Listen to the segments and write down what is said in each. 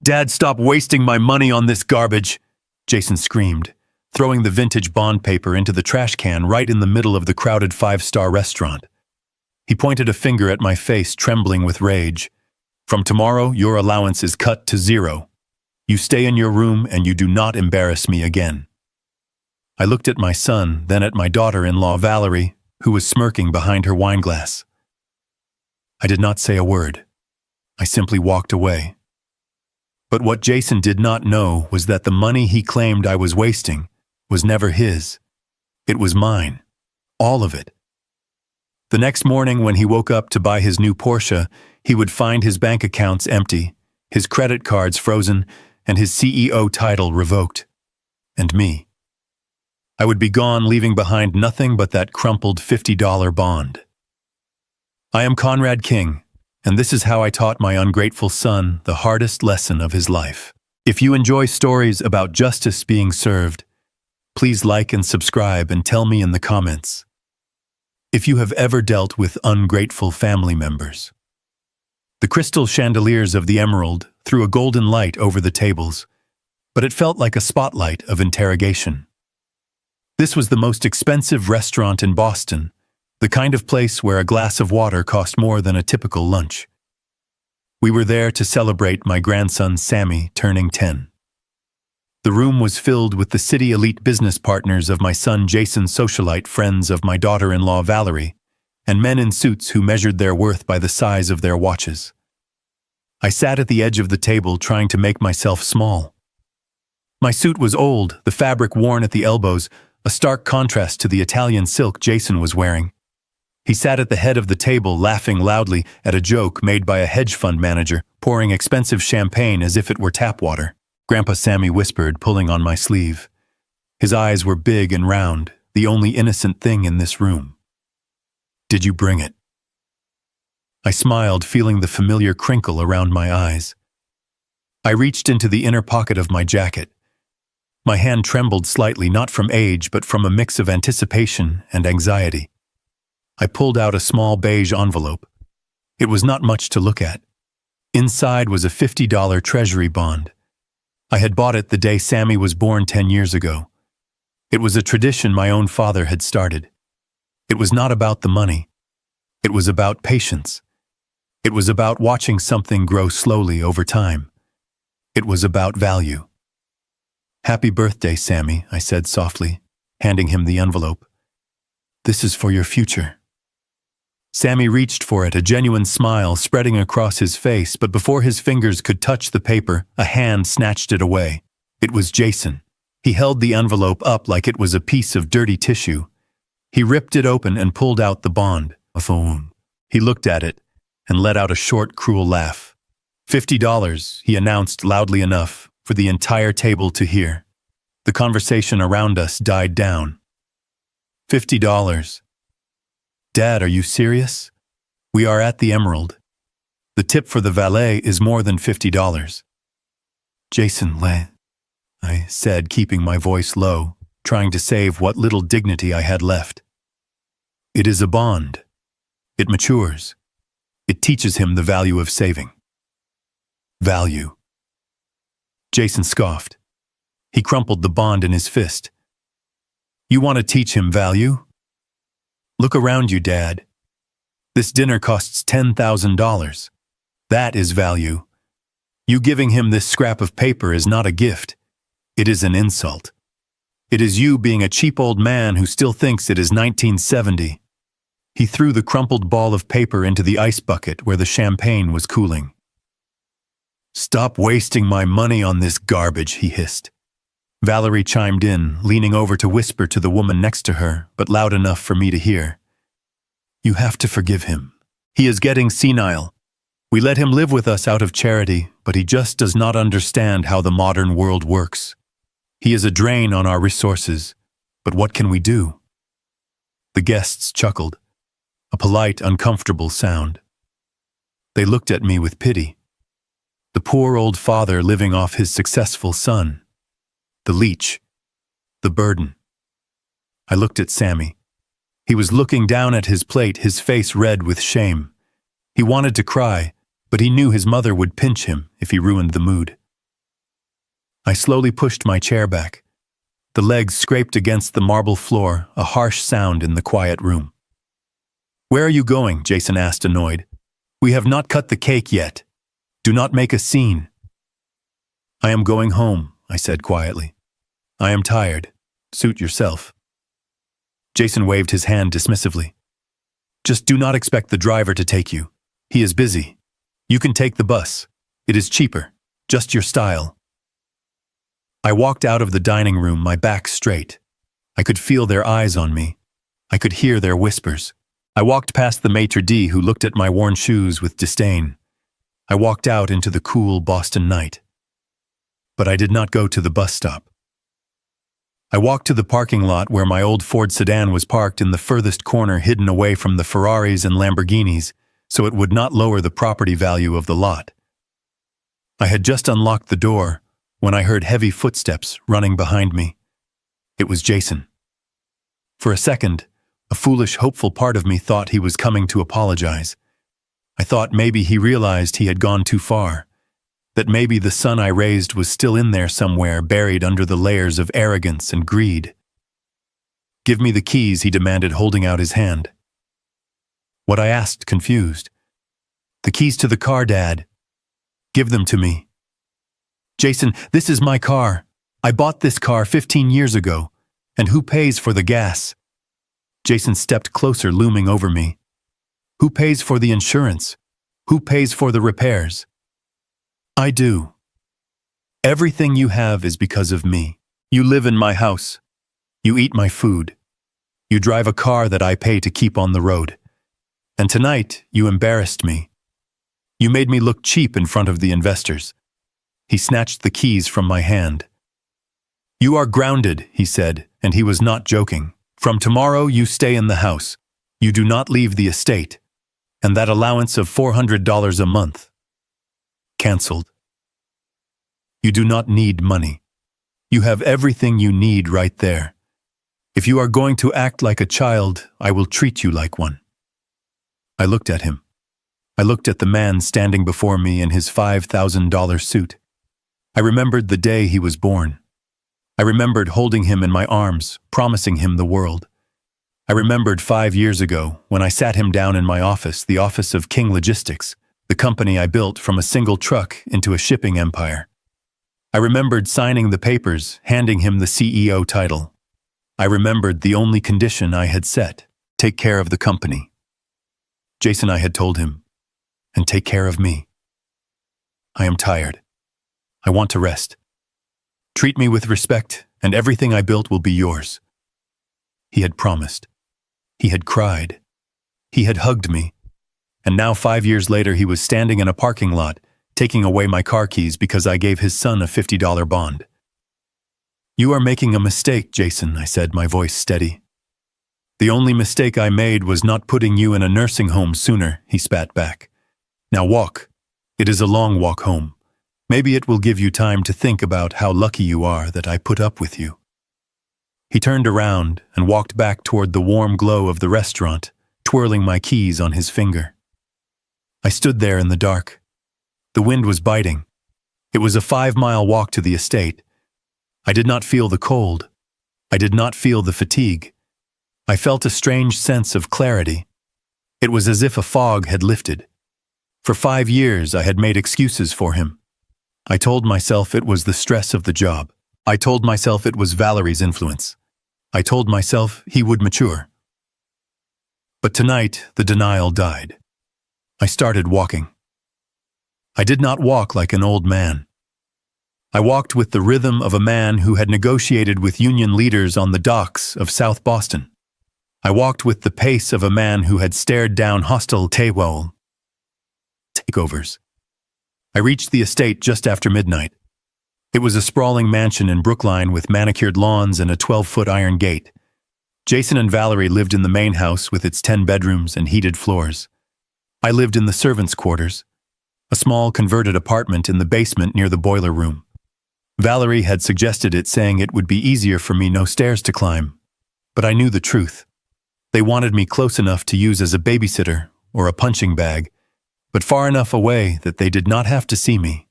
"Dad, stop wasting my money on this garbage," Jason screamed, throwing the vintage bond paper into the trash can right in the middle of the crowded five-star restaurant. He pointed a finger at my face, trembling with rage. "From tomorrow, your allowance is cut to 0. You stay in your room and you do not embarrass me again." I looked at my son, then at my daughter-in-law, Valerie, who was smirking behind her wine glass. I did not say a word. I simply walked away. But what Jason did not know was that the money he claimed I was wasting was never his. It was mine. All of it. The next morning when he woke up to buy his new Porsche, he would find his bank accounts empty, his credit cards frozen, and his CEO title revoked. And me. I would be gone, leaving behind nothing but that crumpled $50 bond. I am Conrad King, and this is how I taught my ungrateful son the hardest lesson of his life. If you enjoy stories about justice being served, please like and subscribe and tell me in the comments if you have ever dealt with ungrateful family members. The crystal chandeliers of the Emerald threw a golden light over the tables, but it felt like a spotlight of interrogation. This was the most expensive restaurant in Boston, the kind of place where a glass of water cost more than a typical lunch. We were there to celebrate my grandson Sammy turning 10. The room was filled with the city elite business partners of my son Jason's socialite friends of my daughter-in-law Valerie, and men in suits who measured their worth by the size of their watches. I sat at the edge of the table trying to make myself small. My suit was old, the fabric worn at the elbows, a stark contrast to the Italian silk Jason was wearing. He sat at the head of the table laughing loudly at a joke made by a hedge fund manager, pouring expensive champagne as if it were tap water. Grandpa Sammy whispered, pulling on my sleeve. His eyes were big and round, the only innocent thing in this room. "Did you bring it?" I smiled, feeling the familiar crinkle around my eyes. I reached into the inner pocket of my jacket. My hand trembled slightly, not from age, but from a mix of anticipation and anxiety. I pulled out a small beige envelope. It was not much to look at. Inside was a $50 treasury bond. I had bought it the day Sammy was born 10 years ago. It was a tradition my own father had started. It was not about the money. It was about patience. It was about watching something grow slowly over time. It was about value. "Happy birthday, Sammy," I said softly, handing him the envelope. "This is for your future." Sammy reached for it, a genuine smile spreading across his face, but before his fingers could touch the paper, a hand snatched it away. It was Jason. He held the envelope up like it was a piece of dirty tissue. He ripped it open and pulled out the bond. A phone. He looked at it and let out a short, cruel laugh. $50, he announced loudly enough for the entire table to hear. The conversation around us died down. $50. "Dad, are you serious? We are at the Emerald. The tip for the valet is more than $50. "Jason, I said, keeping my voice low, trying to save what little dignity I had left. "It is a bond. It matures. It teaches him the value of saving." Value. Jason scoffed. He crumpled the bond in his fist. "You want to teach him value? Look around you, Dad. This dinner costs $10,000. That is value. You giving him this scrap of paper is not a gift. It is an insult. It is you being a cheap old man who still thinks it is 1970. He threw the crumpled ball of paper into the ice bucket where the champagne was cooling. "Stop wasting my money on this garbage," he hissed. Valerie chimed in, leaning over to whisper to the woman next to her, but loud enough for me to hear. "You have to forgive him. He is getting senile. We let him live with us out of charity, but he just does not understand how the modern world works. He is a drain on our resources, but what can we do?" The guests chuckled, a polite, uncomfortable sound. They looked at me with pity. The poor old father living off his successful son. The leech. The burden. I looked at Sammy. He was looking down at his plate, his face red with shame. He wanted to cry, but he knew his mother would pinch him if he ruined the mood. I slowly pushed my chair back. The legs scraped against the marble floor, a harsh sound in the quiet room. "Where are you going?" Jason asked, annoyed. "We have not cut the cake yet. Do not make a scene." "I am going home," I said quietly. "I am tired. Suit yourself." Jason waved his hand dismissively. "Just do not expect the driver to take you. He is busy. You can take the bus. It is cheaper. Just your style." I walked out of the dining room, my back straight. I could feel their eyes on me. I could hear their whispers. I walked past the maitre d' who looked at my worn shoes with disdain. I walked out into the cool Boston night. But I did not go to the bus stop. I walked to the parking lot where my old Ford sedan was parked in the furthest corner, hidden away from the Ferraris and Lamborghinis, so it would not lower the property value of the lot. I had just unlocked the door when I heard heavy footsteps running behind me. It was Jason. For a second, a foolish, hopeful part of me thought he was coming to apologize. I thought maybe he realized he had gone too far, that maybe the son I raised was still in there somewhere, buried under the layers of arrogance and greed. "Give me the keys," he demanded, holding out his hand. What, I asked, confused. "The keys to the car, Dad." "Give them to me." "Jason, this is my car. I bought this car 15 years ago. And who pays for the gas?" Jason stepped closer, looming over me. "Who pays for the insurance? Who pays for the repairs?" "I do. Everything you have is because of me. You live in my house. You eat my food. You drive a car that I pay to keep on the road. And tonight, you embarrassed me. You made me look cheap in front of the investors." He snatched the keys from my hand. "You are grounded," he said, and he was not joking. "From tomorrow, you stay in the house. You do not leave the estate. And that allowance of $400 a month. Cancelled. You do not need money. You have everything you need right there. If you are going to act like a child, I will treat you like one." I looked at him. I looked at the man standing before me in his $5,000 suit. I remembered the day he was born. I remembered holding him in my arms, promising him the world. I remembered 5 years ago when I sat him down in my office, the office of King Logistics, the company I built from a single truck into a shipping empire. I remembered signing the papers, handing him the CEO title. I remembered the only condition I had set: take care of the company. Jason, I had told him, and take care of me. I am tired. I want to rest. Treat me with respect, and everything I built will be yours. He had promised. He had cried. He had hugged me. And now 5 years later, he was standing in a parking lot, taking away my car keys because I gave his son a $50 bond. "You are making a mistake, Jason," I said, my voice steady. "The only mistake I made was not putting you in a nursing home sooner," he spat back. "Now walk. It is a long walk home. Maybe it will give you time to think about how lucky you are that I put up with you." He turned around and walked back toward the warm glow of the restaurant, twirling my keys on his finger. I stood there in the dark. The wind was biting. It was a 5-mile walk to the estate. I did not feel the cold. I did not feel the fatigue. I felt a strange sense of clarity. It was as if a fog had lifted. For 5 years, I had made excuses for him. I told myself it was the stress of the job. I told myself it was Valerie's influence. I told myself he would mature. But tonight, the denial died. I started walking. I did not walk like an old man. I walked with the rhythm of a man who had negotiated with union leaders on the docks of South Boston. I walked with the pace of a man who had stared down hostile takeovers. I reached the estate just after midnight. It was a sprawling mansion in Brookline with manicured lawns and a 12-foot iron gate. Jason and Valerie lived in the main house with its 10 bedrooms and heated floors. I lived in the servants' quarters, a small converted apartment in the basement near the boiler room. Valerie had suggested it, saying it would be easier for me, no stairs to climb. But I knew the truth. They wanted me close enough to use as a babysitter or a punching bag, but far enough away that they did not have to see me.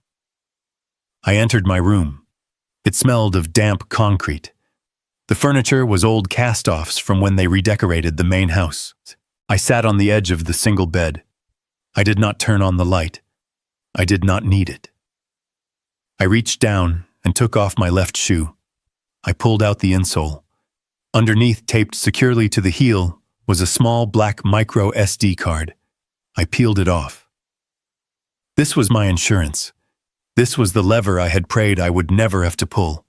I entered my room. It smelled of damp concrete. The furniture was old cast-offs from when they redecorated the main house. I sat on the edge of the single bed. I did not turn on the light. I did not need it. I reached down and took off my left shoe. I pulled out the insole. Underneath, taped securely to the heel, was a small black micro SD card. I peeled it off. This was my insurance. This was the lever I had prayed I would never have to pull.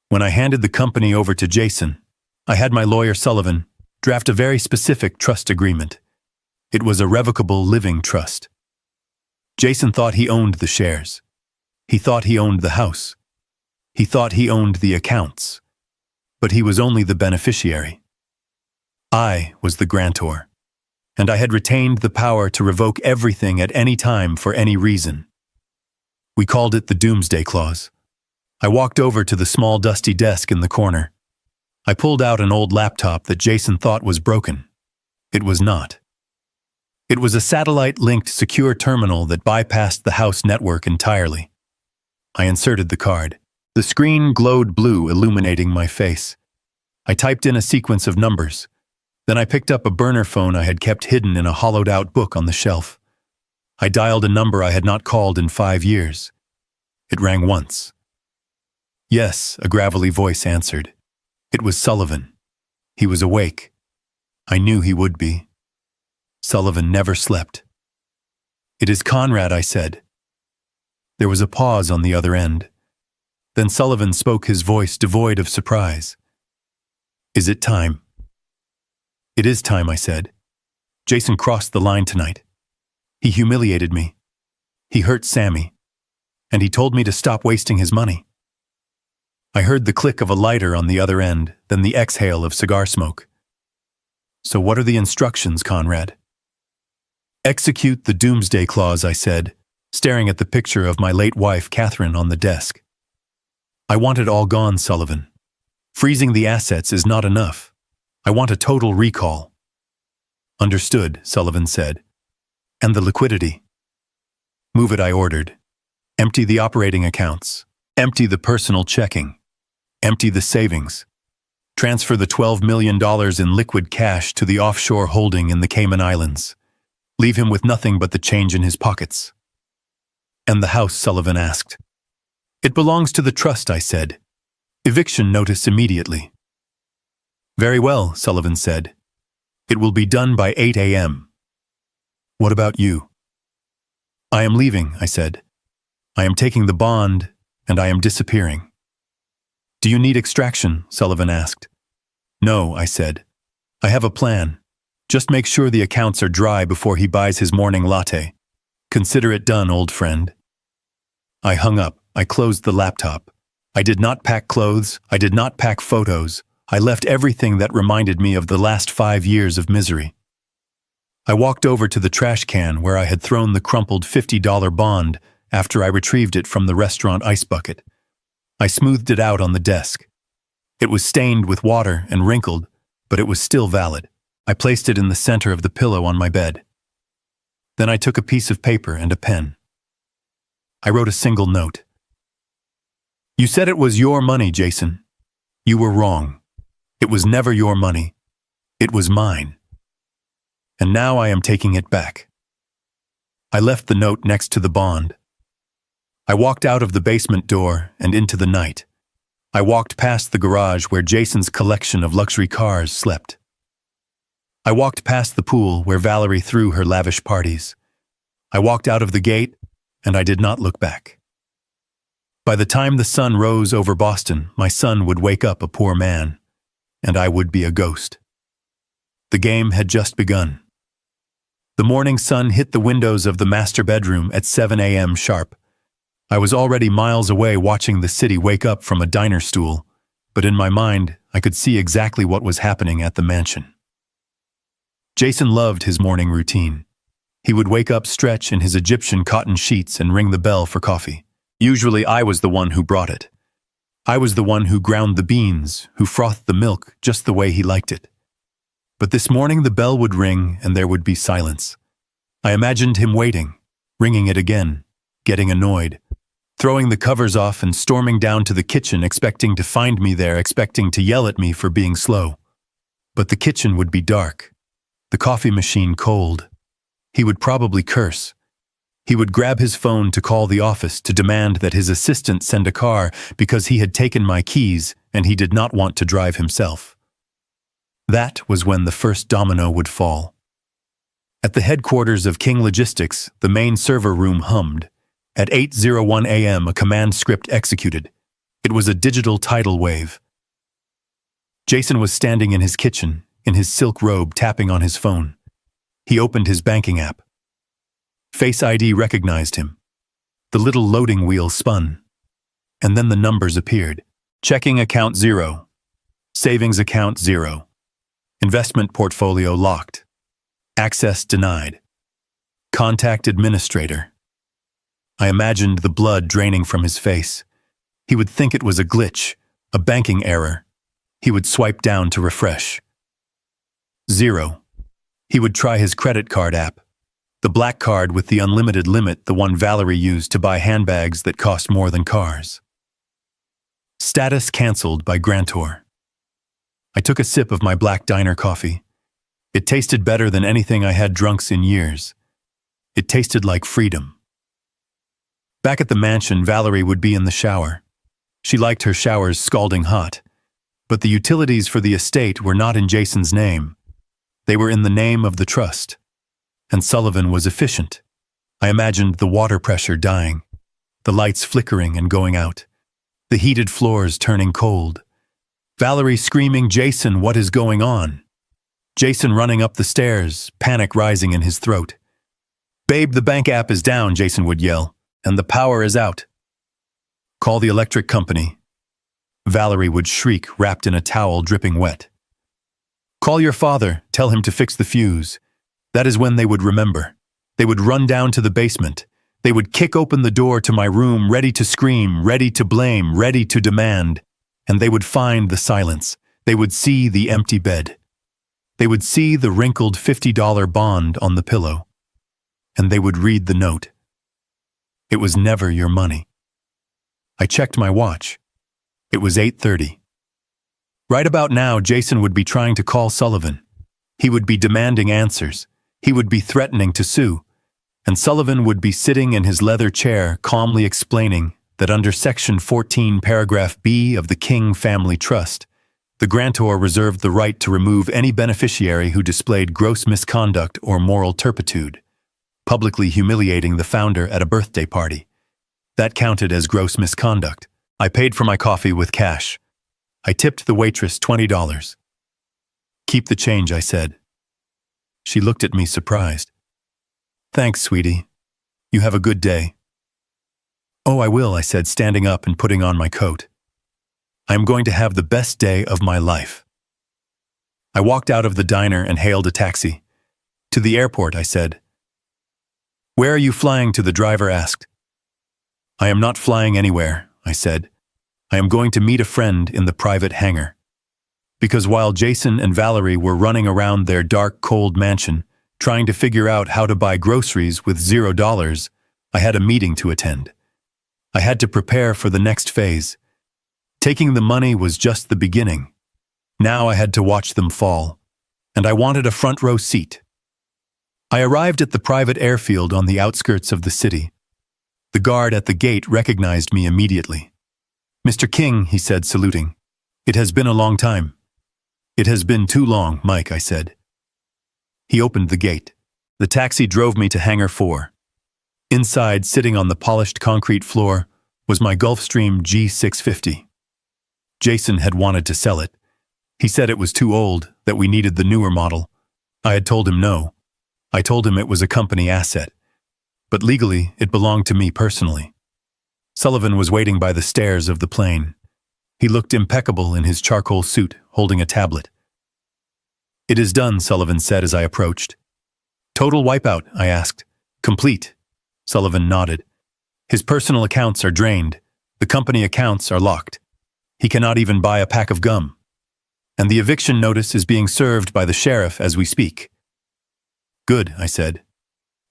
When I handed the company over to Jason, I had my lawyer Sullivan draft a very specific trust agreement. It was a revocable living trust. Jason thought he owned the shares. He thought he owned the house. He thought he owned the accounts. But he was only the beneficiary. I was the grantor, and I had retained the power to revoke everything at any time for any reason. We called it the Doomsday Clause. I walked over to the small dusty desk in the corner. I pulled out an old laptop that Jason thought was broken. It was not. It was a satellite-linked secure terminal that bypassed the house network entirely. I inserted the card. The screen glowed blue, illuminating my face. I typed in a sequence of numbers. Then I picked up a burner phone I had kept hidden in a hollowed-out book on the shelf. I dialed a number I had not called in 5 years. It rang once. Yes, a gravelly voice answered. It was Sullivan. He was awake. I knew he would be. Sullivan never slept. It is Conrad, I said. There was a pause on the other end. Then Sullivan spoke, his voice devoid of surprise. Is it time? It is time, I said. Jason crossed the line tonight. He humiliated me. He hurt Sammy. And he told me to stop wasting his money. I heard the click of a lighter on the other end, then the exhale of cigar smoke. So what are the instructions, Conrad? Execute the Doomsday Clause, I said, staring at the picture of my late wife, Catherine, on the desk. I want it all gone, Sullivan. Freezing the assets is not enough. I want a total recall. Understood, Sullivan said. And the liquidity? Move it, I ordered. Empty the operating accounts. Empty the personal checking. Empty the savings. Transfer the $12 million in liquid cash to the offshore holding in the Cayman Islands. Leave him with nothing but the change in his pockets. And the house, Sullivan asked. It belongs to the trust, I said. Eviction notice immediately. Very well, Sullivan said. It will be done by 8 a.m. What about you? I am leaving, I said. I am taking the bond, and I am disappearing. Do you need extraction? Sullivan asked. No, I said. I have a plan. Just make sure the accounts are dry before he buys his morning latte. Consider it done, old friend. I hung up. I closed the laptop. I did not pack clothes. I did not pack photos. I left everything that reminded me of the last 5 years of misery. I walked over to the trash can where I had thrown the crumpled $50 bond after I retrieved it from the restaurant ice bucket. I smoothed it out on the desk. It was stained with water and wrinkled, but it was still valid. I placed it in the center of the pillow on my bed. Then I took a piece of paper and a pen. I wrote a single note. You said it was your money, Jason. You were wrong. It was never your money. It was mine. And now I am taking it back. I left the note next to the bond. I walked out of the basement door and into the night. I walked past the garage where Jason's collection of luxury cars slept. I walked past the pool where Valerie threw her lavish parties. I walked out of the gate, and I did not look back. By the time the sun rose over Boston, my son would wake up a poor man, and I would be a ghost. The game had just begun. The morning sun hit the windows of the master bedroom at 7 a.m. sharp. I was already miles away watching the city wake up from a diner stool, but in my mind, I could see exactly what was happening at the mansion. Jason loved his morning routine. He would wake up, stretch in his Egyptian cotton sheets, and ring the bell for coffee. Usually I was the one who brought it. I was the one who ground the beans, who frothed the milk just the way he liked it. But this morning the bell would ring and there would be silence. I imagined him waiting, ringing it again, getting annoyed, throwing the covers off and storming down to the kitchen, expecting to find me there, expecting to yell at me for being slow. But the kitchen would be dark, the coffee machine cold. He would probably curse. He would grab his phone to call the office to demand that his assistant send a car because he had taken my keys and he did not want to drive himself. That was when the first domino would fall. At the headquarters of King Logistics, the main server room hummed. At 8:01 a.m., a command script executed. It was a digital tidal wave. Jason was standing in his kitchen, in his silk robe, tapping on his phone. He opened his banking app. Face ID recognized him. The little loading wheel spun. And then the numbers appeared. Checking account 0. Savings account 0. Investment portfolio locked. Access denied. Contact administrator. I imagined the blood draining from his face. He would think it was a glitch, a banking error. He would swipe down to refresh. 0. He would try his credit card app. The black card with the unlimited limit, the one Valerie used to buy handbags that cost more than cars. Status canceled by grantor. I took a sip of my black diner coffee. It tasted better than anything I had drunk in years. It tasted like freedom. Back at the mansion, Valerie would be in the shower. She liked her showers scalding hot. But the utilities for the estate were not in Jason's name. They were in the name of the trust. And Sullivan was efficient. I imagined the water pressure dying, the lights flickering and going out, the heated floors turning cold. Valerie screaming, "Jason, what is going on?" Jason running up the stairs, panic rising in his throat. "Babe, the bank app is down," Jason would yell, "and the power is out." "Call the electric company." Valerie would shriek, wrapped in a towel dripping wet. "Call your father, tell him to fix the fuse." That is when they would remember. They would run down to the basement. They would kick open the door to my room, ready to scream, ready to blame, ready to demand. And they would find the silence. They would see the empty bed. They would see the wrinkled $50 bond on the pillow. And they would read the note. It was never your money. I checked my watch. It was 8:30. Right about now, Jason would be trying to call Sullivan. He would be demanding answers. He would be threatening to sue. And Sullivan would be sitting in his leather chair, calmly explaining that under Section 14, Paragraph B of the King Family Trust, the grantor reserved the right to remove any beneficiary who displayed gross misconduct or moral turpitude, publicly humiliating the founder at a birthday party. That counted as gross misconduct. I paid for my coffee with cash. I tipped the waitress $20. "Keep the change," I said. She looked at me surprised. "Thanks, sweetie. You have a good day." "Oh, I will," I said, standing up and putting on my coat. "I am going to have the best day of my life." I walked out of the diner and hailed a taxi. "To the airport," I said. "Where are you flying to?" the driver asked. "I am not flying anywhere," I said. "I am going to meet a friend in the private hangar." Because while Jason and Valerie were running around their dark, cold mansion, trying to figure out how to buy groceries with $0, I had a meeting to attend. I had to prepare for the next phase. Taking the money was just the beginning. Now I had to watch them fall, and I wanted a front row seat. I arrived at the private airfield on the outskirts of the city. The guard at the gate recognized me immediately. "Mr. King," he said, saluting. "It has been a long time." "It has been too long, Mike," I said. He opened the gate. The taxi drove me to Hangar 4. Inside, sitting on the polished concrete floor, was my Gulfstream G650. Jason had wanted to sell it. He said it was too old, that we needed the newer model. I had told him no. I told him it was a company asset. But legally, it belonged to me personally. Sullivan was waiting by the stairs of the plane. He looked impeccable in his charcoal suit, holding a tablet. "It is done," Sullivan said as I approached. "Total wipeout?" I asked. "Complete." Sullivan nodded. "His personal accounts are drained. The company accounts are locked. He cannot even buy a pack of gum. And the eviction notice is being served by the sheriff as we speak." "Good," I said.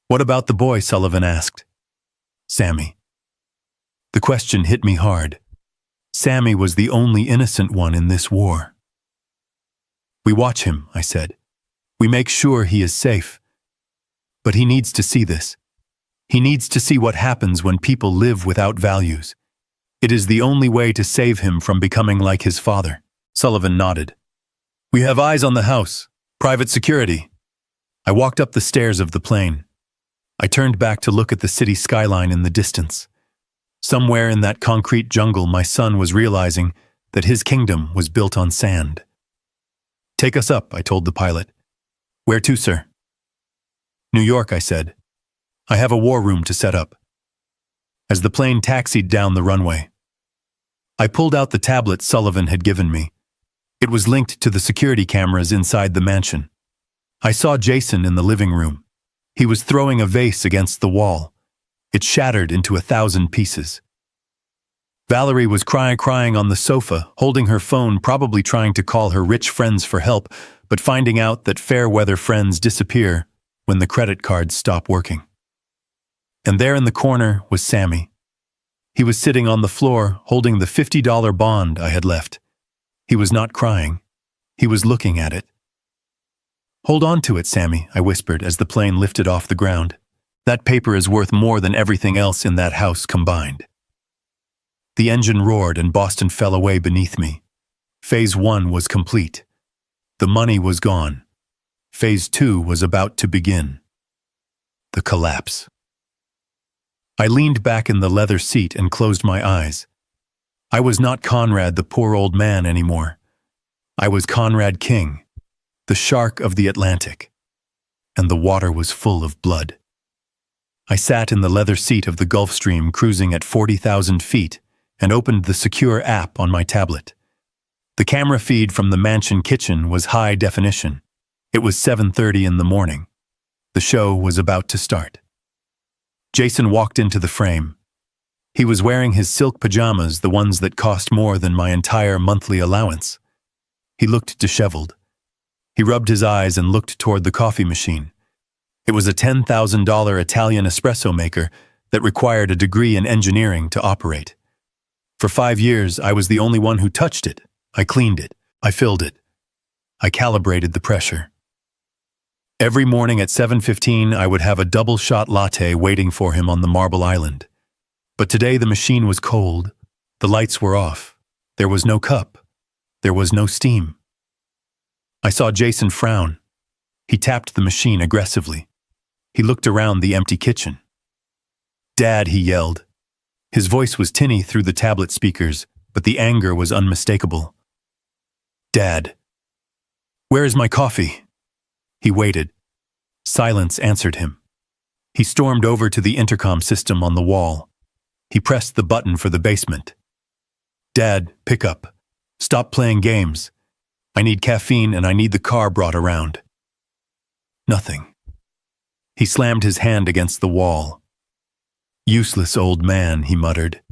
"What about the boy?" Sullivan asked. "Sammy." The question hit me hard. Sammy was the only innocent one in this war. We watch him, I said. We make sure he is safe. But he needs to see this. He needs to see what happens when people live without values. It is the only way to save him from becoming like his father. Sullivan nodded. We have eyes on the house. Private security. I walked up the stairs of the plane. I turned back to look at the city skyline in the distance. Somewhere in that concrete jungle, my son was realizing that his kingdom was built on sand. Take us up, I told the pilot. Where to, sir? New York, I said. I have a war room to set up. As the plane taxied down the runway, I pulled out the tablet Sullivan had given me. It was linked to the security cameras inside the mansion. I saw Jason in the living room. He was throwing a vase against the wall. It shattered into 1,000 pieces. Valerie was crying on the sofa, holding her phone, probably trying to call her rich friends for help, but finding out that fair-weather friends disappear when the credit cards stop working. And there in the corner was Sammy. He was sitting on the floor, holding the $50 bond I had left. He was not crying. He was looking at it. Hold on to it, Sammy, I whispered as the plane lifted off the ground. That paper is worth more than everything else in that house combined. The engine roared and Boston fell away beneath me. Phase 1 was complete. The money was gone. Phase 2 was about to begin. The collapse. I leaned back in the leather seat and closed my eyes. I was not Conrad the poor old man anymore. I was Conrad King, the shark of the Atlantic, and the water was full of blood. I sat in the leather seat of the Gulf Stream cruising at 40,000 feet and opened the secure app on my tablet. The camera feed from the mansion kitchen was high definition. It was 7:30 in the morning. The show was about to start. Jason walked into the frame. He was wearing his silk pajamas, the ones that cost more than my entire monthly allowance. He looked disheveled. He rubbed his eyes and looked toward the coffee machine. It was a $10,000 Italian espresso maker that required a degree in engineering to operate. For 5 years, I was the only one who touched it. I cleaned it. I filled it. I calibrated the pressure. Every morning at 7:15, I would have a double-shot latte waiting for him on the Marble Island. But today the machine was cold. The lights were off. There was no cup. There was no steam. I saw Jason frown. He tapped the machine aggressively. He looked around the empty kitchen. "Dad," he yelled. His voice was tinny through the tablet speakers, but the anger was unmistakable. "Dad, where is my coffee?" He waited. Silence answered him. He stormed over to the intercom system on the wall. He pressed the button for the basement. "Dad, pick up. Stop playing games. I need caffeine and I need the car brought around." Nothing. He slammed his hand against the wall. "Useless old man," he muttered.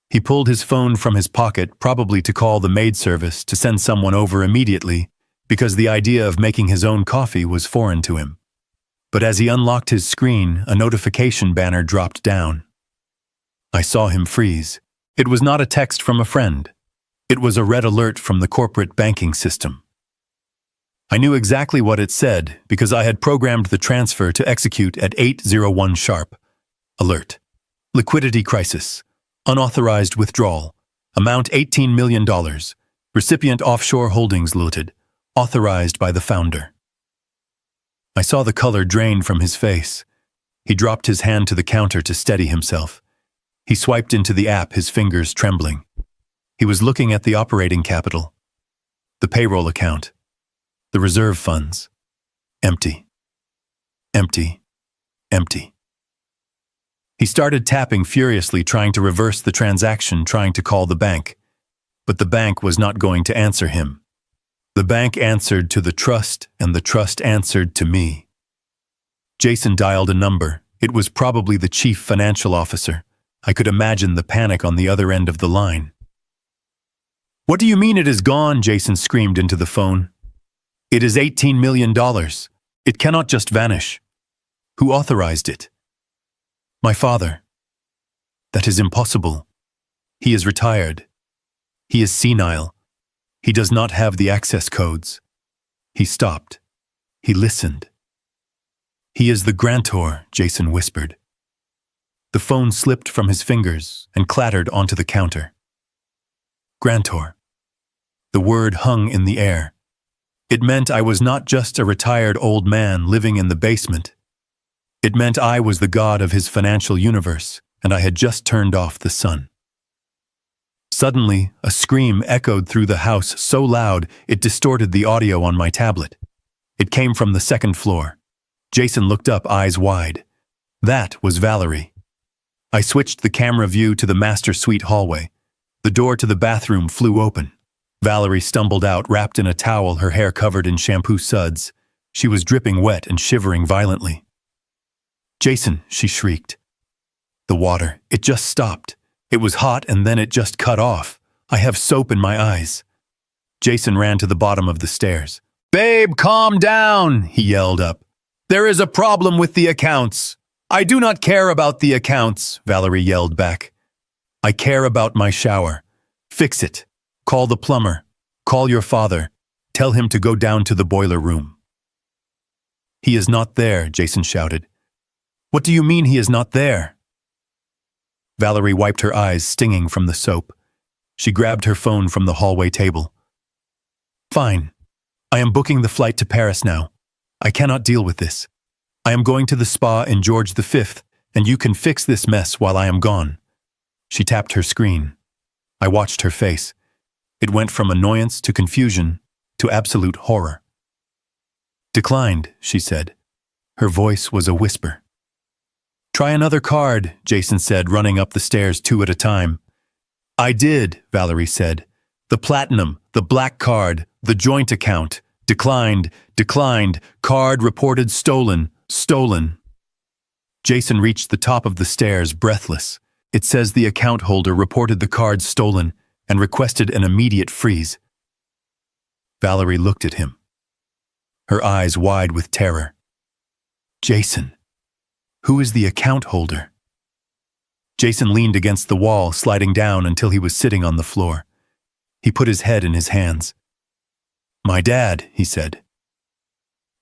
He pulled his phone from his pocket, probably to call the maid service to send someone over immediately, because the idea of making his own coffee was foreign to him. But as he unlocked his screen, a notification banner dropped down. I saw him freeze. It was not a text from a friend. It was a red alert from the corporate banking system. I knew exactly what it said because I had programmed the transfer to execute at 8:01 sharp. Alert. Liquidity crisis. Unauthorized withdrawal. Amount $18 million. Recipient offshore holdings looted. Authorized by the founder. I saw the color drain from his face. He dropped his hand to the counter to steady himself. He swiped into the app, his fingers trembling. He was looking at the operating capital. The payroll account. The reserve funds. Empty. Empty. Empty. He started tapping furiously, trying to reverse the transaction, trying to call the bank. But the bank was not going to answer him. The bank answered to the trust, and the trust answered to me. Jason dialed a number. It was probably the chief financial officer. I could imagine the panic on the other end of the line. "What do you mean it is gone?" Jason screamed into the phone. "It is $18 million. It cannot just vanish." "Who authorized it?" "My father." "That is impossible. He is retired. He is senile. He does not have the access codes. He stopped. He listened. He is the grantor, Jason whispered. The phone slipped from his fingers and clattered onto the counter. Grantor. The word hung in the air. It meant I was not just a retired old man living in the basement. It meant I was the god of his financial universe, and I had just turned off the sun. Suddenly, a scream echoed through the house so loud it distorted the audio on my tablet. It came from the second floor. Jason looked up, eyes wide. That was Valerie. I switched the camera view to the master suite hallway. The door to the bathroom flew open. Valerie stumbled out, wrapped in a towel, her hair covered in shampoo suds. She was dripping wet and shivering violently. "Jason," she shrieked. "The water, it just stopped. It was hot and then it just cut off. I have soap in my eyes." Jason ran to the bottom of the stairs. "Babe, calm down," he yelled up. "There is a problem with the accounts." "I do not care about the accounts," Valerie yelled back. "I care about my shower. Fix it. Call the plumber. Call your father. Tell him to go down to the boiler room." "He is not there," Jason shouted. "What do you mean he is not there?" Valerie wiped her eyes, stinging from the soap. She grabbed her phone from the hallway table. "Fine. I am booking the flight to Paris now. I cannot deal with this. I am going to the spa in George V, and you can fix this mess while I am gone." She tapped her screen. I watched her face. It went from annoyance to confusion to absolute horror. "Declined," she said. Her voice was a whisper. "Try another card," Jason said, running up the stairs 2 at a time. "I did," Valerie said. "The platinum, the black card, the joint account. Declined, declined, card reported stolen, stolen." Jason reached the top of the stairs, breathless. "It says the account holder reported the card stolen and requested an immediate freeze." Valerie looked at him, her eyes wide with terror. "Jason, who is the account holder?" Jason leaned against the wall, sliding down until he was sitting on the floor. He put his head in his hands. "My dad," he said.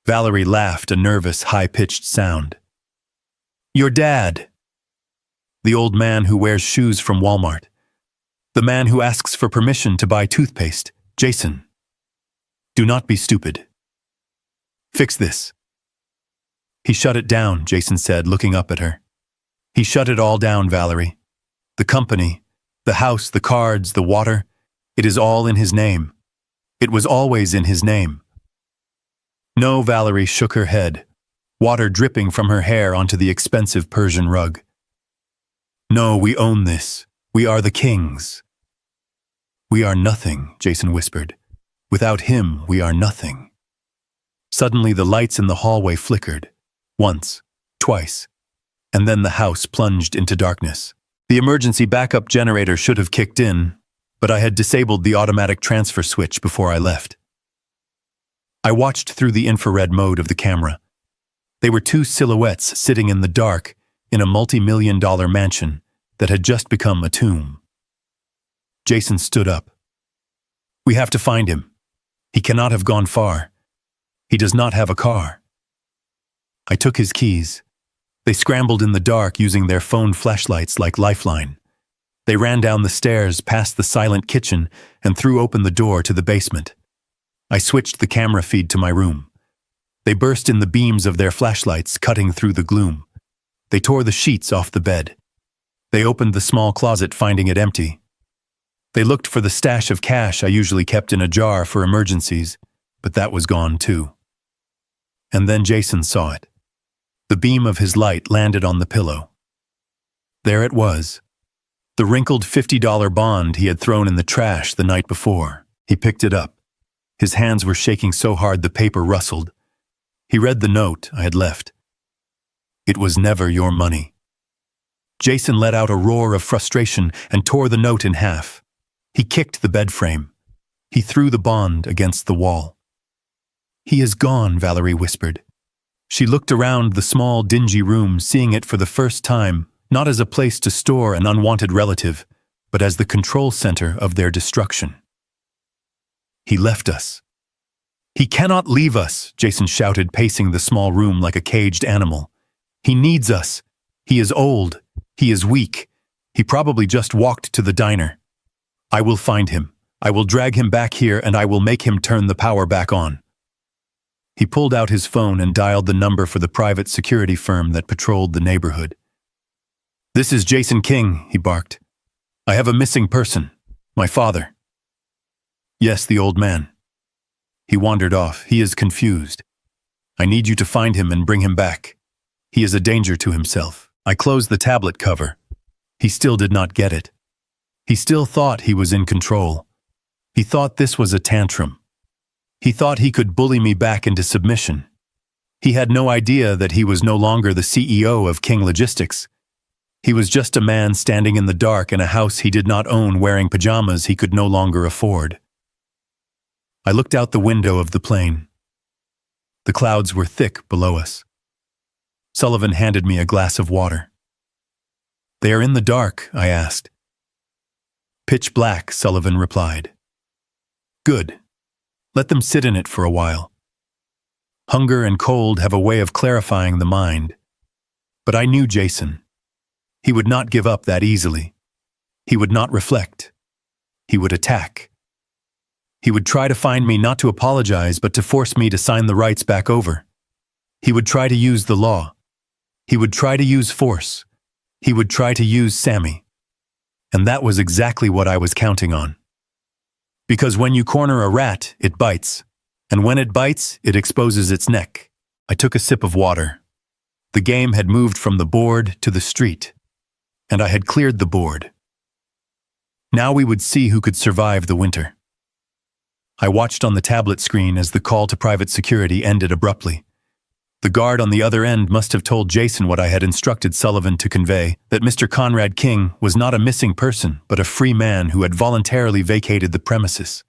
Valerie laughed, a nervous, high-pitched sound. "Your dad. The old man who wears shoes from Walmart. The man who asks for permission to buy toothpaste. Jason, do not be stupid. Fix this." "He shut it down," Jason said, looking up at her. "He shut it all down, Valerie. The company, the house, the cards, the water, it is all in his name. It was always in his name." "No," Valerie shook her head, water dripping from her hair onto the expensive Persian rug. "No, we own this. We are the kings." "We are nothing," Jason whispered. "Without him, we are nothing." Suddenly, the lights in the hallway flickered. Once, twice, and then the house plunged into darkness. The emergency backup generator should have kicked in, but I had disabled the automatic transfer switch before I left. I watched through the infrared mode of the camera. They were 2 silhouettes sitting in the dark in a multi-million-dollar mansion that had just become a tomb. Jason stood up. "We have to find him. He cannot have gone far. He does not have a car." I took his keys. They scrambled in the dark using their phone flashlights like lifeline. They ran down the stairs, past the silent kitchen, and threw open the door to the basement. I switched the camera feed to my room. They burst in the beams of their flashlights, cutting through the gloom. They tore the sheets off the bed. They opened the small closet, finding it empty. They looked for the stash of cash I usually kept in a jar for emergencies, but that was gone too. And then Jason saw it. The beam of his light landed on the pillow. There it was. The wrinkled $50 bond he had thrown in the trash the night before. He picked it up. His hands were shaking so hard the paper rustled. He read the note I had left. "It was never your money." Jason let out a roar of frustration and tore the note in half. He kicked the bed frame. He threw the bond against the wall. "He is gone," Valerie whispered. She looked around the small, dingy room, seeing it for the first time, not as a place to store an unwanted relative, but as the control center of their destruction. He left us. He cannot leave us, Jason shouted, pacing the small room like a caged animal. He needs us. He is old. He is weak. He probably just walked to the diner. I will find him. I will drag him back here and I will make him turn the power back on. He pulled out his phone and dialed the number for the private security firm that patrolled the neighborhood. This is Jason King, he barked. I have a missing person. My father. Yes, the old man. He wandered off. He is confused. I need you to find him and bring him back. He is a danger to himself. I closed the tablet cover. He still did not get it. He still thought he was in control. He thought this was a tantrum. He thought he could bully me back into submission. He had no idea that he was no longer the CEO of King Logistics. He was just a man standing in the dark in a house he did not own, wearing pajamas he could no longer afford. I looked out the window of the plane. The clouds were thick below us. Sullivan handed me a glass of water. They are in the dark, I asked. Pitch black, Sullivan replied. Good. Let them sit in it for a while. Hunger and cold have a way of clarifying the mind. But I knew Jason. He would not give up that easily. He would not reflect. He would attack. He would try to find me, not to apologize, but to force me to sign the rights back over. He would try to use the law. He would try to use force. He would try to use Sammy. And that was exactly what I was counting on. Because when you corner a rat, it bites. And when it bites, it exposes its neck. I took a sip of water. The game had moved from the board to the street. And I had cleared the board. Now we would see who could survive the winter. I watched on the tablet screen as the call to private security ended abruptly. The guard on the other end must have told Jason what I had instructed Sullivan to convey, that Mr. Conrad King was not a missing person, but a free man who had voluntarily vacated the premises.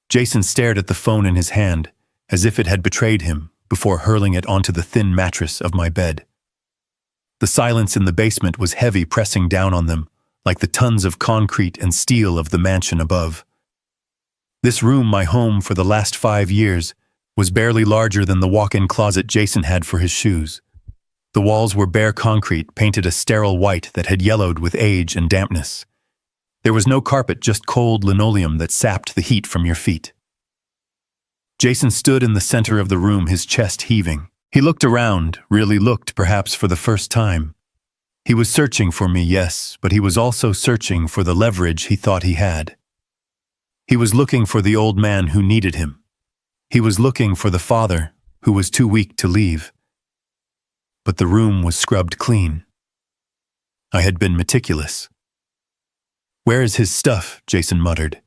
Jason stared at the phone in his hand, as if it had betrayed him, before hurling it onto the thin mattress of my bed. The silence in the basement was heavy, pressing down on them, like the tons of concrete and steel of the mansion above. This room, my home for the last 5 years, was barely larger than the walk-in closet Jason had for his shoes. The walls were bare concrete, painted a sterile white that had yellowed with age and dampness. There was no carpet, just cold linoleum that sapped the heat from your feet. Jason stood in the center of the room, his chest heaving. He looked around, really looked, perhaps for the first time. He was searching for me, yes, but he was also searching for the leverage he thought he had. He was looking for the old man who needed him. He was looking for the father who was too weak to leave. But the room was scrubbed clean. I had been meticulous. Where is his stuff? Jason muttered.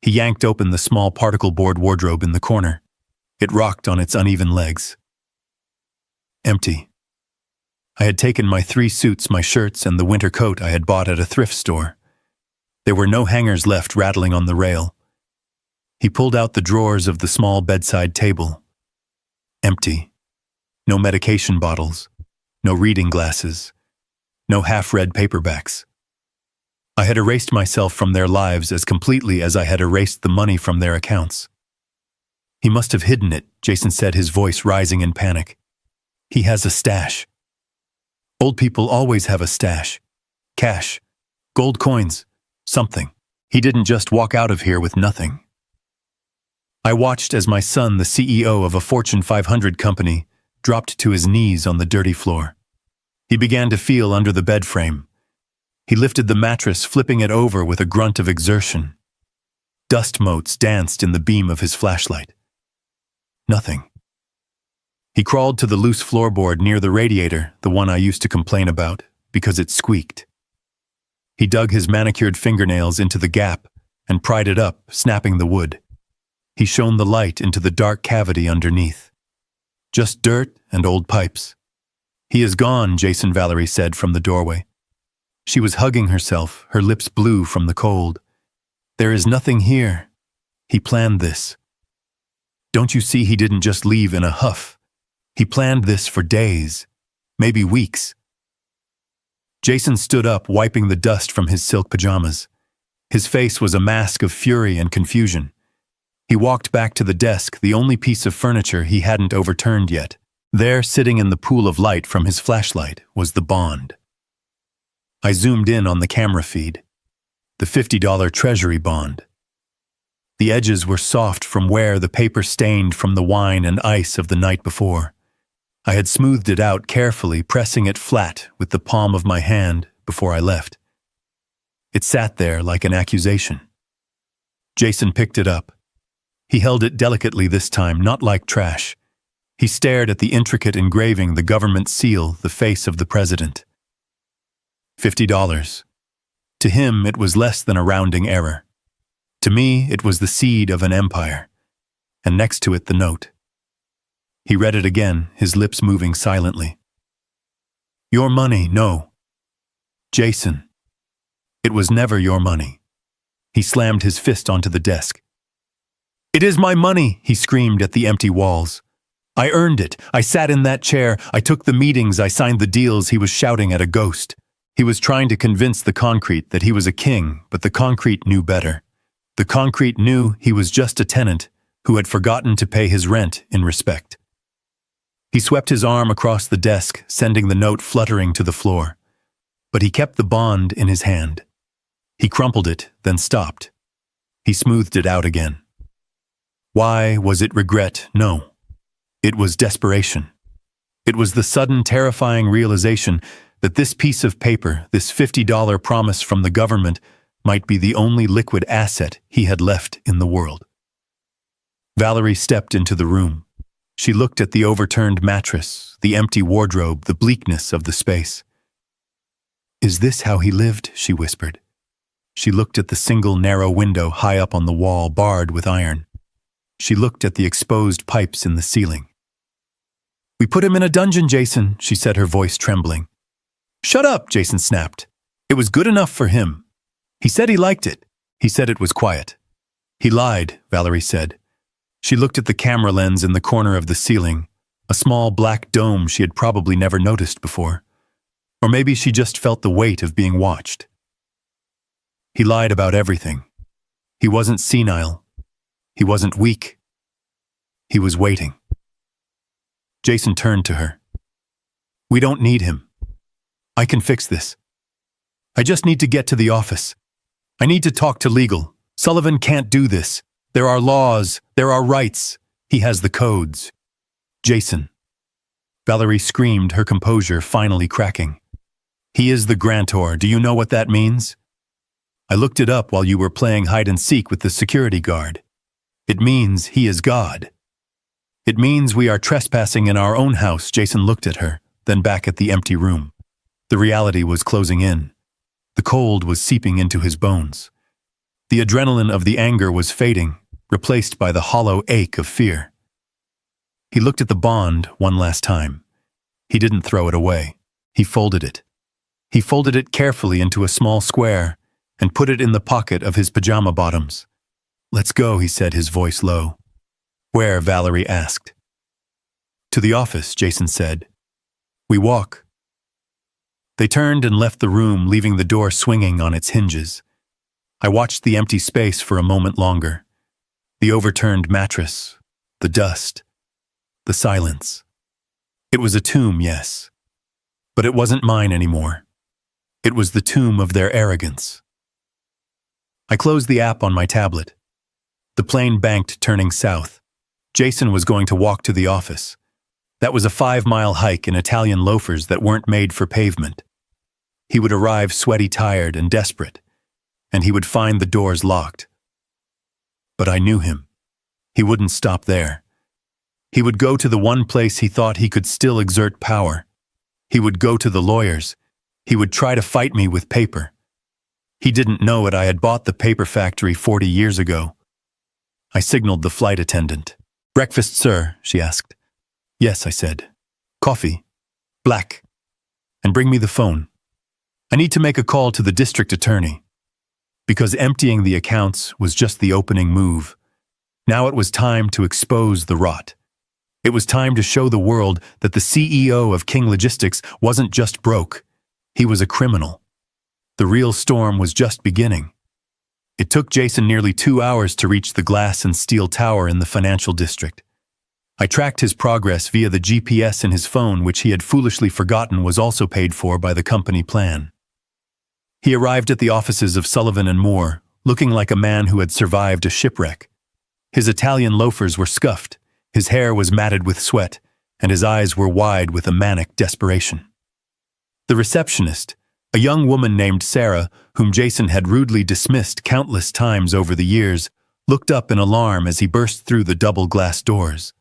He yanked open the small particle board wardrobe in the corner. It rocked on its uneven legs. Empty. I had taken my 3 suits, my shirts, and the winter coat I had bought at a thrift store. There were no hangers left rattling on the rail. He pulled out the drawers of the small bedside table. Empty. No medication bottles. No reading glasses. No half-read paperbacks. I had erased myself from their lives as completely as I had erased the money from their accounts. He must have hidden it, Jason said, his voice rising in panic. He has a stash. Old people always have a stash. Cash. Gold coins. Something. He didn't just walk out of here with nothing. I watched as my son, the CEO of a Fortune 500 company, dropped to his knees on the dirty floor. He began to feel under the bed frame. He lifted the mattress, flipping it over with a grunt of exertion. Dust motes danced in the beam of his flashlight. Nothing. He crawled to the loose floorboard near the radiator, the one I used to complain about, because it squeaked. He dug his manicured fingernails into the gap and pried it up, snapping the wood. He shone the light into the dark cavity underneath. Just dirt and old pipes. He is gone, Jason, Valerie said from the doorway. She was hugging herself, her lips blue from the cold. There is nothing here. He planned this. Don't you see, he didn't just leave in a huff. He planned this for days, maybe weeks. Jason stood up, wiping the dust from his silk pajamas. His face was a mask of fury and confusion. He walked back to the desk, the only piece of furniture he hadn't overturned yet. There, sitting in the pool of light from his flashlight, was the bond. I zoomed in on the camera feed. The $50 Treasury bond. The edges were soft from wear, the paper stained from the wine and ice of the night before. I had smoothed it out carefully, pressing it flat with the palm of my hand before I left. It sat there like an accusation. Jason picked it up. He held it delicately this time, not like trash. He stared at the intricate engraving, the government seal, the face of the president. $50. To him, it was less than a rounding error. To me, it was the seed of an empire. And next to it, the note. He read it again, his lips moving silently. Your money, no. Jason. It was never your money. He slammed his fist onto the desk. It is my money, he screamed at the empty walls. I earned it. I sat in that chair. I took the meetings. I signed the deals. He was shouting at a ghost. He was trying to convince the concrete that he was a king, but the concrete knew better. The concrete knew he was just a tenant who had forgotten to pay his rent in respect. He swept his arm across the desk, sending the note fluttering to the floor. But he kept the bond in his hand. He crumpled it, then stopped. He smoothed it out again. Why was it regret? No. It was desperation. It was the sudden, terrifying realization that this piece of paper, this $50 promise from the government, might be the only liquid asset he had left in the world. Valerie stepped into the room. She looked at the overturned mattress, the empty wardrobe, the bleakness of the space. Is this how he lived? She whispered. She looked at the single narrow window high up on the wall, barred with iron. She looked at the exposed pipes in the ceiling. We put him in a dungeon, Jason, she said, her voice trembling. Shut up, Jason snapped. It was good enough for him. He said he liked it. He said it was quiet. He lied, Valerie said. She looked at the camera lens in the corner of the ceiling, a small black dome she had probably never noticed before. Or maybe she just felt the weight of being watched. He lied about everything. He wasn't senile. He wasn't weak. He was waiting. Jason turned to her. We don't need him. I can fix this. I just need to get to the office. I need to talk to legal. Sullivan can't do this. There are laws. There are rights. He has the codes. Jason. Valerie screamed, her composure finally cracking. He is the grantor. Do you know what that means? I looked it up while you were playing hide and seek with the security guard. It means he is God. It means we are trespassing in our own house. Jason looked at her, then back at the empty room. The reality was closing in. The cold was seeping into his bones. The adrenaline of the anger was fading, replaced by the hollow ache of fear. He looked at the bond one last time. He didn't throw it away. He folded it. He folded it carefully into a small square and put it in the pocket of his pajama bottoms. Let's go, he said, his voice low. Where? Valerie asked. To the office, Jason said. We walk. They turned and left the room, leaving the door swinging on its hinges. I watched the empty space for a moment longer. The overturned mattress, the dust, the silence. It was a tomb, yes. But it wasn't mine anymore. It was the tomb of their arrogance. I closed the app on my tablet. The plane banked, turning south. Jason was going to walk to the office. That was a 5-mile hike in Italian loafers that weren't made for pavement. He would arrive sweaty, tired, and desperate, and he would find the doors locked. But I knew him. He wouldn't stop there. He would go to the one place he thought he could still exert power. He would go to the lawyers. He would try to fight me with paper. He didn't know it. I had bought the paper factory 40 years ago. I signaled the flight attendant. Breakfast, sir, she asked. Yes, I said. Coffee. Black. And bring me the phone. I need to make a call to the district attorney. Because emptying the accounts was just the opening move. Now it was time to expose the rot. It was time to show the world that the CEO of King Logistics wasn't just broke. He was a criminal. The real storm was just beginning. It took Jason nearly 2 hours to reach the glass and steel tower in the financial district. I tracked his progress via the GPS in his phone, which he had foolishly forgotten was also paid for by the company plan. He arrived at the offices of Sullivan and Moore, looking like a man who had survived a shipwreck. His Italian loafers were scuffed, his hair was matted with sweat, and his eyes were wide with a manic desperation. The receptionist, a young woman named Sarah, whom Jason had rudely dismissed countless times over the years, looked up in alarm as he burst through the double glass doors.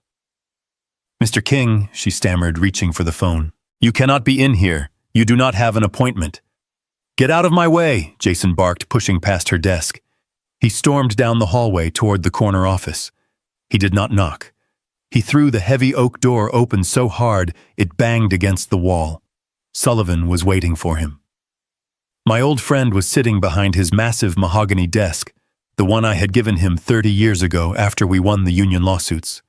"Mr. King," she stammered, reaching for the phone. "You cannot be in here. You do not have an appointment." "Get out of my way," Jason barked, pushing past her desk. He stormed down the hallway toward the corner office. He did not knock. He threw the heavy oak door open so hard it banged against the wall. Sullivan was waiting for him. My old friend was sitting behind his massive mahogany desk, the one I had given him 30 years ago after we won the union lawsuits.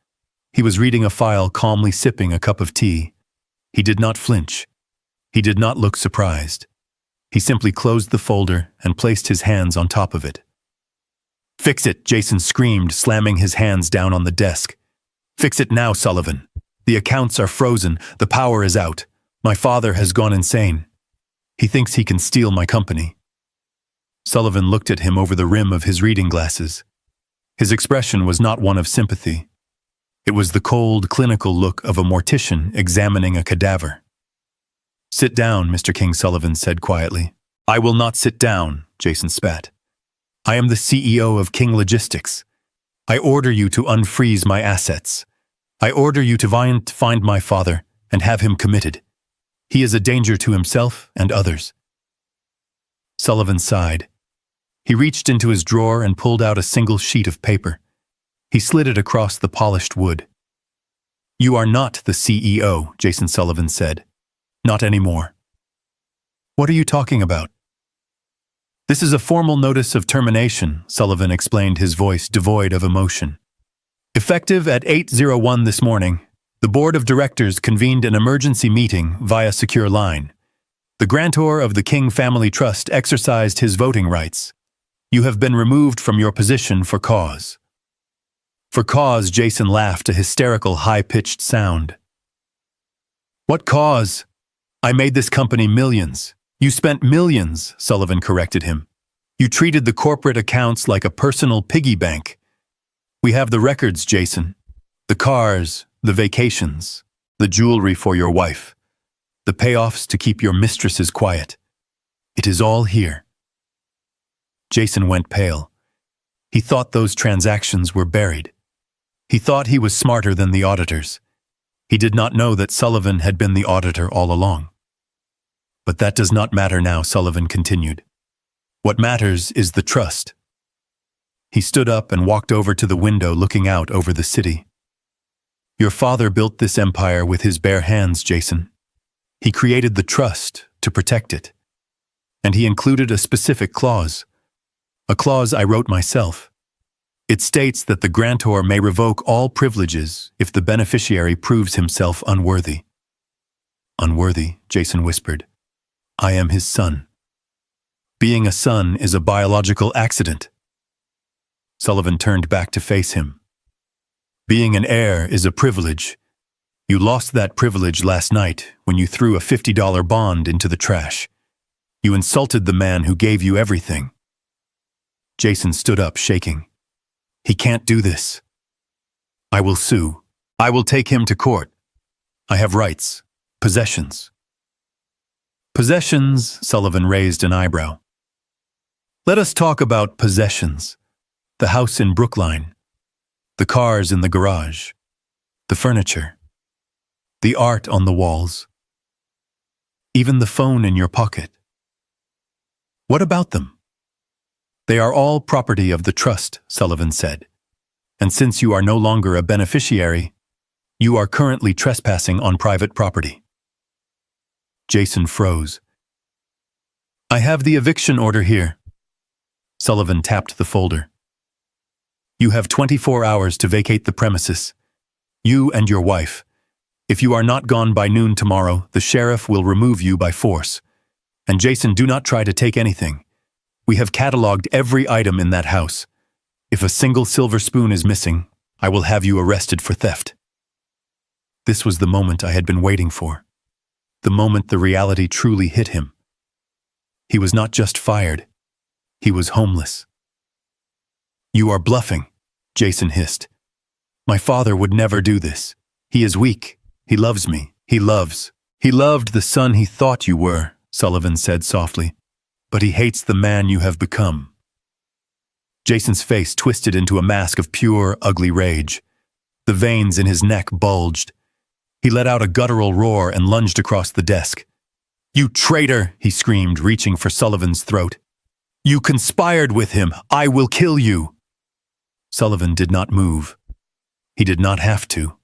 He was reading a file, calmly sipping a cup of tea. He did not flinch. He did not look surprised. He simply closed the folder and placed his hands on top of it. "Fix it," Jason screamed, slamming his hands down on the desk. "Fix it now, Sullivan. The accounts are frozen. The power is out. My father has gone insane. He thinks he can steal my company." Sullivan looked at him over the rim of his reading glasses. His expression was not one of sympathy. It was the cold, clinical look of a mortician examining a cadaver. "Sit down," Mr. King, Sullivan said quietly. "I will not sit down," Jason spat. "I am the CEO of King Logistics. I order you to unfreeze my assets. I order you to find my father and have him committed. He is a danger to himself and others." Sullivan sighed. He reached into his drawer and pulled out a single sheet of paper. He slid it across the polished wood. "You are not the CEO," Jason Sullivan said. "Not anymore." "What are you talking about?" "This is a formal notice of termination," Sullivan explained, his voice devoid of emotion. "Effective at 8:01 this morning, the board of directors convened an emergency meeting via secure line. The grantor of the King Family Trust exercised his voting rights. You have been removed from your position for cause." For cause, Jason laughed, a hysterical, high-pitched sound. "What cause? I made this company millions." "You spent millions," Sullivan corrected him. "You treated the corporate accounts like a personal piggy bank. We have the records, Jason. The cars, the vacations, the jewelry for your wife, the payoffs to keep your mistresses quiet. It is all here." Jason went pale. He thought those transactions were buried. He thought he was smarter than the auditors. He did not know that Sullivan had been the auditor all along. "But that does not matter now," Sullivan continued. "What matters is the trust." He stood up and walked over to the window looking out over the city. "Your father built this empire with his bare hands, Jason. He created the trust to protect it. And he included a specific clause. A clause I wrote myself. It states that the grantor may revoke all privileges if the beneficiary proves himself unworthy." "Unworthy," Jason whispered. "I am his son." "Being a son is a biological accident." Sullivan turned back to face him. "Being an heir is a privilege. You lost that privilege last night when you threw a $50 bond into the trash. You insulted the man who gave you everything." Jason stood up, shaking. "He can't do this. I will sue. I will take him to court. I have rights, possessions." "Possessions?" Sullivan raised an eyebrow. "Let us talk about possessions. The house in Brookline, the cars in the garage, the furniture, the art on the walls, even the phone in your pocket. What about them?" "They are all property of the trust," Sullivan said. "And since you are no longer a beneficiary, you are currently trespassing on private property." Jason froze. "I have the eviction order here." Sullivan tapped the folder. "You have 24 hours to vacate the premises. You and your wife. If you are not gone by noon tomorrow, the sheriff will remove you by force. And Jason, do not try to take anything. We have cataloged every item in that house. If a single silver spoon is missing, I will have you arrested for theft." This was the moment I had been waiting for. The moment the reality truly hit him. He was not just fired. He was homeless. "You are bluffing," Jason hissed. "My father would never do this. He is weak. He loves me. He loved the son he thought you were," Sullivan said softly. "But he hates the man you have become." Jason's face twisted into a mask of pure, ugly rage. The veins in his neck bulged. He let out a guttural roar and lunged across the desk. "You traitor!" he screamed, reaching for Sullivan's throat. "You conspired with him! I will kill you!" Sullivan did not move. He did not have to.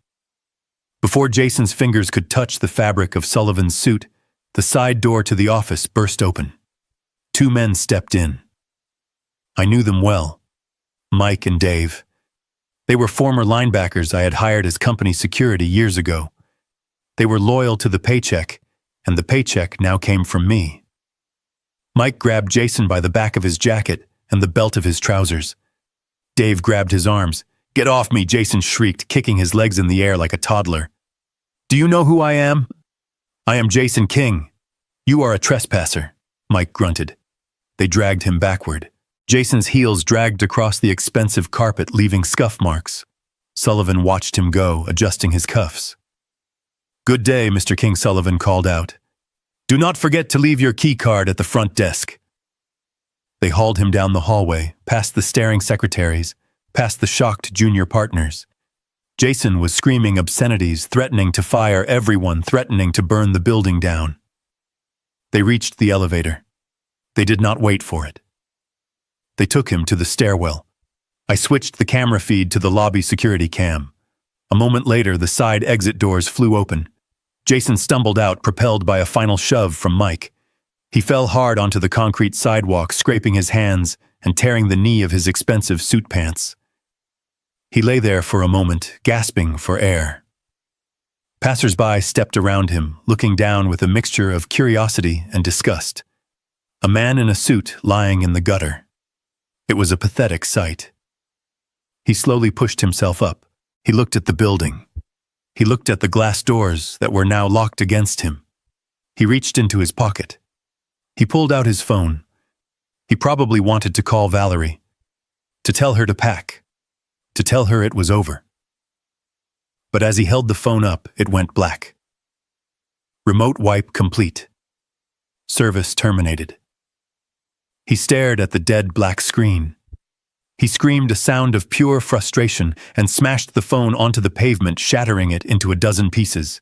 Before Jason's fingers could touch the fabric of Sullivan's suit, the side door to the office burst open. 2 men stepped in. I knew them well. Mike and Dave. They were former linebackers I had hired as company security years ago. They were loyal to the paycheck, and the paycheck now came from me. Mike grabbed Jason by the back of his jacket and the belt of his trousers. Dave grabbed his arms. "Get off me," Jason shrieked, kicking his legs in the air like a toddler. "Do you know who I am?" "I am Jason King. You are a trespasser," Mike grunted. They dragged him backward. Jason's heels dragged across the expensive carpet, leaving scuff marks. Sullivan watched him go, adjusting his cuffs. "Good day," Mr. King, Sullivan called out. "Do not forget to leave your key card at the front desk." They hauled him down the hallway, past the staring secretaries, past the shocked junior partners. Jason was screaming obscenities, threatening to fire everyone, threatening to burn the building down. They reached the elevator. They did not wait for it. They took him to the stairwell. I switched the camera feed to the lobby security cam. A moment later, the side exit doors flew open. Jason stumbled out, propelled by a final shove from Mike. He fell hard onto the concrete sidewalk, scraping his hands and tearing the knee of his expensive suit pants. He lay there for a moment, gasping for air. Passers-by stepped around him, looking down with a mixture of curiosity and disgust. A man in a suit lying in the gutter. It was a pathetic sight. He slowly pushed himself up. He looked at the building. He looked at the glass doors that were now locked against him. He reached into his pocket. He pulled out his phone. He probably wanted to call Valerie, to tell her to pack, to tell her it was over. But as he held the phone up, it went black. Remote wipe complete. Service terminated. He stared at the dead black screen. He screamed a sound of pure frustration and smashed the phone onto the pavement, shattering it into a dozen pieces.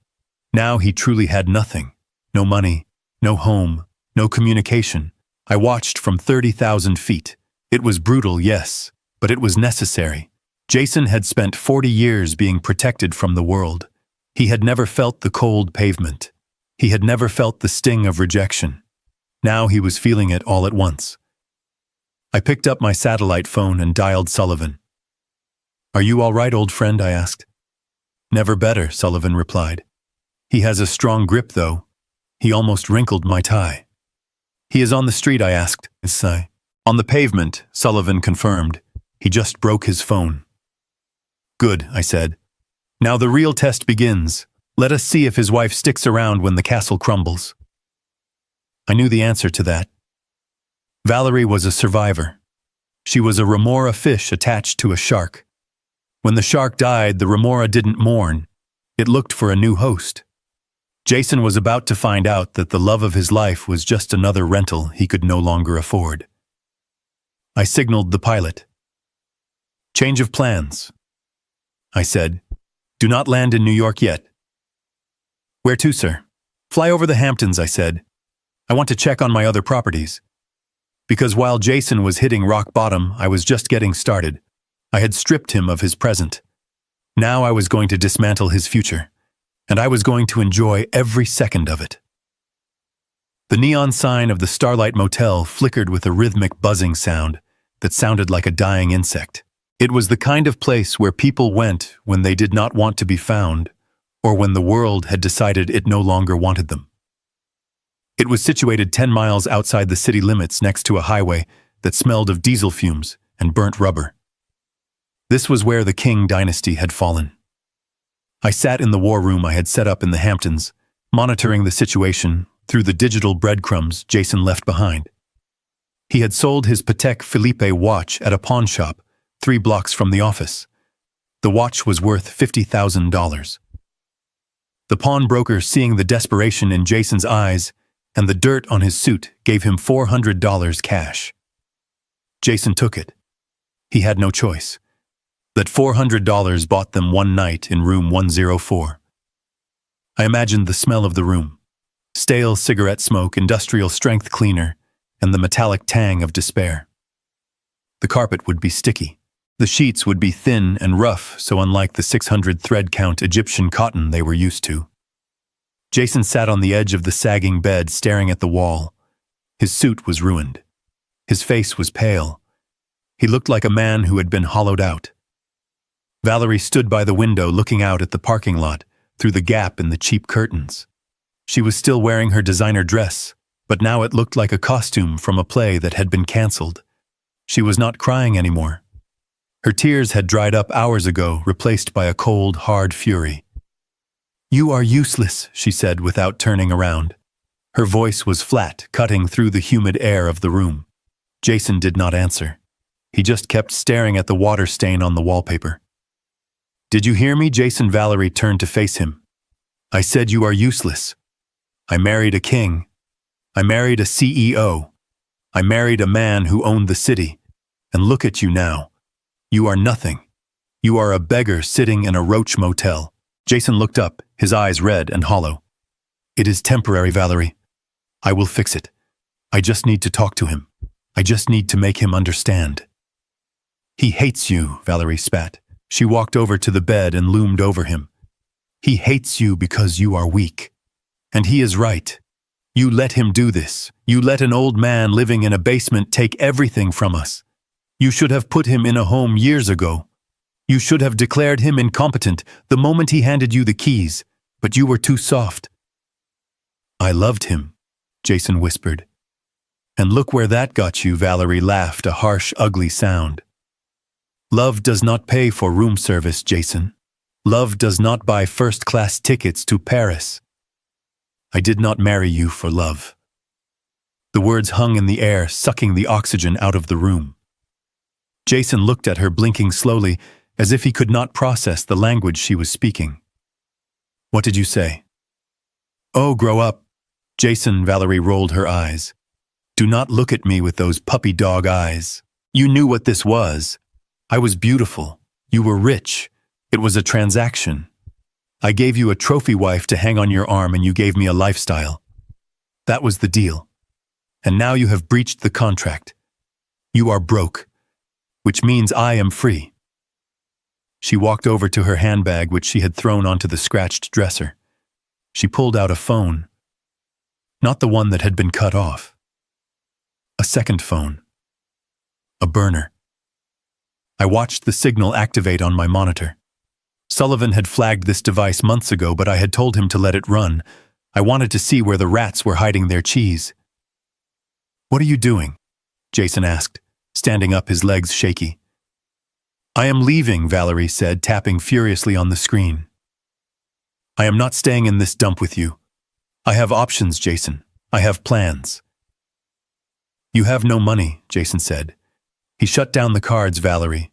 Now he truly had nothing. No money, no home, no communication. I watched from 30,000 feet. It was brutal, yes, but it was necessary. Jason had spent 40 years being protected from the world. He had never felt the cold pavement. He had never felt the sting of rejection. Now he was feeling it all at once. I picked up my satellite phone and dialed Sullivan. "Are you all right, old friend?" I asked. "Never better," Sullivan replied. "He has a strong grip, though." He almost wrinkled my tie. "He is on the street," I asked. "On the pavement," Sullivan confirmed. "He just broke his phone." "Good," I said. "Now the real test begins. Let us see if his wife sticks around when the castle crumbles." I knew the answer to that. Valerie was a survivor. She was a remora fish attached to a shark. When the shark died, the remora didn't mourn. It looked for a new host. Jason was about to find out that the love of his life was just another rental he could no longer afford. I signaled the pilot. "Change of plans," I said. "Do not land in New York yet." "Where to, sir?" "Fly over the Hamptons," I said. "I want to check on my other properties." Because while Jason was hitting rock bottom, I was just getting started. I had stripped him of his present. Now I was going to dismantle his future, and I was going to enjoy every second of it. The neon sign of the Starlight Motel flickered with a rhythmic buzzing sound that sounded like a dying insect. It was the kind of place where people went when they did not want to be found, or when the world had decided it no longer wanted them. It was situated 10 miles outside the city limits next to a highway that smelled of diesel fumes and burnt rubber. This was where the King dynasty had fallen. I sat in the war room I had set up in the Hamptons, monitoring the situation through the digital breadcrumbs Jason left behind. He had sold his Patek Philippe watch at a pawn shop 3 blocks from the office. The watch was worth $50,000. The pawnbroker, seeing the desperation in Jason's eyes and the dirt on his suit, gave him $400 cash. Jason took it. He had no choice. That $400 bought them one night in room 104. I imagined the smell of the room: stale cigarette smoke, industrial strength cleaner, and the metallic tang of despair. The carpet would be sticky. The sheets would be thin and rough, so unlike the 600 thread count Egyptian cotton they were used to. Jason sat on the edge of the sagging bed, staring at the wall. His suit was ruined. His face was pale. He looked like a man who had been hollowed out. Valerie stood by the window, looking out at the parking lot through the gap in the cheap curtains. She was still wearing her designer dress, but now it looked like a costume from a play that had been canceled. She was not crying anymore. Her tears had dried up hours ago, replaced by a cold, hard fury. "You are useless," she said without turning around. Her voice was flat, cutting through the humid air of the room. Jason did not answer. He just kept staring at the water stain on the wallpaper. "Did you hear me, Jason?" Valerie turned to face him. "I said you are useless. I married a king. I married a CEO. I married a man who owned the city. And look at you now. You are nothing. You are a beggar sitting in a roach motel." Jason looked up, his eyes red and hollow. "It is temporary, Valerie. I will fix it. I just need to talk to him. I just need to make him understand." "He hates you," Valerie spat. She walked over to the bed and loomed over him. "He hates you because you are weak. And he is right. You let him do this. You let an old man living in a basement take everything from us. You should have put him in a home years ago. You should have declared him incompetent the moment he handed you the keys, but you were too soft." "I loved him," Jason whispered. "And look where that got you," Valerie laughed, a harsh, ugly sound. "Love does not pay for room service, Jason. Love does not buy first-class tickets to Paris. I did not marry you for love." The words hung in the air, sucking the oxygen out of the room. Jason looked at her, blinking slowly, as if he could not process the language she was speaking. "What did you say?" "Oh, grow up." "Jason," Valerie rolled her eyes. "Do not look at me with those puppy dog eyes. You knew what this was. I was beautiful. You were rich. It was a transaction. I gave you a trophy wife to hang on your arm, and you gave me a lifestyle. That was the deal. And now you have breached the contract. You are broke, which means I am free." She walked over to her handbag, which she had thrown onto the scratched dresser. She pulled out a phone. Not the one that had been cut off. A second phone. A burner. I watched the signal activate on my monitor. Sullivan had flagged this device months ago, but I had told him to let it run. I wanted to see where the rats were hiding their cheese. "What are you doing?" Jason asked, standing up, his legs shaky. "I am leaving," Valerie said, tapping furiously on the screen. "I am not staying in this dump with you. I have options, Jason. I have plans." "You have no money," Jason said. He shut down the cards, Valerie.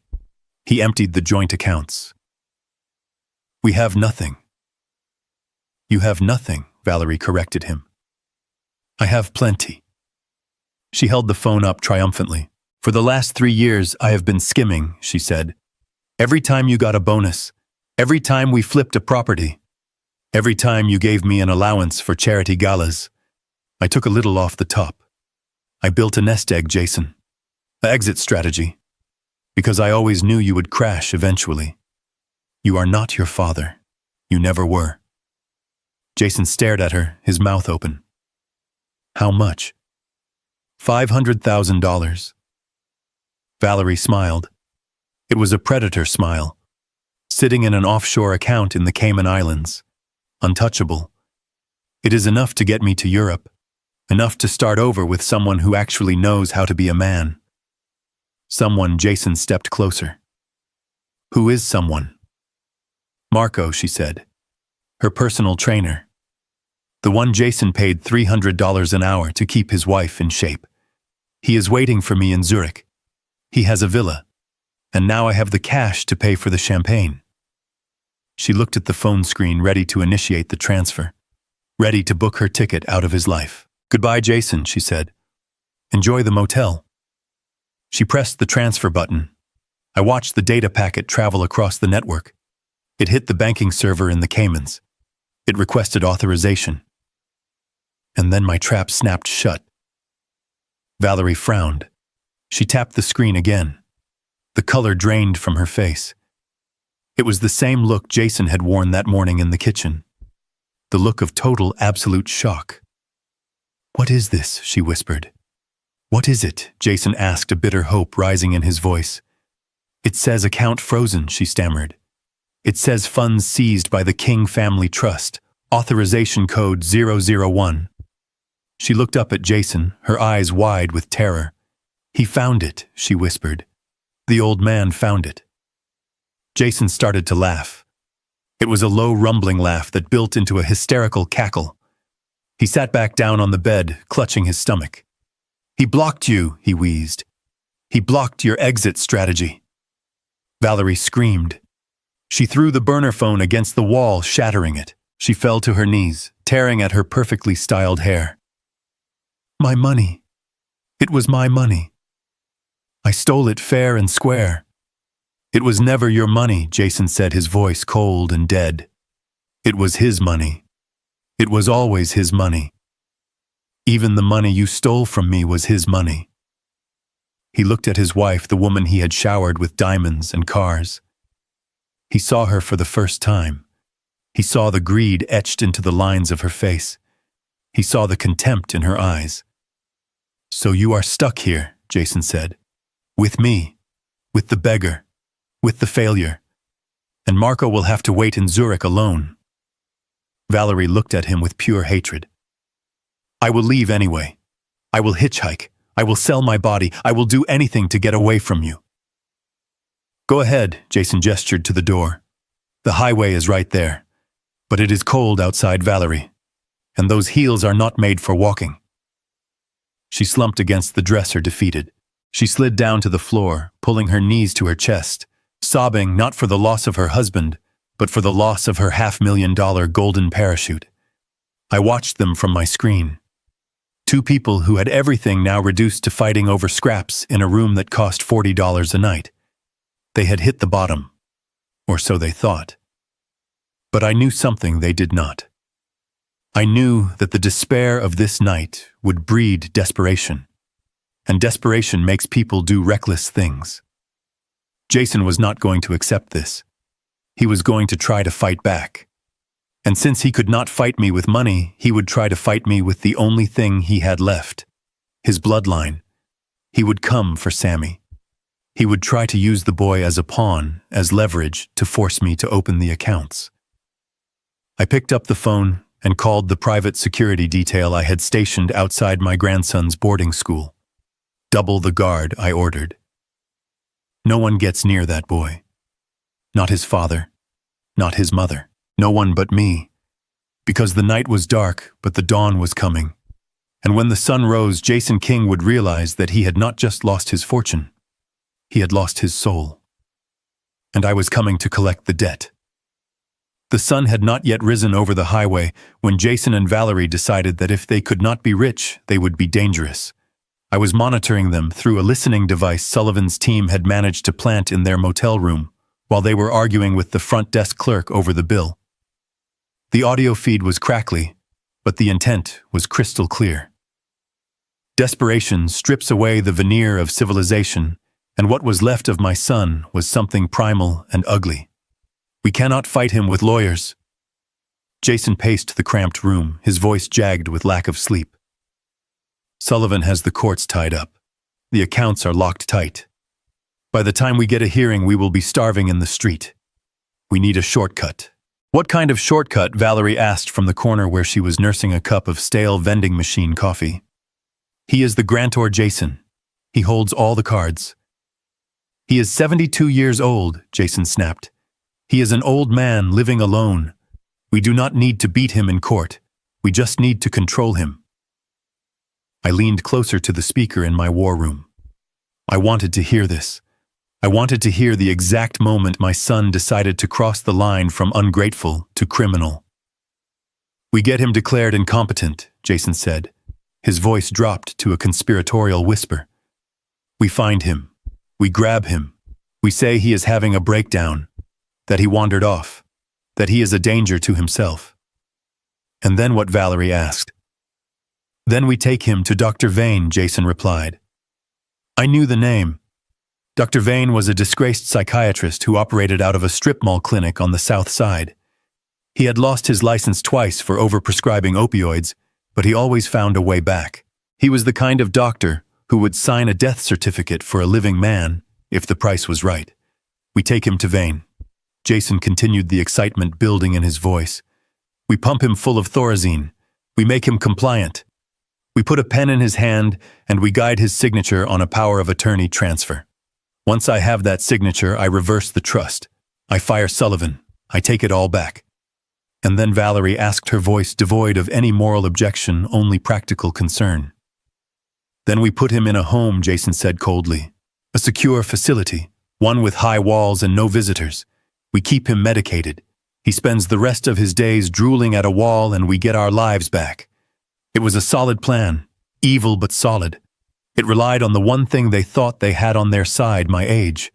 He emptied the joint accounts. "We have nothing." "You have nothing," Valerie corrected him. "I have plenty." She held the phone up triumphantly. "For the last 3 years, I have been skimming," she said. "Every time you got a bonus, every time we flipped a property, every time you gave me an allowance for charity galas, I took a little off the top. I built a nest egg, Jason. An exit strategy. Because I always knew you would crash eventually. You are not your father. You never were." Jason stared at her, his mouth open. "How much?" $500,000. Valerie smiled. It was a predator smile. Sitting in an offshore account in the Cayman Islands. Untouchable. "It is enough to get me to Europe. Enough to start over with someone who actually knows how to be a man. Someone. Jason stepped closer. Who is someone? Marco, she said. Her personal trainer. The one Jason paid $300 an hour to keep his wife in shape. He is waiting for me in Zurich. He has a villa. And now I have the cash to pay for the champagne. She looked at the phone screen, ready to initiate the transfer, ready to book her ticket out of his life. Goodbye, Jason, she said. Enjoy the motel. She pressed the transfer button. I watched the data packet travel across the network. It hit the banking server in the Caymans. It requested authorization. And then my trap snapped shut. Valerie frowned. She tapped the screen again. The color drained from her face. It was the same look Jason had worn that morning in the kitchen. The look of total, absolute shock. What is this? She whispered. What is it? Jason asked, a bitter hope rising in his voice. It says account frozen, she stammered. It says funds seized by the King Family Trust, authorization code 001. She looked up at Jason, her eyes wide with terror. He found it, she whispered. The old man found it. Jason started to laugh. It was a low, rumbling laugh that built into a hysterical cackle. He sat back down on the bed, clutching his stomach. He blocked you, he wheezed. He blocked your exit strategy. Valerie screamed. She threw the burner phone against the wall, shattering it. She fell to her knees, tearing at her perfectly styled hair. My money. It was my money. I stole it fair and square. It was never your money, Jason said, his voice cold and dead. It was his money. It was always his money. Even the money you stole from me was his money. He looked at his wife, the woman he had showered with diamonds and cars. He saw her for the first time. He saw the greed etched into the lines of her face. He saw the contempt in her eyes. So you are stuck here, Jason said. With me. With the beggar. With the failure. And Marco will have to wait in Zurich alone. Valerie looked at him with pure hatred. I will leave anyway. I will hitchhike. I will sell my body. I will do anything to get away from you. Go ahead, Jason gestured to the door. The highway is right there. But it is cold outside, Valerie. And those heels are not made for walking. She slumped against the dresser, defeated. She slid down to the floor, pulling her knees to her chest, sobbing not for the loss of her husband, but for the loss of her $500,000 golden parachute. I watched them from my screen. Two people who had everything now reduced to fighting over scraps in a room that cost $40 a night. They had hit the bottom, or so they thought. But I knew something they did not. I knew that the despair of this night would breed desperation, and desperation makes people do reckless things. Jason was not going to accept this. He was going to try to fight back. And since he could not fight me with money, he would try to fight me with the only thing he had left, his bloodline. He would come for Sammy. He would try to use the boy as a pawn, as leverage, to force me to open the accounts. I picked up the phone and called the private security detail I had stationed outside my grandson's boarding school. Double the guard, I ordered. No one gets near that boy. Not his father, not his mother. No one but me, because the night was dark, but the dawn was coming. And when the sun rose, Jason King would realize that he had not just lost his fortune, he had lost his soul. And I was coming to collect the debt. The sun had not yet risen over the highway when Jason and Valerie decided that if they could not be rich, they would be dangerous. I was monitoring them through a listening device Sullivan's team had managed to plant in their motel room while they were arguing with the front desk clerk over the bill. The audio feed was crackly, but the intent was crystal clear. Desperation strips away the veneer of civilization, and what was left of my son was something primal and ugly. We cannot fight him with lawyers. Jason paced the cramped room, his voice jagged with lack of sleep. Sullivan has the courts tied up. The accounts are locked tight. By the time we get a hearing, we will be starving in the street. We need a shortcut. "What kind of shortcut?" Valerie asked from the corner where she was nursing a cup of stale vending machine coffee. "He is the grantor Jason. He holds all the cards." "He is 72 years old," Jason snapped. "He is an old man living alone. We do not need to beat him in court. We just need to control him." I leaned closer to the speaker in my war room. I wanted to hear this. I wanted to hear the exact moment my son decided to cross the line from ungrateful to criminal. "We get him declared incompetent," Jason said. His voice dropped to a conspiratorial whisper. "We find him. We grab him. We say he is having a breakdown, that he wandered off, that he is a danger to himself." "And then what?" Valerie asked. "Then we take him to Dr. Vane," Jason replied. I knew the name. Dr. Vane was a disgraced psychiatrist who operated out of a strip mall clinic on the South Side. He had lost his license twice for overprescribing opioids, but he always found a way back. He was the kind of doctor who would sign a death certificate for a living man if the price was right. "We take him to Vane." Jason continued, the excitement building in his voice. "We pump him full of Thorazine. We make him compliant. We put a pen in his hand and we guide his signature on a power of attorney transfer. Once I have that signature, I reverse the trust. I fire Sullivan. I take it all back." And then Valerie asked, her voice devoid of any moral objection, only practical concern. "Then we put him in a home," Jason said coldly. "A secure facility, one with high walls and no visitors. We keep him medicated. He spends the rest of his days drooling at a wall and we get our lives back." It was a solid plan, evil but solid. It relied on the one thing they thought they had on their side, my age.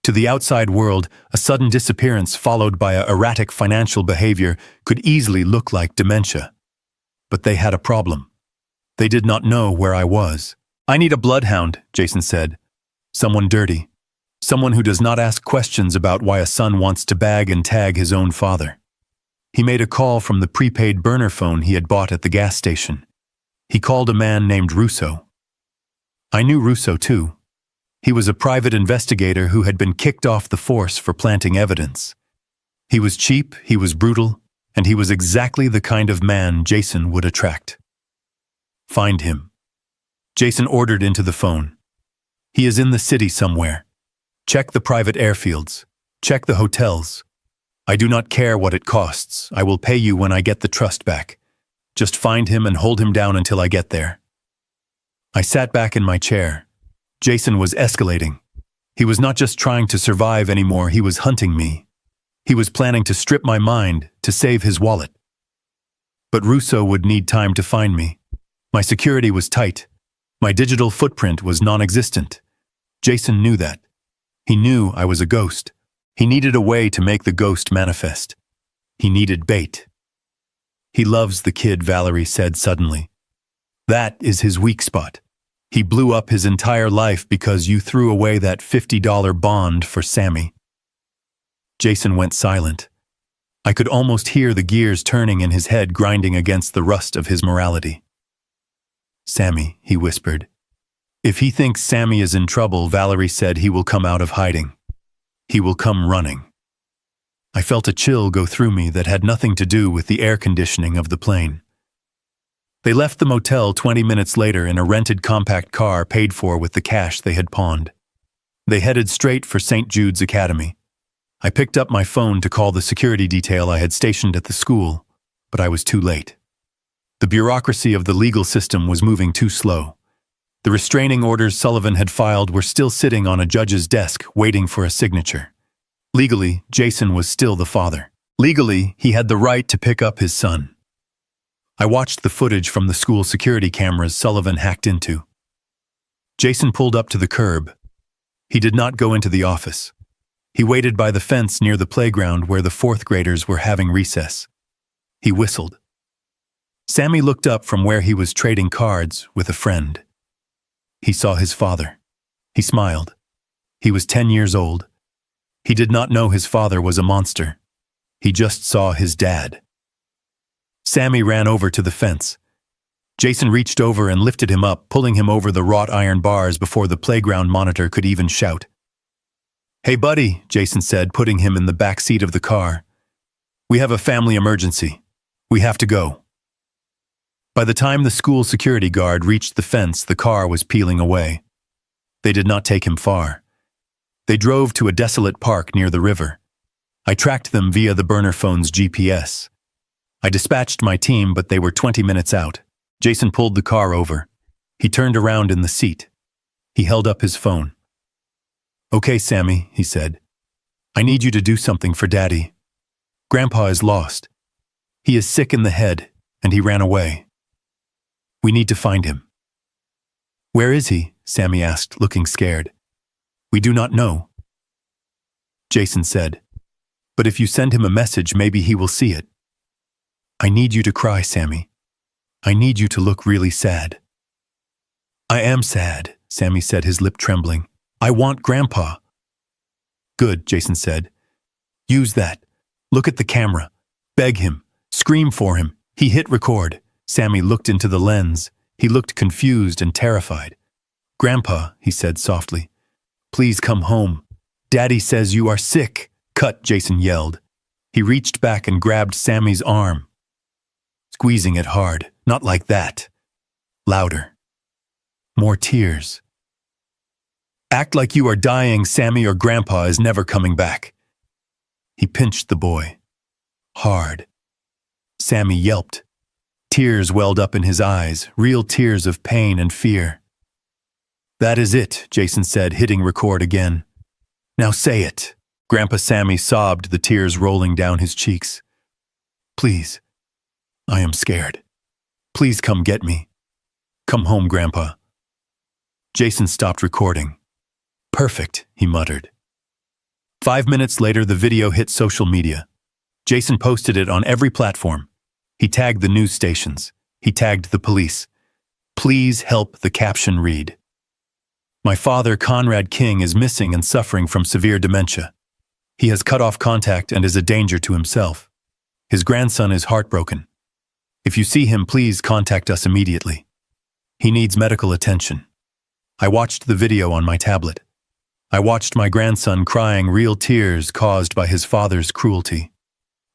To the outside world, a sudden disappearance followed by erratic financial behavior could easily look like dementia. But they had a problem. They did not know where I was. "I need a bloodhound," Jason said. "Someone dirty. Someone who does not ask questions about why a son wants to bag and tag his own father." He made a call from the prepaid burner phone he had bought at the gas station. He called a man named Russo. I knew Russo too. He was a private investigator who had been kicked off the force for planting evidence. He was cheap, he was brutal, and he was exactly the kind of man Jason would attract. "Find him." Jason ordered into the phone. "He is in the city somewhere. Check the private airfields. Check the hotels. I do not care what it costs. I will pay you when I get the trust back. Just find him and hold him down until I get there." I sat back in my chair. Jason was escalating. He was not just trying to survive anymore, he was hunting me. He was planning to strip my mind, to save his wallet. But Russo would need time to find me. My security was tight. My digital footprint was non-existent. Jason knew that. He knew I was a ghost. He needed a way to make the ghost manifest. He needed bait. "He loves the kid," Valerie said suddenly. "That is his weak spot. He blew up his entire life because you threw away that $50 bond for Sammy." Jason went silent. I could almost hear the gears turning in his head, grinding against the rust of his morality. "Sammy," he whispered. "If he thinks Sammy is in trouble," Valerie said, "he will come out of hiding. He will come running." I felt a chill go through me that had nothing to do with the air conditioning of the plane. They left the motel 20 minutes later in a rented compact car paid for with the cash they had pawned. They headed straight for St. Jude's Academy. I picked up my phone to call the security detail I had stationed at the school, but I was too late. The bureaucracy of the legal system was moving too slow. The restraining orders Sullivan had filed were still sitting on a judge's desk, waiting for a signature. Legally, Jason was still the father. Legally, he had the right to pick up his son. I watched the footage from the school security cameras Sullivan hacked into. Jason pulled up to the curb. He did not go into the office. He waited by the fence near the playground where the fourth graders were having recess. He whistled. Sammy looked up from where he was trading cards with a friend. He saw his father. He smiled. He was 10 years old. He did not know his father was a monster. He just saw his dad. Sammy ran over to the fence. Jason reached over and lifted him up, pulling him over the wrought iron bars before the playground monitor could even shout. "Hey buddy," Jason said, putting him in the back seat of the car. We have a family emergency. We have to go. By the time the school security guard reached the fence, the car was peeling away. They did not take him far. They drove to a desolate park near the river. I tracked them via the burner phone's GPS. I dispatched my team, but they were 20 minutes out. Jason pulled the car over. He turned around in the seat. He held up his phone. "Okay, Sammy," he said. "I need you to do something for Daddy. Grandpa is lost. He is sick in the head, and he ran away. We need to find him." "Where is he?" Sammy asked, looking scared. "We do not know." Jason said, "But if you send him a message, maybe he will see it." "I need you to cry, Sammy. I need you to look really sad." "I am sad," Sammy said, his lip trembling. "I want Grandpa." "Good," Jason said. "Use that. Look at the camera. Beg him. Scream for him." He hit record. Sammy looked into the lens. He looked confused and terrified. "Grandpa," he said softly, "please come home. Daddy says you are sick." "Cut," Jason yelled. He reached back and grabbed Sammy's arm, squeezing it hard. "Not like that." Louder. More tears. "Act like you are dying, Sammy, or Grandpa is never coming back." He pinched the boy. Hard. Sammy yelped. Tears welled up in his eyes, real tears of pain and fear. "That is it," Jason said, hitting record again. "Now say it." Grandpa Sammy sobbed, the tears rolling down his cheeks. "Please. I am scared. Please come get me. Come home, Grandpa." Jason stopped recording. "Perfect," he muttered. 5 minutes later, the video hit social media. Jason posted it on every platform. He tagged the news stations. He tagged the police. "Please help," the caption read. "My father, Conrad King, is missing and suffering from severe dementia. He has cut off contact and is a danger to himself. His grandson is heartbroken. If you see him, please contact us immediately. He needs medical attention." I watched the video on my tablet. I watched my grandson crying real tears caused by his father's cruelty.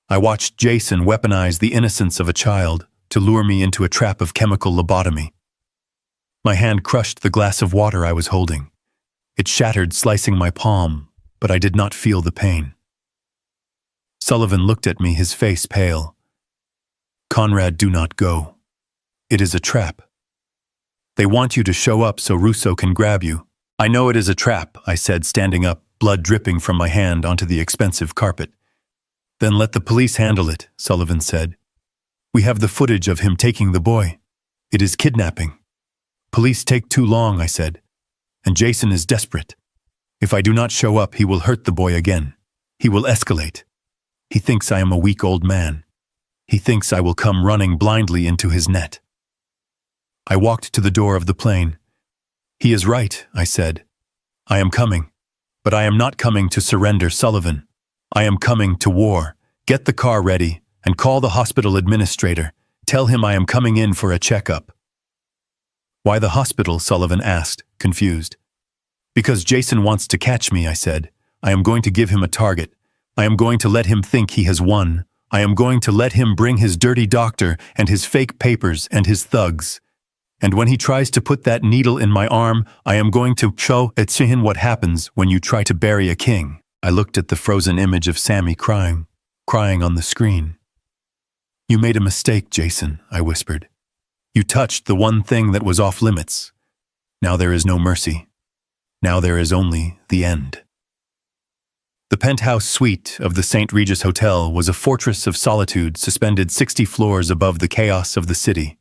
I watched Jason weaponize the innocence of a child to lure me into a trap of chemical lobotomy. My hand crushed the glass of water I was holding. It shattered, slicing my palm, but I did not feel the pain. Sullivan looked at me, his face pale. "Conrad, do not go. It is a trap. They want you to show up so Russo can grab you." "I know it is a trap," I said, standing up, blood dripping from my hand onto the expensive carpet. "Then let the police handle it," Sullivan said. "We have the footage of him taking the boy. It is kidnapping." "Police take too long," I said, "and Jason is desperate. If I do not show up, he will hurt the boy again. He will escalate. He thinks I am a weak old man. He thinks I will come running blindly into his net." I walked to the door of the plane. "He is right," I said. "I am coming. But I am not coming to surrender, Sullivan. I am coming to war. Get the car ready and call the hospital administrator. Tell him I am coming in for a checkup." "Why the hospital?" Sullivan asked, confused. "Because Jason wants to catch me," I said. "I am going to give him a target. I am going to let him think he has won. I am going to let him bring his dirty doctor and his fake papers and his thugs. And when he tries to put that needle in my arm, I am going to show him what happens when you try to bury a king." I looked at the frozen image of Sammy crying on the screen. "You made a mistake, Jason," I whispered. "You touched the one thing that was off limits. Now there is no mercy. Now there is only the end." The penthouse suite of the St. Regis Hotel was a fortress of solitude suspended 60 floors above the chaos of the city.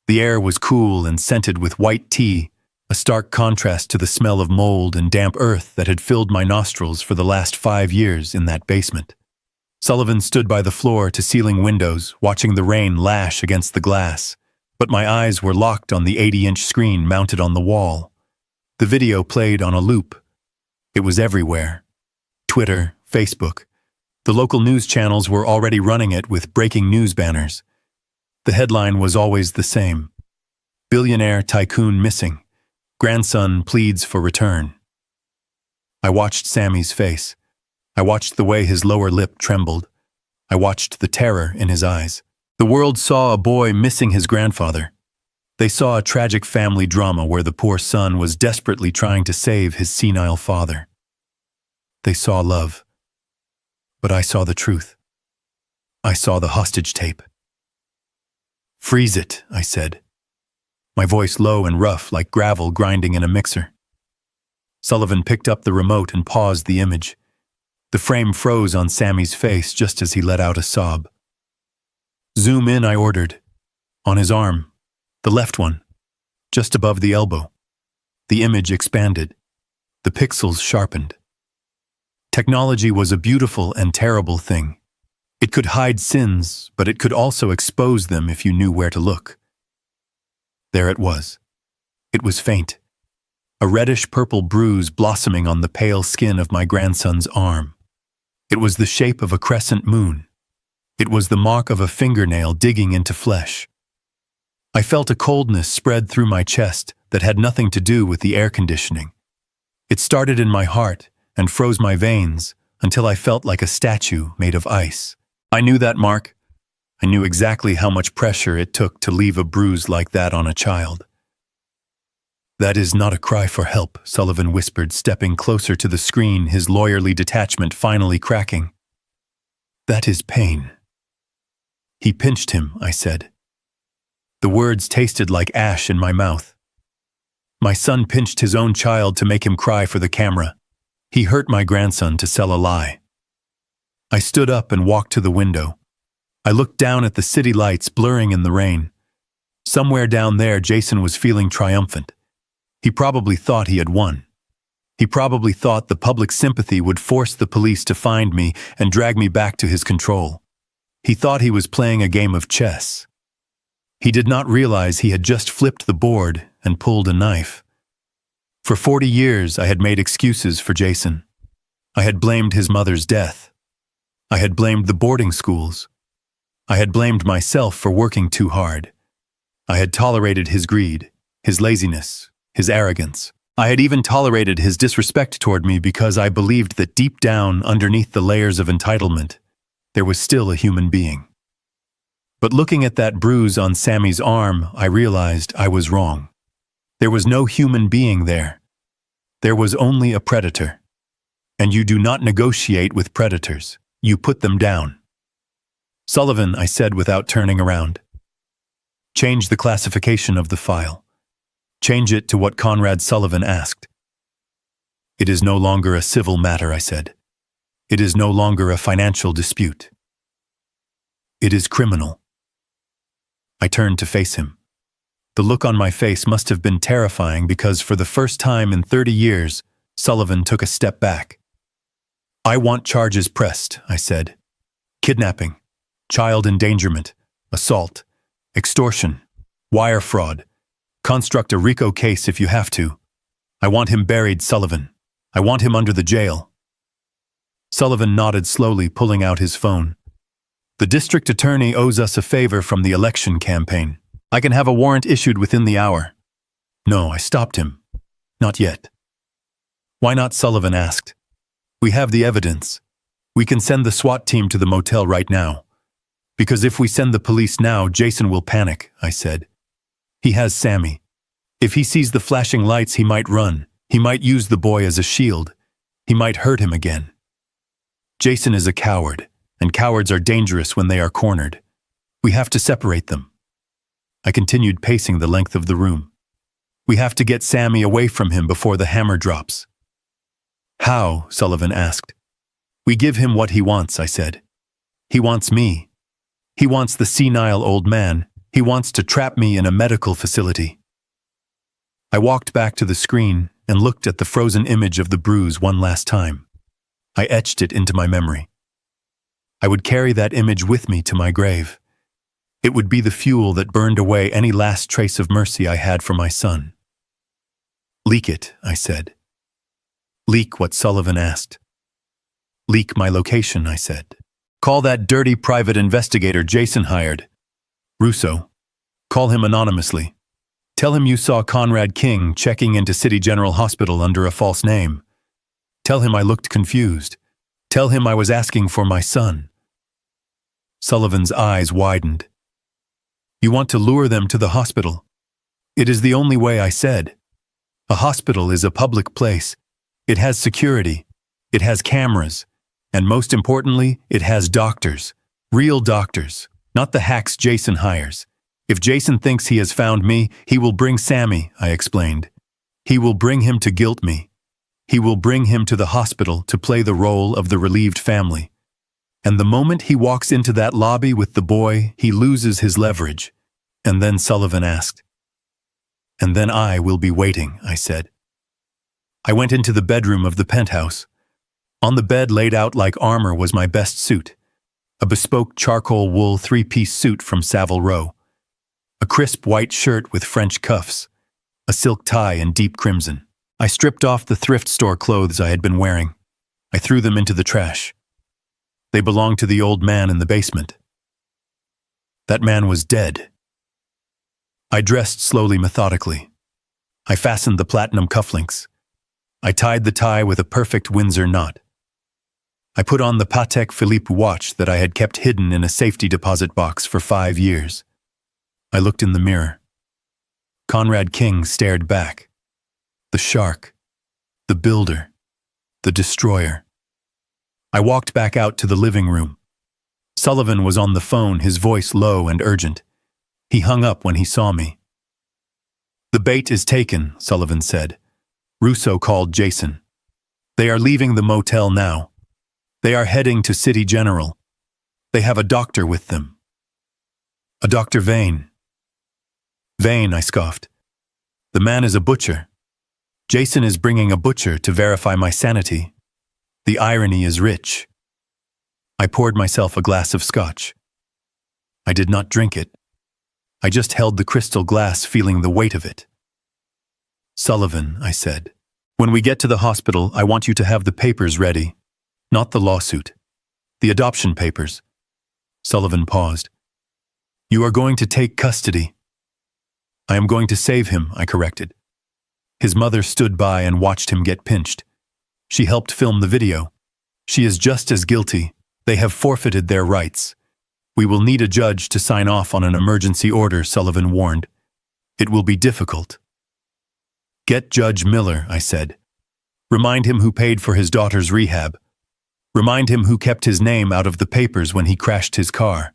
The air was cool and scented with white tea, a stark contrast to the smell of mold and damp earth that had filled my nostrils for the last 5 years in that basement. Sullivan stood by the floor-to-ceiling windows, watching the rain lash against the glass, but my eyes were locked on the 80-inch screen mounted on the wall. The video played on a loop. It was everywhere. Twitter, Facebook. The local news channels were already running it with breaking news banners. The headline was always the same. "Billionaire tycoon missing. Grandson pleads for return." I watched Sammy's face. I watched the way his lower lip trembled. I watched the terror in his eyes. The world saw a boy missing his grandfather. They saw a tragic family drama where the poor son was desperately trying to save his senile father. They saw love. But I saw the truth. I saw the hostage tape. "Freeze it," I said, my voice low and rough like gravel grinding in a mixer. Sullivan picked up the remote and paused the image. The frame froze on Sammy's face just as he let out a sob. "Zoom in," I ordered. On his arm, the left one, just above the elbow. The image expanded. The pixels sharpened. Technology was a beautiful and terrible thing. It could hide sins, but it could also expose them if you knew where to look. There it was. It was faint. A reddish-purple bruise blossoming on the pale skin of my grandson's arm. It was the shape of a crescent moon. It was the mark of a fingernail digging into flesh. I felt a coldness spread through my chest that had nothing to do with the air conditioning. It started in my heart and froze my veins until I felt like a statue made of ice. I knew that mark. I knew exactly how much pressure it took to leave a bruise like that on a child. "That is not a cry for help," Sullivan whispered, stepping closer to the screen, his lawyerly detachment finally cracking. "That is pain." "He pinched him," I said. The words tasted like ash in my mouth. My son pinched his own child to make him cry for the camera. He hurt my grandson to sell a lie. I stood up and walked to the window. I looked down at the city lights blurring in the rain. Somewhere down there, Jason was feeling triumphant. He probably thought he had won. He probably thought the public sympathy would force the police to find me and drag me back to his control. He thought he was playing a game of chess. He did not realize he had just flipped the board and pulled a knife. For 40 years, I had made excuses for Jason. I had blamed his mother's death. I had blamed the boarding schools. I had blamed myself for working too hard. I had tolerated his greed, his laziness, his arrogance. I had even tolerated his disrespect toward me because I believed that deep down, underneath the layers of entitlement, there was still a human being. But looking at that bruise on Sammy's arm, I realized I was wrong. There was no human being there. There was only a predator. And you do not negotiate with predators. You put them down. "Sullivan," I said without turning around. "Change the classification of the file. Change it to what Conrad Sullivan asked." "It is no longer a civil matter," I said. "It is no longer a financial dispute. It is criminal." I turned to face him. The look on my face must have been terrifying because for the first time in 30 years, Sullivan took a step back. "I want charges pressed," I said. "Kidnapping, child endangerment, assault, extortion, wire fraud. Construct a RICO case if you have to. I want him buried, Sullivan. I want him under the jail." Sullivan nodded slowly, pulling out his phone. "The district attorney owes us a favor from the election campaign. I can have a warrant issued within the hour." "No," I stopped him. "Not yet." "Why not?" Sullivan asked. "We have the evidence. We can send the SWAT team to the motel right now. Because if we send the police now, Jason will panic," I said. "He has Sammy. If he sees the flashing lights, he might run. He might use the boy as a shield. He might hurt him again. Jason is a coward, and cowards are dangerous when they are cornered. We have to separate them." I continued pacing the length of the room. "We have to get Sammy away from him before the hammer drops." "How?" Sullivan asked. "We give him what he wants," I said. "He wants me. He wants the senile old man. He wants to trap me in a medical facility." I walked back to the screen and looked at the frozen image of the bruise one last time. I etched it into my memory. I would carry that image with me to my grave. It would be the fuel that burned away any last trace of mercy I had for my son. "Leak it," I said. "Leak what Sullivan asked." "Leak my location," I said. "Call that dirty private investigator Jason hired. Russo. Call him anonymously. Tell him you saw Conrad King checking into City General Hospital under a false name. Tell him I looked confused. Tell him I was asking for my son." Sullivan's eyes widened. You want to lure them to the hospital? It is the only way, I said. A hospital is a public place. It has security. It has cameras. And most importantly, it has doctors. Real doctors. Not the hacks Jason hires. If Jason thinks he has found me, he will bring Sammy, I explained. He will bring him to guilt me. He will bring him to the hospital to play the role of the relieved family. And the moment he walks into that lobby with the boy, he loses his leverage. And then Sullivan asked. And then I will be waiting, I said. I went into the bedroom of the penthouse. On the bed laid out like armor was my best suit. A bespoke charcoal wool 3-piece suit from Savile Row. A crisp white shirt with French cuffs. A silk tie in deep crimson. I stripped off the thrift store clothes I had been wearing. I threw them into the trash. They belonged to the old man in the basement. That man was dead. I dressed slowly, methodically. I fastened the platinum cufflinks. I tied the tie with a perfect Windsor knot. I put on the Patek Philippe watch that I had kept hidden in a safety deposit box for 5 years. I looked in the mirror. Conrad King stared back. The shark. The builder. The destroyer. I walked back out to the living room. Sullivan was on the phone, his voice low and urgent. He hung up when he saw me. The bait is taken, Sullivan said. Russo called Jason. They are leaving the motel now. They are heading to City General. They have a doctor with them. A Dr. Vane. Vane, I scoffed. The man is a butcher. Jason is bringing a butcher to verify my sanity. The irony is rich. I poured myself a glass of scotch. I did not drink it. I just held the crystal glass, feeling the weight of it. Sullivan, I said, when we get to the hospital, I want you to have the papers ready. Not the lawsuit. The adoption papers. Sullivan paused. You are going to take custody. I am going to save him, I corrected. His mother stood by and watched him get pinched. She helped film the video. She is just as guilty. They have forfeited their rights. We will need a judge to sign off on an emergency order, Sullivan warned. It will be difficult. Get Judge Miller, I said. Remind him who paid for his daughter's rehab. Remind him who kept his name out of the papers when he crashed his car.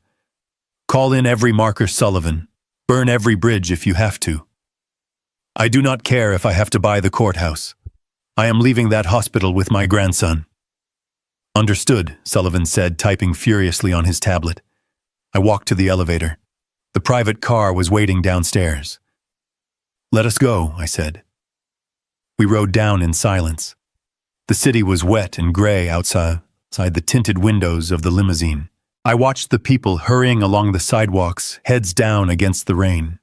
Call in every marker, Sullivan. Burn every bridge if you have to. I do not care if I have to buy the courthouse. I am leaving that hospital with my grandson. Understood, Sullivan said, typing furiously on his tablet. I walked to the elevator. The private car was waiting downstairs. Let us go, I said. We rode down in silence. The city was wet and gray outside the tinted windows of the limousine. I watched the people hurrying along the sidewalks, heads down against the rain.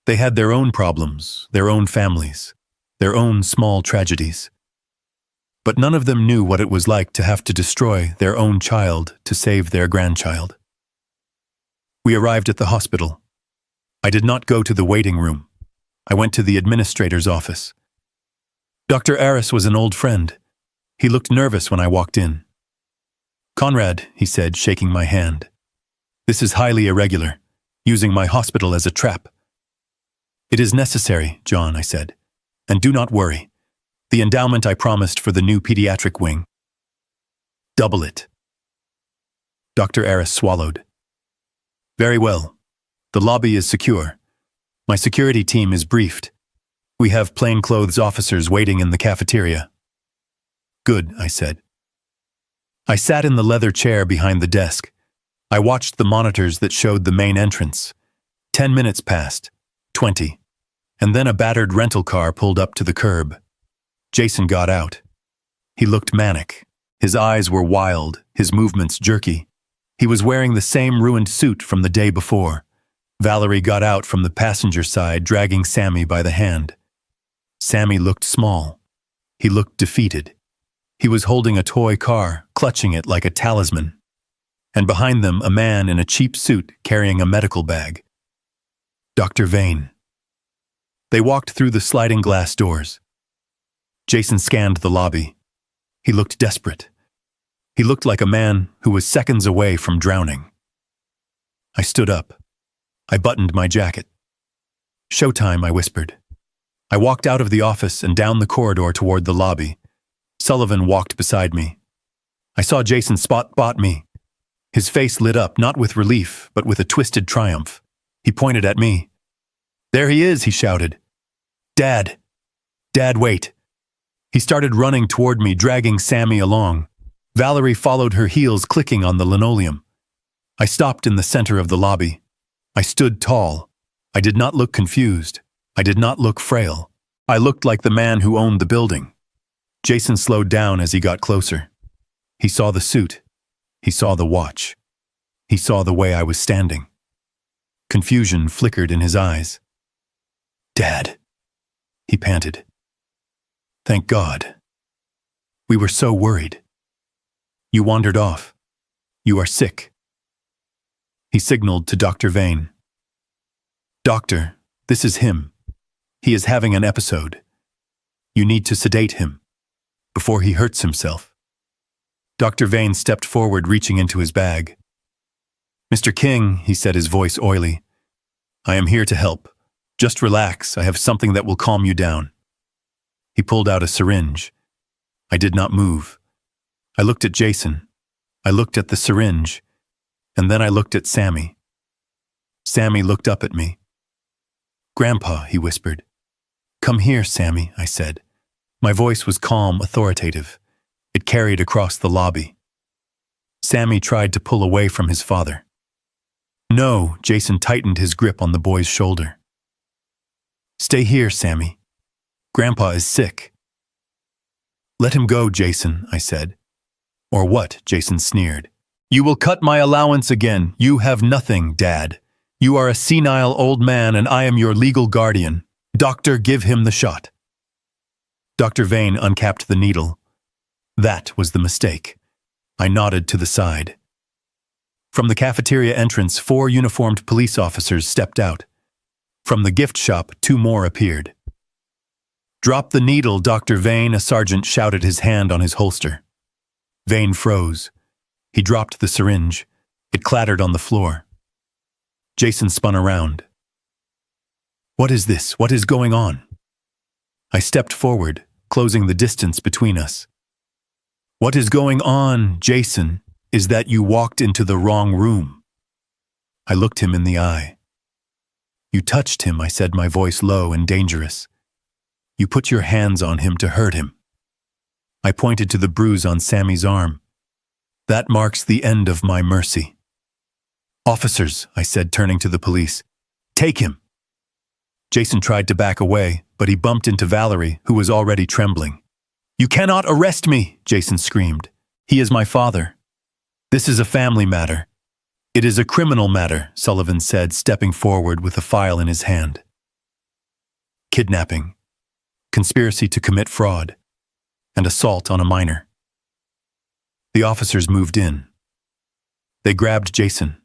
They had their own problems, their own families, their own small tragedies. But none of them knew what it was like to have to destroy their own child to save their grandchild. We arrived at the hospital. I did not go to the waiting room. I went to the administrator's office. Dr. Aris was an old friend. He looked nervous when I walked in. Conrad, he said, shaking my hand. This is highly irregular, using my hospital as a trap. It is necessary, John, I said. And do not worry. The endowment I promised for the new pediatric wing. Double it. Dr. Aris swallowed. Very well. The lobby is secure. My security team is briefed. We have plainclothes officers waiting in the cafeteria. Good, I said. I sat in the leather chair behind the desk. I watched the monitors that showed the main entrance. 10 minutes passed, 20, and then a battered rental car pulled up to the curb. Jason got out. He looked manic. His eyes were wild, his movements jerky. He was wearing the same ruined suit from the day before. Valerie got out from the passenger side, dragging Sammy by the hand. Sammy looked small. He looked defeated. He was holding a toy car, clutching it like a talisman. And behind them, a man in a cheap suit carrying a medical bag. Dr. Vane. They walked through the sliding glass doors. Jason scanned the lobby. He looked desperate. He looked like a man who was seconds away from drowning. I stood up. I buttoned my jacket. "Showtime," I whispered. I walked out of the office and down the corridor toward the lobby. Sullivan walked beside me. I saw Jason spot me. His face lit up, not with relief, but with a twisted triumph. He pointed at me. "There he is," he shouted. "Dad! Dad, wait!" He started running toward me, dragging Sammy along. Valerie followed her heels, clicking on the linoleum. I stopped in the center of the lobby. I stood tall. I did not look confused. I did not look frail. I looked like the man who owned the building. Jason slowed down as he got closer. He saw the suit. He saw the watch. He saw the way I was standing. Confusion flickered in his eyes. "Dad," he panted. "Thank God. We were so worried. You wandered off. You are sick." He signaled to Dr. Vane. "Doctor, this is him. He is having an episode. You need to sedate him before he hurts himself." Dr. Vane stepped forward, reaching into his bag. "Mr. King," he said, his voice oily, "I am here to help. Just relax. I have something that will calm you down." He pulled out a syringe. I did not move. I looked at Jason. I looked at the syringe. And then I looked at Sammy. Sammy looked up at me. "Grandpa," he whispered. "Come here, Sammy," I said. My voice was calm, authoritative. It carried across the lobby. Sammy tried to pull away from his father. "No," Jason tightened his grip on the boy's shoulder. "Stay here, Sammy. Grandpa is sick." "Let him go, Jason," I said. "Or what?" Jason sneered. "You will cut my allowance again. You have nothing, Dad. You are a senile old man and I am your legal guardian. Doctor, give him the shot." Dr. Vane uncapped the needle. That was the mistake. I nodded to the side. From the cafeteria entrance, 4 uniformed police officers stepped out. From the gift shop, 2 more appeared. "Drop the needle, Dr. Vane," a sergeant shouted, his hand on his holster. Vane froze. He dropped the syringe. It clattered on the floor. Jason spun around. "What is this? What is going on?" I stepped forward, closing the distance between us. "What is going on, Jason, is that you walked into the wrong room." I looked him in the eye. "You touched him," I said, my voice low and dangerous. "You put your hands on him to hurt him." I pointed to the bruise on Sammy's arm. "That marks the end of my mercy." "Officers," I said, turning to the police, "take him." Jason tried to back away, but he bumped into Valerie, who was already trembling. "You cannot arrest me," Jason screamed. "He is my father. This is a family matter." "It is a criminal matter," Sullivan said, stepping forward with a file in his hand. "Kidnapping, conspiracy to commit fraud, and assault on a minor." The officers moved in. They grabbed Jason.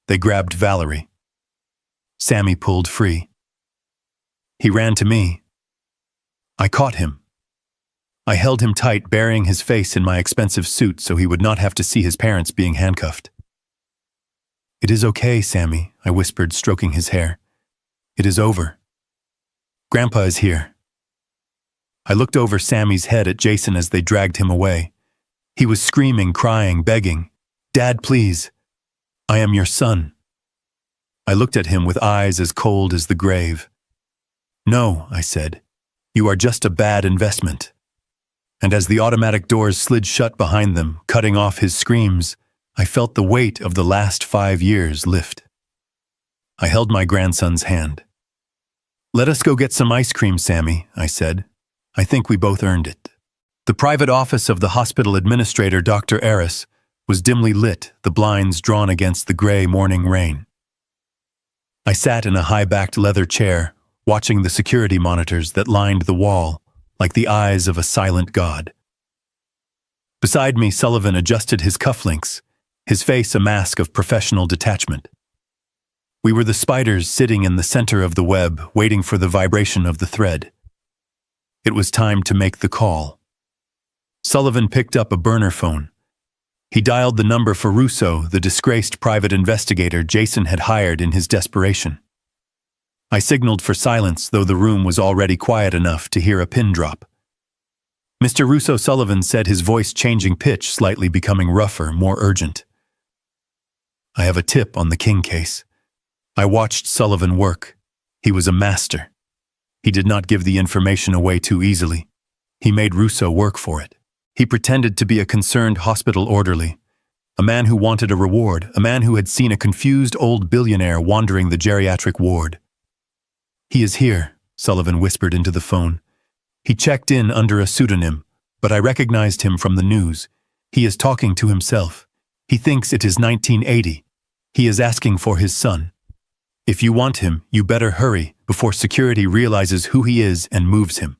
They grabbed Valerie. Sammy pulled free. He ran to me. I caught him. I held him tight, burying his face in my expensive suit so he would not have to see his parents being handcuffed. "It is okay, Sammy," I whispered, stroking his hair. "It is over. Grandpa is here." I looked over Sammy's head at Jason as they dragged him away. He was screaming, crying, begging, "Dad, please. I am your son." I looked at him with eyes as cold as the grave. "No," I said. "You are just a bad investment." And as the automatic doors slid shut behind them, cutting off his screams, I felt the weight of the last 5 years lift. I held my grandson's hand. "Let us go get some ice cream, Sammy," I said. "I think we both earned it." The private office of the hospital administrator, Dr. Eris, was dimly lit, the blinds drawn against the gray morning rain. I sat in a high-backed leather chair, watching the security monitors that lined the wall like the eyes of a silent god. Beside me, Sullivan adjusted his cufflinks, his face a mask of professional detachment. We were the spiders sitting in the center of the web, waiting for the vibration of the thread. It was time to make the call. Sullivan picked up a burner phone. He dialed the number for Russo, the disgraced private investigator Jason had hired in his desperation. I signaled for silence, though the room was already quiet enough to hear a pin drop. Mr. Russo Sullivan said, his voice changing pitch, slightly becoming rougher, more urgent. I have a tip on the King case. I watched Sullivan work. He was a master. He did not give the information away too easily. He made Russo work for it. He pretended to be a concerned hospital orderly, a man who wanted a reward, a man who had seen a confused old billionaire wandering the geriatric ward. He is here, Sullivan whispered into the phone. He checked in under a pseudonym, but I recognized him from the news. He is talking to himself. He thinks it is 1980. He is asking for his son. If you want him, you better hurry before security realizes who he is and moves him.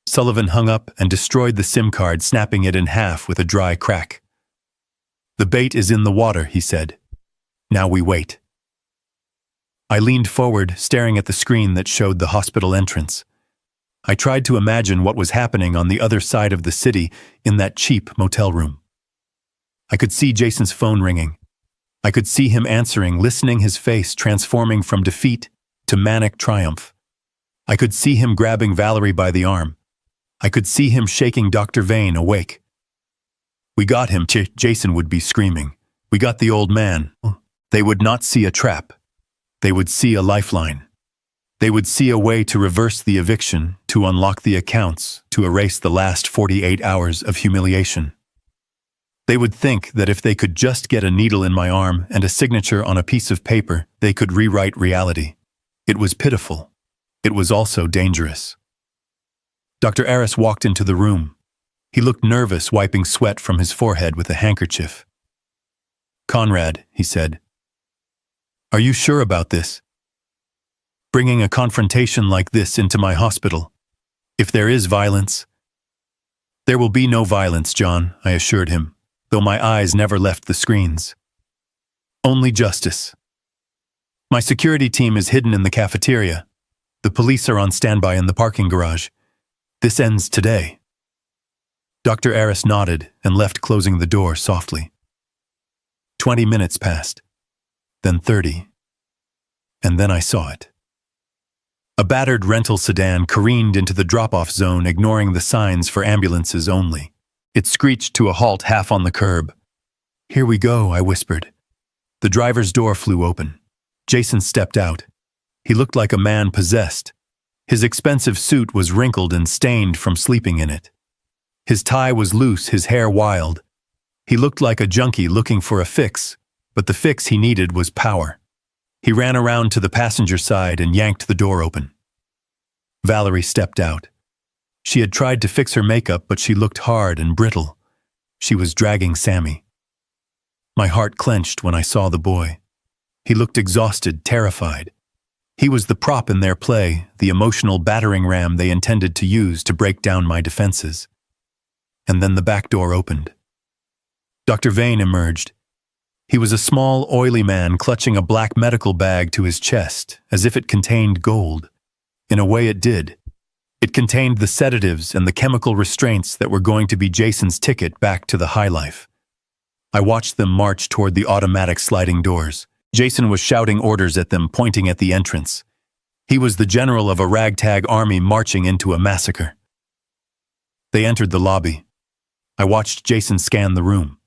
Sullivan hung up and destroyed the SIM card, snapping it in half with a dry crack. The bait is in the water, he said. Now we wait. I leaned forward, staring at the screen that showed the hospital entrance. I tried to imagine what was happening on the other side of the city in that cheap motel room. I could see Jason's phone ringing. I could see him answering, listening, his face transforming from defeat to manic triumph. I could see him grabbing Valerie by the arm. I could see him shaking Dr. Vane awake. We got him, Jason would be screaming. We got the old man. They would not see a trap. They would see a lifeline. They would see a way to reverse the eviction, to unlock the accounts, to erase the last 48 hours of humiliation. They would think that if they could just get a needle in my arm and a signature on a piece of paper, they could rewrite reality. It was pitiful. It was also dangerous. Dr. Aris walked into the room. He looked nervous, wiping sweat from his forehead with a handkerchief. Conrad, he said. Are you sure about this? Bringing a confrontation like this into my hospital? If there is violence? There will be no violence, John, I assured him, though my eyes never left the screens. Only justice. My security team is hidden in the cafeteria. The police are on standby in the parking garage. This ends today. Dr. Aris nodded and left, closing the door softly. 20 minutes passed, then 30, and then I saw it. A battered rental sedan careened into the drop-off zone, ignoring the signs for ambulances only. It screeched to a halt half on the curb. Here we go, I whispered. The driver's door flew open. Jason stepped out. He looked like a man possessed. His expensive suit was wrinkled and stained from sleeping in it. His tie was loose, his hair wild. He looked like a junkie looking for a fix, but the fix he needed was power. He ran around to the passenger side and yanked the door open. Valerie stepped out. She had tried to fix her makeup, but she looked hard and brittle. She was dragging Sammy. My heart clenched when I saw the boy. He looked exhausted, terrified. He was the prop in their play, the emotional battering ram they intended to use to break down my defenses. And then the back door opened. Dr. Vane emerged. He was a small, oily man clutching a black medical bag to his chest, as if it contained gold. In a way it did. It contained the sedatives and the chemical restraints that were going to be Jason's ticket back to the high life. I watched them march toward the automatic sliding doors. Jason was shouting orders at them, pointing at the entrance. He was the general of a ragtag army marching into a massacre. They entered the lobby. I watched Jason scan the room.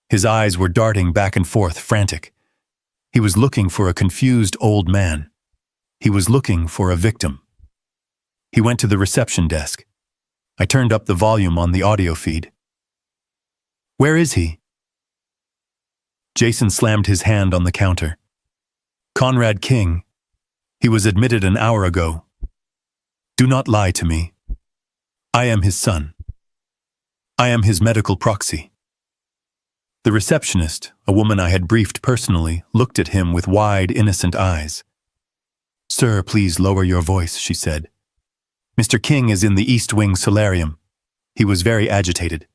His eyes were darting back and forth, frantic. He was looking for a confused old man. He was looking for a victim. He went to the reception desk. I turned up the volume on the audio feed. Where is he? Jason slammed his hand on the counter. Conrad King. He was admitted an hour ago. Do not lie to me. I am his son. I am his medical proxy. The receptionist, a woman I had briefed personally, looked at him with wide, innocent eyes. Sir, please lower your voice, she said. Mr. King is in the East Wing solarium. He was very agitated.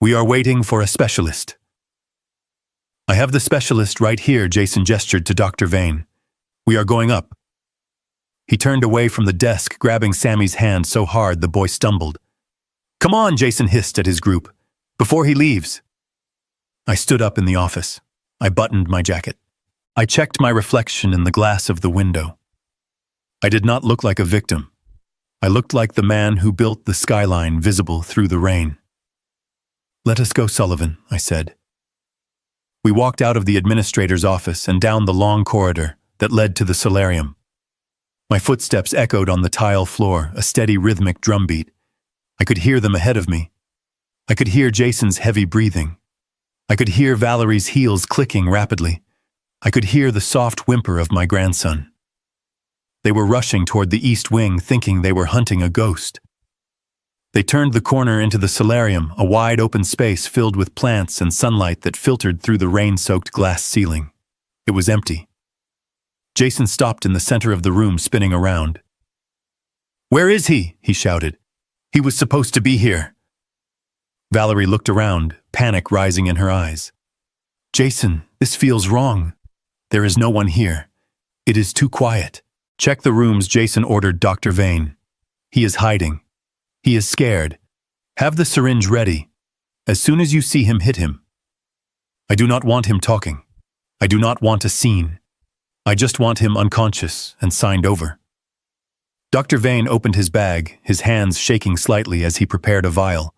We are waiting for a specialist. I have the specialist right here, Jason gestured to Dr. Vane. We are going up. He turned away from the desk, grabbing Sammy's hand so hard the boy stumbled. Come on, Jason hissed at his group. Before he leaves. I stood up in the office. I buttoned my jacket. I checked my reflection in the glass of the window. I did not look like a victim. I looked like the man who built the skyline visible through the rain. "Let us go, Sullivan," I said. We walked out of the administrator's office and down the long corridor that led to the solarium. My footsteps echoed on the tile floor, a steady rhythmic drumbeat. I could hear them ahead of me. I could hear Jason's heavy breathing. I could hear Valerie's heels clicking rapidly. I could hear the soft whimper of my grandson. They were rushing toward the east wing, thinking they were hunting a ghost. They turned the corner into the solarium, a wide open space filled with plants and sunlight that filtered through the rain-soaked glass ceiling. It was empty. Jason stopped in the center of the room, spinning around. "Where is he?" he shouted. "He was supposed to be here." Valerie looked around, panic rising in her eyes. "Jason, this feels wrong. There is no one here. It is too quiet." "Check the rooms," Jason ordered Dr. Vane. "He is hiding. He is scared. Have the syringe ready. As soon as you see him, hit him." "I do not want him talking. I do not want a scene. I just want him unconscious and signed over." Dr. Vane opened his bag, his hands shaking slightly as he prepared a vial.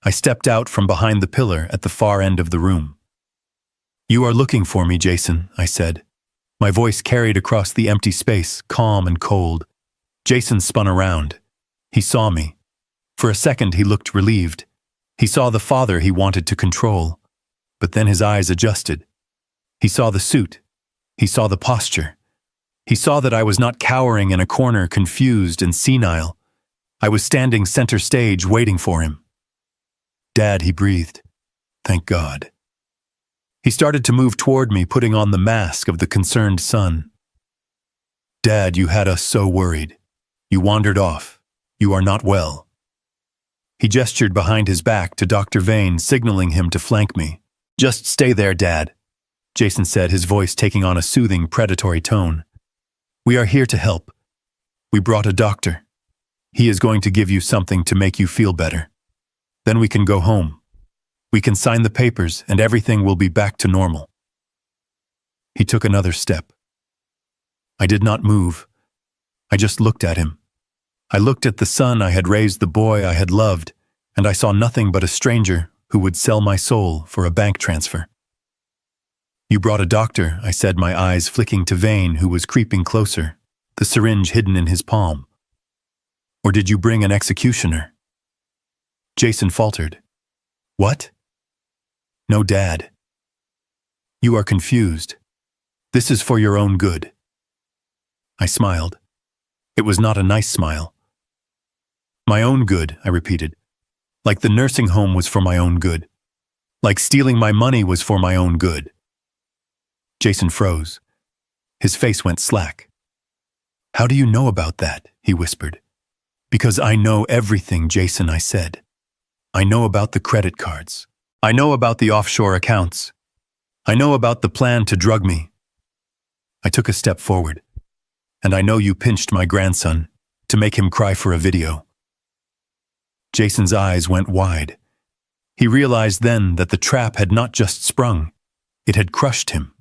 I stepped out from behind the pillar at the far end of the room. "You are looking for me, Jason," I said. My voice carried across the empty space, calm and cold. Jason spun around. He saw me. For a second he looked relieved. He saw the father he wanted to control. But then his eyes adjusted. He saw the suit. He saw the posture. He saw that I was not cowering in a corner, confused and senile. I was standing center stage, waiting for him. "Dad," he breathed. "Thank God." He started to move toward me, putting on the mask of the concerned son. "Dad, you had us so worried. You wandered off. You are not well." He gestured behind his back to Dr. Vane, signaling him to flank me. "Just stay there, Dad," Jason said, his voice taking on a soothing, predatory tone. "We are here to help. We brought a doctor. He is going to give you something to make you feel better. Then we can go home. We can sign the papers and everything will be back to normal." He took another step. I did not move. I just looked at him. I looked at the son I had raised, the boy I had loved, and I saw nothing but a stranger who would sell my soul for a bank transfer. "You brought a doctor," I said, my eyes flicking to Vane, who was creeping closer, the syringe hidden in his palm. "Or did you bring an executioner?" Jason faltered. "What?" "No, Dad. You are confused. This is for your own good." I smiled. It was not a nice smile. "My own good," I repeated. "Like the nursing home was for my own good. Like stealing my money was for my own good." Jason froze. His face went slack. "How do you know about that?" he whispered. "Because I know everything, Jason," I said. "I know about the credit cards. I know about the offshore accounts. I know about the plan to drug me." I took a step forward. "And I know you pinched my grandson to make him cry for a video." Jason's eyes went wide. He realized then that the trap had not just sprung, it had crushed him.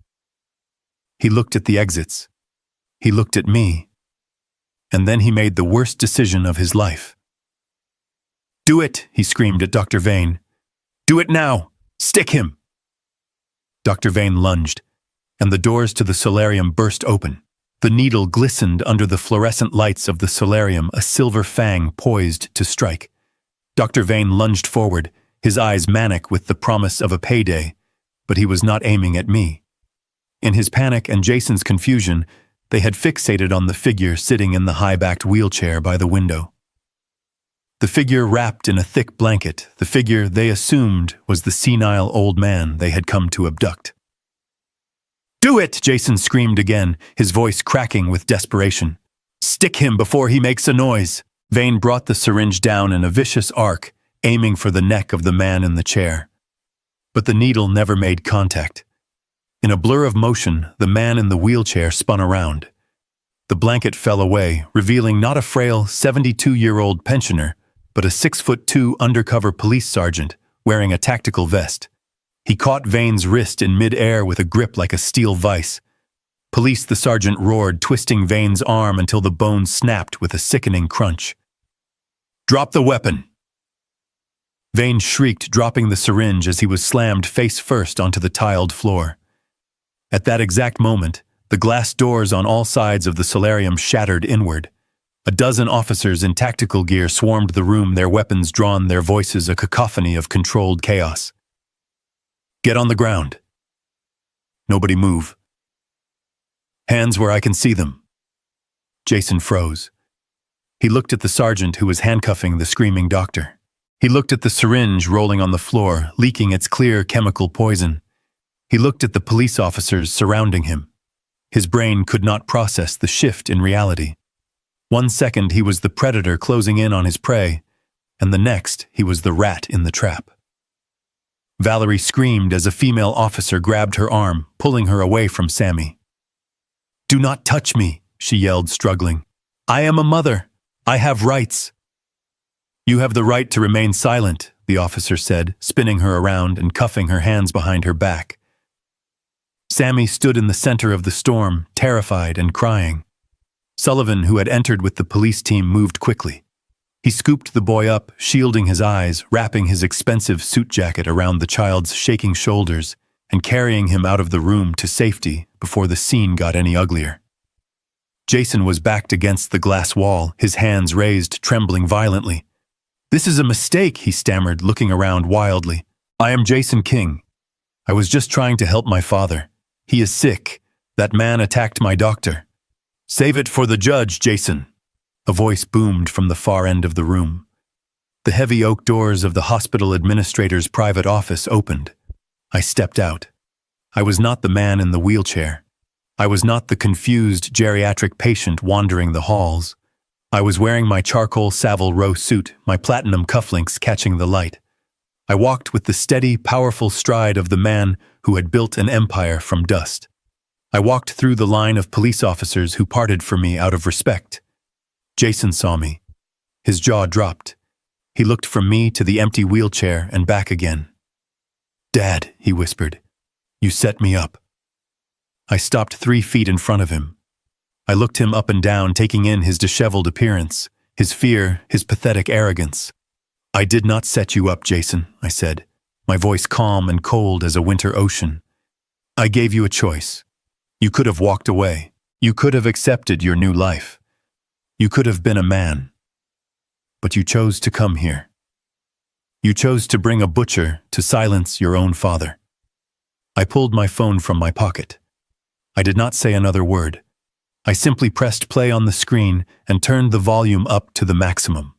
He looked at the exits. He looked at me. And then he made the worst decision of his life. "Do it," he screamed at Dr. Vane. "Do it now! Stick him!" Dr. Vane lunged, and the doors to the solarium burst open. The needle glistened under the fluorescent lights of the solarium, a silver fang poised to strike. Dr. Vane lunged forward, his eyes manic with the promise of a payday, but he was not aiming at me. In his panic and Jason's confusion, they had fixated on the figure sitting in the high-backed wheelchair by the window. The figure wrapped in a thick blanket, the figure they assumed was the senile old man they had come to abduct. "Do it!" Jason screamed again, his voice cracking with desperation. "Stick him before he makes a noise." Vane brought the syringe down in a vicious arc, aiming for the neck of the man in the chair. But the needle never made contact. In a blur of motion, the man in the wheelchair spun around. The blanket fell away, revealing not a frail 72-year-old pensioner, but a 6'2" undercover police sergeant wearing a tactical vest. He caught Vane's wrist in mid-air with a grip like a steel vise. "Police," the sergeant roared, twisting Vane's arm until the bone snapped with a sickening crunch. "Drop the weapon!" Vane shrieked, dropping the syringe as he was slammed face first onto the tiled floor. At that exact moment, the glass doors on all sides of the solarium shattered inward. A dozen officers in tactical gear swarmed the room, their weapons drawn, their voices a cacophony of controlled chaos. "Get on the ground. Nobody move. Hands where I can see them." Jason froze. He looked at the sergeant who was handcuffing the screaming doctor. He looked at the syringe rolling on the floor, leaking its clear chemical poison. He looked at the police officers surrounding him. His brain could not process the shift in reality. 1 second he was the predator closing in on his prey, and the next he was the rat in the trap. Valerie screamed as a female officer grabbed her arm, pulling her away from Sammy. "Do not touch me," she yelled, struggling. "I am a mother. I have rights." "You have the right to remain silent," the officer said, spinning her around and cuffing her hands behind her back. Sammy stood in the center of the storm, terrified and crying. Sullivan, who had entered with the police team, moved quickly. He scooped the boy up, shielding his eyes, wrapping his expensive suit jacket around the child's shaking shoulders, and carrying him out of the room to safety before the scene got any uglier. Jason was backed against the glass wall, his hands raised, trembling violently. "This is a mistake," he stammered, looking around wildly. "I am Jason King. I was just trying to help my father. He is sick. That man attacked my doctor. Save it for the judge, Jason." A voice boomed from the far end of the room. The heavy oak doors of the hospital administrator's private office opened. I stepped out. I was not the man in the wheelchair. I was not the confused geriatric patient wandering the halls. I was wearing my charcoal Savile Row suit, my platinum cufflinks catching the light. I walked with the steady, powerful stride of the man who had built an empire from dust. I walked through the line of police officers who parted for me out of respect. Jason saw me. His jaw dropped. He looked from me to the empty wheelchair and back again. "Dad," he whispered, "you set me up." I stopped 3 feet in front of him. I looked him up and down, taking in his disheveled appearance, his fear, his pathetic arrogance. "I did not set you up, Jason," I said, my voice calm and cold as a winter ocean. "I gave you a choice. You could have walked away. You could have accepted your new life. You could have been a man. But you chose to come here. You chose to bring a butcher to silence your own father." I pulled my phone from my pocket. I did not say another word. I simply pressed play on the screen and turned the volume up to the maximum.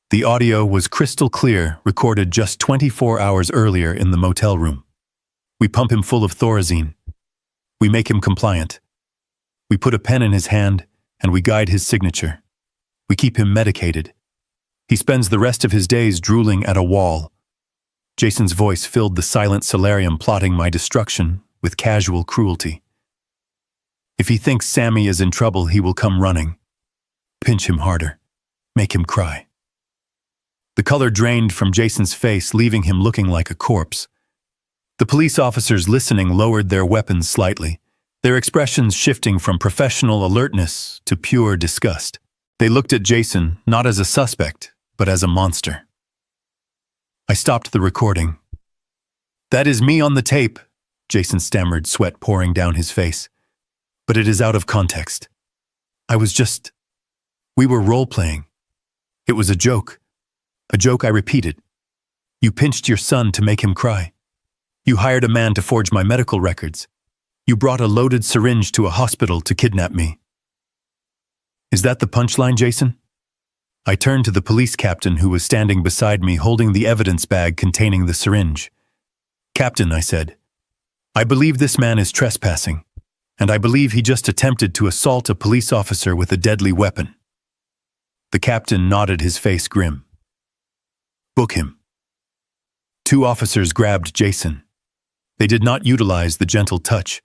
The audio was crystal clear, recorded just 24 hours earlier in the motel room. We pump him full of Thorazine. We make him compliant. We put a pen in his hand and we guide his signature. We keep him medicated. He spends the rest of his days drooling at a wall. Jason's voice filled the silent solarium, plotting my destruction with casual cruelty. If he thinks Sammy is in trouble, he will come running. Pinch him harder. Make him cry. The color drained from Jason's face, leaving him looking like a corpse. The police officers listening lowered their weapons slightly, their expressions shifting from professional alertness to pure disgust. They looked at Jason not as a suspect, but as a monster. I stopped the recording. "That is me on the tape," Jason stammered, sweat pouring down his face. "But it is out of context. We were role-playing. It was a joke. A joke I repeated. You pinched your son to make him cry. You hired a man to forge my medical records. You brought a loaded syringe to a hospital to kidnap me." "Is that the punchline, Jason?" I turned to the police captain who was standing beside me, holding the evidence bag containing the syringe. "Captain," I said, "I believe this man is trespassing, and I believe he just attempted to assault a police officer with a deadly weapon." The captain nodded, his face grim. "Book him." 2 officers grabbed Jason. They did not utilize the gentle touch.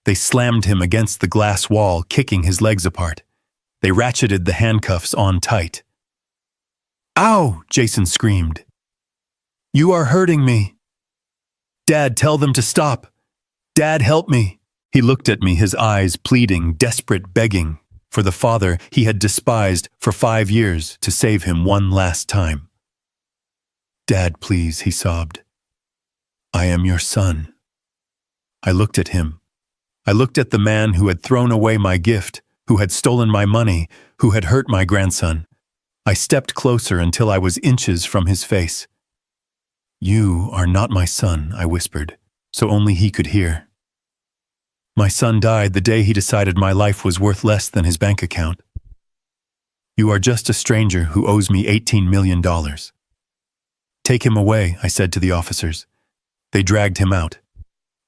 They slammed him against the glass wall, kicking his legs apart. They ratcheted the handcuffs on tight. "Ow!" Jason screamed. "You are hurting me." Dad, tell them to stop. Dad, help me. He looked at me, his eyes pleading, desperate, begging for the father he had despised for 5 years to save him one last time. Dad, please, he sobbed. I am your son. I looked at him. I looked at the man who had thrown away my gift, who had stolen my money, who had hurt my grandson. I stepped closer until I was inches from his face. You are not my son, I whispered, so only he could hear. My son died the day he decided my life was worth less than his bank account. You are just a stranger who owes me $18 million. Take him away, I said to the officers. They dragged him out.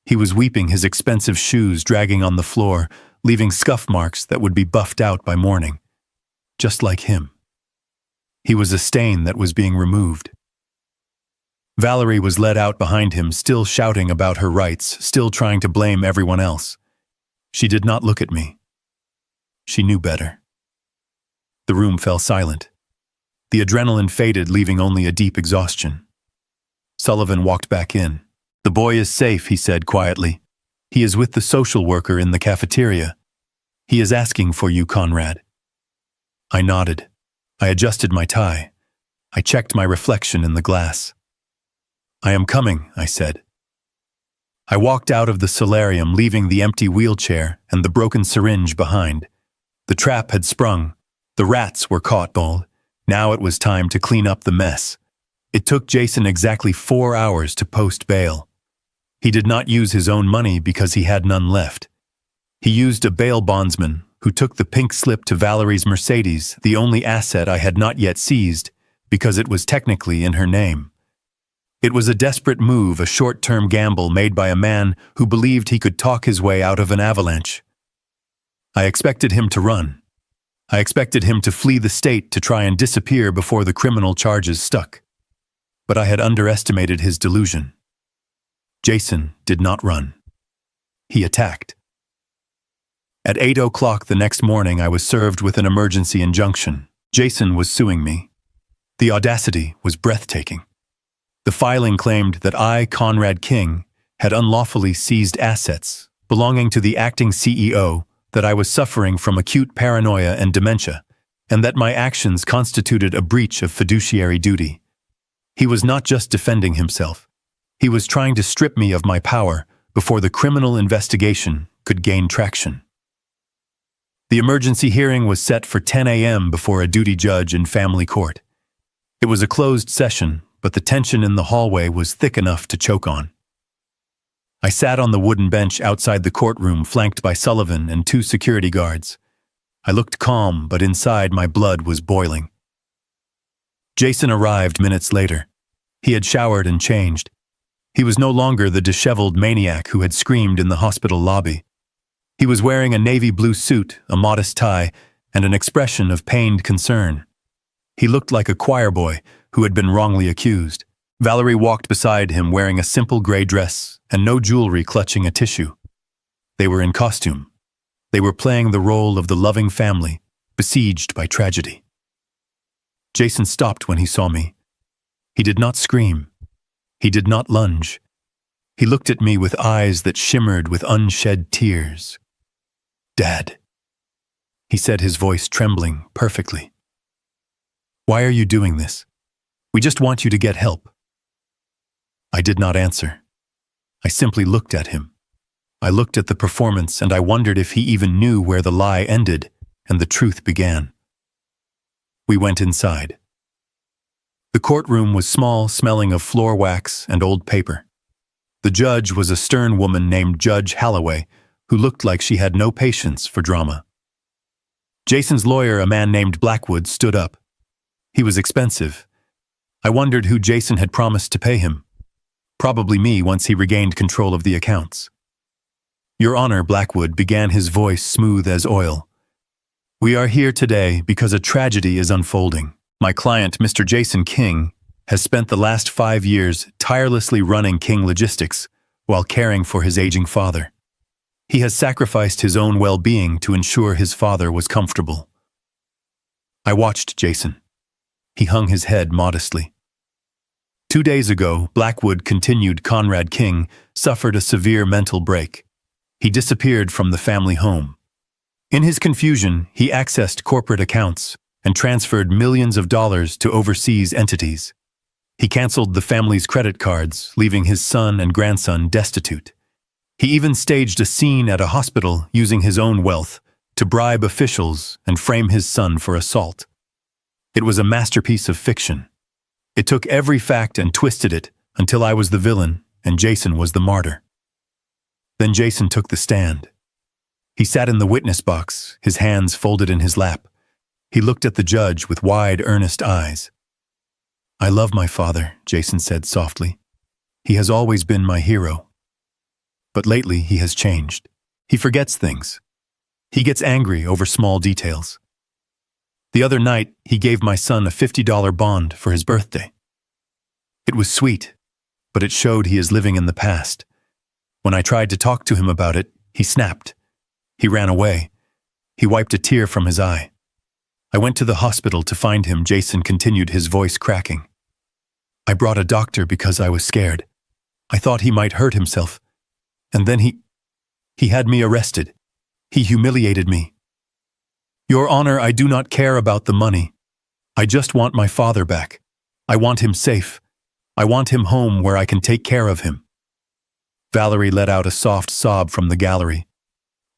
He was weeping, his expensive shoes dragging on the floor, leaving scuff marks that would be buffed out by morning. Just like him. He was a stain that was being removed. Valerie was led out behind him, still shouting about her rights, still trying to blame everyone else. She did not look at me. She knew better. The room fell silent. The adrenaline faded, leaving only a deep exhaustion. Sullivan walked back in. The boy is safe, he said quietly. He is with the social worker in the cafeteria. He is asking for you, Conrad. I nodded. I adjusted my tie. I checked my reflection in the glass. I am coming, I said. I walked out of the solarium, leaving the empty wheelchair and the broken syringe behind. The trap had sprung. The rats were caught, Bold. Now it was time to clean up the mess. It took Jason exactly 4 hours to post bail. He did not use his own money because he had none left. He used a bail bondsman who took the pink slip to Valerie's Mercedes, the only asset I had not yet seized, because it was technically in her name. It was a desperate move, a short-term gamble made by a man who believed he could talk his way out of an avalanche. I expected him to run. I expected him to flee the state to try and disappear before the criminal charges stuck. But I had underestimated his delusion. Jason did not run. He attacked. At 8 o'clock the next morning, I was served with an emergency injunction. Jason was suing me. The audacity was breathtaking. The filing claimed that I, Conrad King, had unlawfully seized assets belonging to the acting CEO, that I was suffering from acute paranoia and dementia, and that my actions constituted a breach of fiduciary duty. He was not just defending himself. He was trying to strip me of my power before the criminal investigation could gain traction. The emergency hearing was set for 10 a.m. before a duty judge in family court. It was a closed session, but the tension in the hallway was thick enough to choke on. I sat on the wooden bench outside the courtroom, flanked by Sullivan and 2 security guards. I looked calm, but inside my blood was boiling. Jason arrived minutes later. He had showered and changed. He was no longer the disheveled maniac who had screamed in the hospital lobby. He was wearing a navy blue suit, a modest tie, and an expression of pained concern. He looked like a choir boy who had been wrongly accused. Valerie walked beside him wearing a simple gray dress and no jewelry, clutching a tissue. They were in costume. They were playing the role of the loving family, besieged by tragedy. Jason stopped when he saw me. He did not scream. He did not lunge. He looked at me with eyes that shimmered with unshed tears. Dad, he said, his voice trembling perfectly. Why are you doing this? We just want you to get help. I did not answer. I simply looked at him. I looked at the performance, and I wondered if he even knew where the lie ended and the truth began. We went inside. The courtroom was small, smelling of floor wax and old paper. The judge was a stern woman named Judge Halloway, who looked like she had no patience for drama. Jason's lawyer, a man named Blackwood, stood up. He was expensive. I wondered who Jason had promised to pay him. Probably me, once he regained control of the accounts. Your Honor, Blackwood began, his voice smooth as oil. We are here today because a tragedy is unfolding. My client, Mr. Jason King, has spent the last 5 years tirelessly running King Logistics while caring for his aging father. He has sacrificed his own well-being to ensure his father was comfortable. I watched Jason. He hung his head modestly. 2 days ago, Blackwood continued Conrad King suffered a severe mental break. He disappeared from the family home. In his confusion, he accessed corporate accounts and transferred millions of dollars to overseas entities. He canceled the family's credit cards, leaving his son and grandson destitute. He even staged a scene at a hospital using his own wealth to bribe officials and frame his son for assault. It was a masterpiece of fiction. It took every fact and twisted it until I was the villain and Jason was the martyr. Then Jason took the stand. He sat in the witness box, his hands folded in his lap. He looked at the judge with wide, earnest eyes. "I love my father," Jason said softly. "He has always been my hero. But lately he has changed. He forgets things. He gets angry over small details. The other night, he gave my son a $50 bond for his birthday. It was sweet, but it showed he is living in the past. When I tried to talk to him about it, he snapped. He ran away. He wiped a tear from his eye. I went to the hospital to find him," Jason continued, his voice cracking. "I brought a doctor because I was scared. I thought he might hurt himself. And then he had me arrested. He humiliated me. Your Honor, I do not care about the money. I just want my father back. I want him safe. I want him home where I can take care of him." Valerie let out a soft sob from the gallery.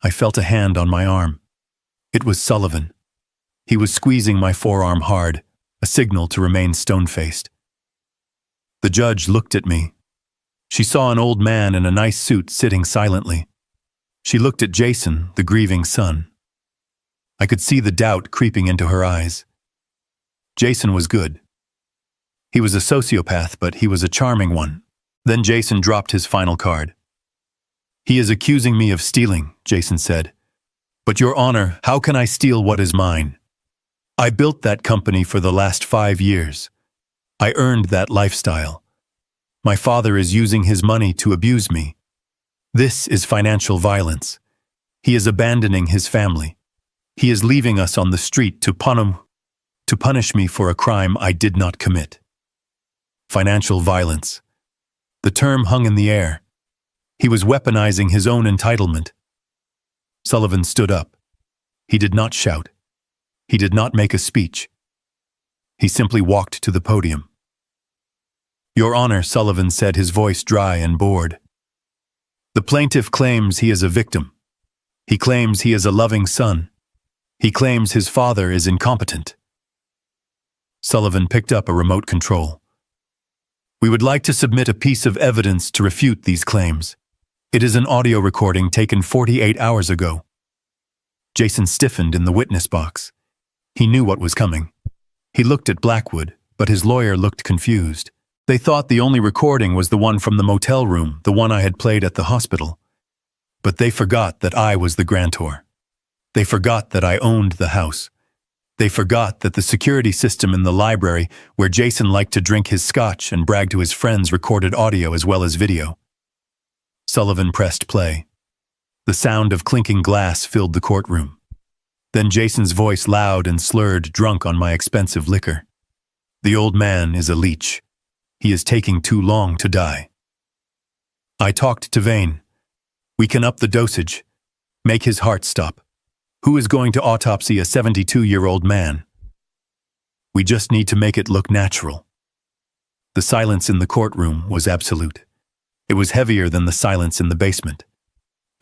I felt a hand on my arm. It was Sullivan. He was squeezing my forearm hard, a signal to remain stone-faced. The judge looked at me. She saw an old man in a nice suit sitting silently. She looked at Jason, the grieving son. I could see the doubt creeping into her eyes. Jason was good. He was a sociopath, but he was a charming one. Then Jason dropped his final card. "He is accusing me of stealing," Jason said. "But Your Honor, how can I steal what is mine? I built that company for the last 5 years. I earned that lifestyle. My father is using his money to abuse me. This is financial violence. He is abandoning his family. He is leaving us on the street to punish me for a crime I did not commit." Financial violence. The term hung in the air. He was weaponizing his own entitlement. Sullivan stood up. He did not shout. He did not make a speech. He simply walked to the podium. "Your Honor," Sullivan said, his voice dry and bored. "The plaintiff claims he is a victim. He claims he is a loving son. He claims his father is incompetent." Sullivan picked up a remote control. "We would like to submit a piece of evidence to refute these claims. It is an audio recording taken 48 hours ago." Jason stiffened in the witness box. He knew what was coming. He looked at Blackwood, but his lawyer looked confused. They thought the only recording was the one from the motel room, the one I had played at the hospital. But they forgot that I was the grantor. They forgot that I owned the house. They forgot that the security system in the library, where Jason liked to drink his scotch and brag to his friends, recorded audio as well as video. Sullivan pressed play. The sound of clinking glass filled the courtroom. Then Jason's voice, loud and slurred, drunk on my expensive liquor. "The old man is a leech. He is taking too long to die. I talked to Vane. We can up the dosage. Make his heart stop. Who is going to autopsy a 72-year-old man? We just need to make it look natural." The silence in the courtroom was absolute. It was heavier than the silence in the basement.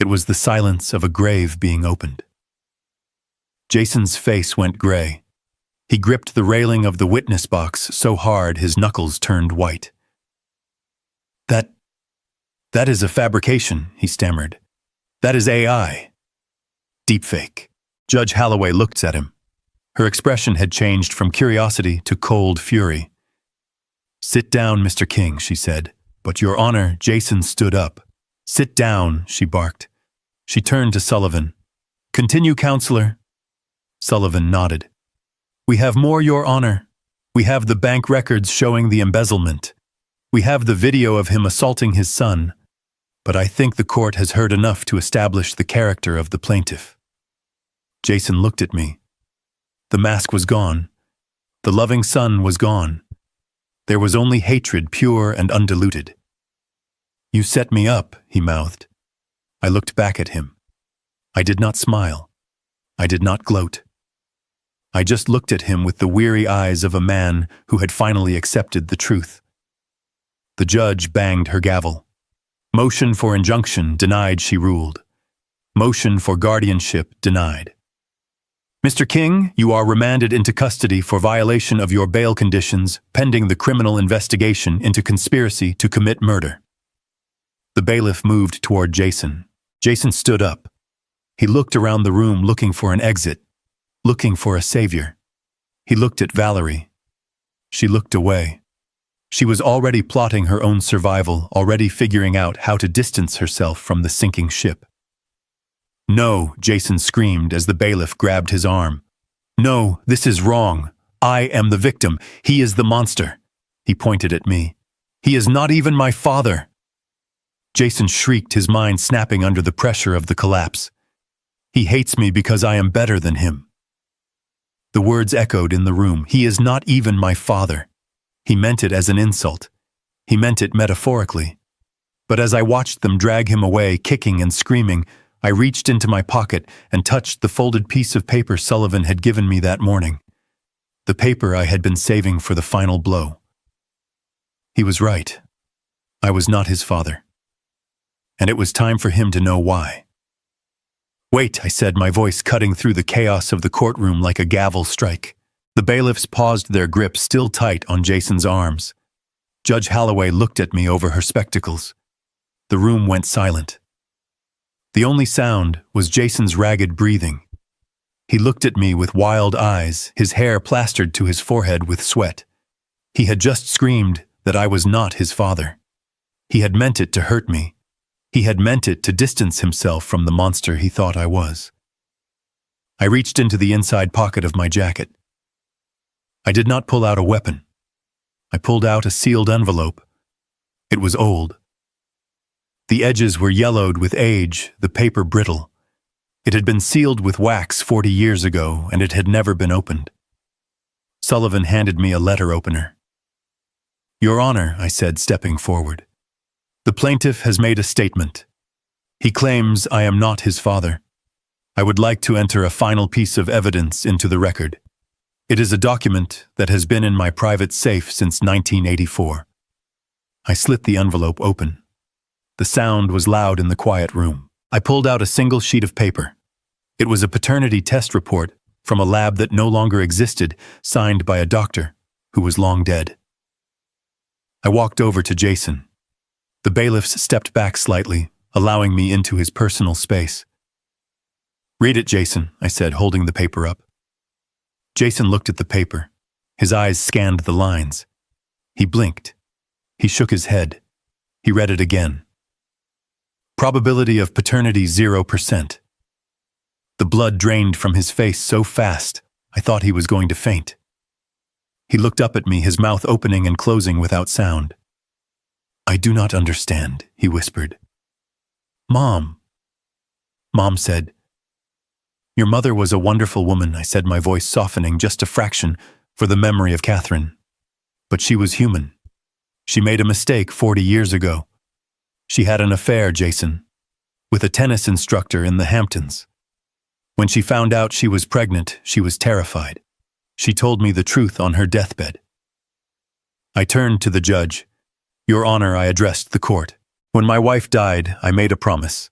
It was the silence of a grave being opened. Jason's face went gray. He gripped the railing of the witness box so hard his knuckles turned white. That is a fabrication," he stammered. "That is AI. Deepfake." Judge Holloway looked at him. Her expression had changed from curiosity to cold fury. "Sit down, Mr. King," she said. "But Your Honor," Jason stood up. "Sit down," she barked. She turned to Sullivan. "Continue, counselor." Sullivan nodded. "We have more, Your Honor. We have the bank records showing the embezzlement. We have the video of him assaulting his son. But I think the court has heard enough to establish the character of the plaintiff." Jason looked at me. The mask was gone. The loving son was gone. There was only hatred, pure and undiluted. "You set me up," he mouthed. I looked back at him. I did not smile. I did not gloat. I just looked at him with the weary eyes of a man who had finally accepted the truth. The judge banged her gavel. "Motion for injunction denied," she ruled. "Motion for guardianship denied. Mr. King, you are remanded into custody for violation of your bail conditions pending the criminal investigation into conspiracy to commit murder." The bailiff moved toward Jason. Jason stood up. He looked around the room looking for an exit, looking for a savior. He looked at Valerie. She looked away. She was already plotting her own survival, already figuring out how to distance herself from the sinking ship. "No," Jason screamed as the bailiff grabbed his arm. "No, this is wrong. I am the victim. He is the monster." He pointed at me. "He is not even my father." Jason shrieked, his mind snapping under the pressure of the collapse. "He hates me because I am better than him." The words echoed in the room. "He is not even my father." He meant it as an insult. He meant it metaphorically. But as I watched them drag him away, kicking and screaming, I reached into my pocket and touched the folded piece of paper Sullivan had given me that morning. The paper I had been saving for the final blow. He was right. I was not his father. And it was time for him to know why. "Wait," I said, my voice cutting through the chaos of the courtroom like a gavel strike. The bailiffs paused, their grip still tight on Jason's arms. Judge Holloway looked at me over her spectacles. The room went silent. The only sound was Jason's ragged breathing. He looked at me with wild eyes, his hair plastered to his forehead with sweat. He had just screamed that I was not his father. He had meant it to hurt me. He had meant it to distance himself from the monster he thought I was. I reached into the inside pocket of my jacket. I did not pull out a weapon. I pulled out a sealed envelope. It was old. The edges were yellowed with age, the paper brittle. It had been sealed with wax 40 years ago, and it had never been opened. Sullivan handed me a letter opener. "Your Honor," I said, stepping forward. "The plaintiff has made a statement. He claims I am not his father. I would like to enter a final piece of evidence into the record. It is a document that has been in my private safe since 1984. I slit the envelope open. The sound was loud in the quiet room. I pulled out a single sheet of paper. It was a paternity test report from a lab that no longer existed, signed by a doctor who was long dead. I walked over to Jason. The bailiffs stepped back slightly, allowing me into his personal space. "Read it, Jason," I said, holding the paper up. Jason looked at the paper. His eyes scanned the lines. He blinked. He shook his head. He read it again. "Probability of paternity 0%. The blood drained from his face so fast, I thought he was going to faint. He looked up at me, his mouth opening and closing without sound. "I do not understand," he whispered. "Mom." Mom said, "Your mother was a wonderful woman," I said, my voice softening just a fraction for the memory of Catherine. "But she was human. She made a mistake 40 years ago. She had an affair, Jason, with a tennis instructor in the Hamptons. When she found out she was pregnant, she was terrified. She told me the truth on her deathbed." I turned to the judge. "Your Honor," I addressed the court. "When my wife died, I made a promise.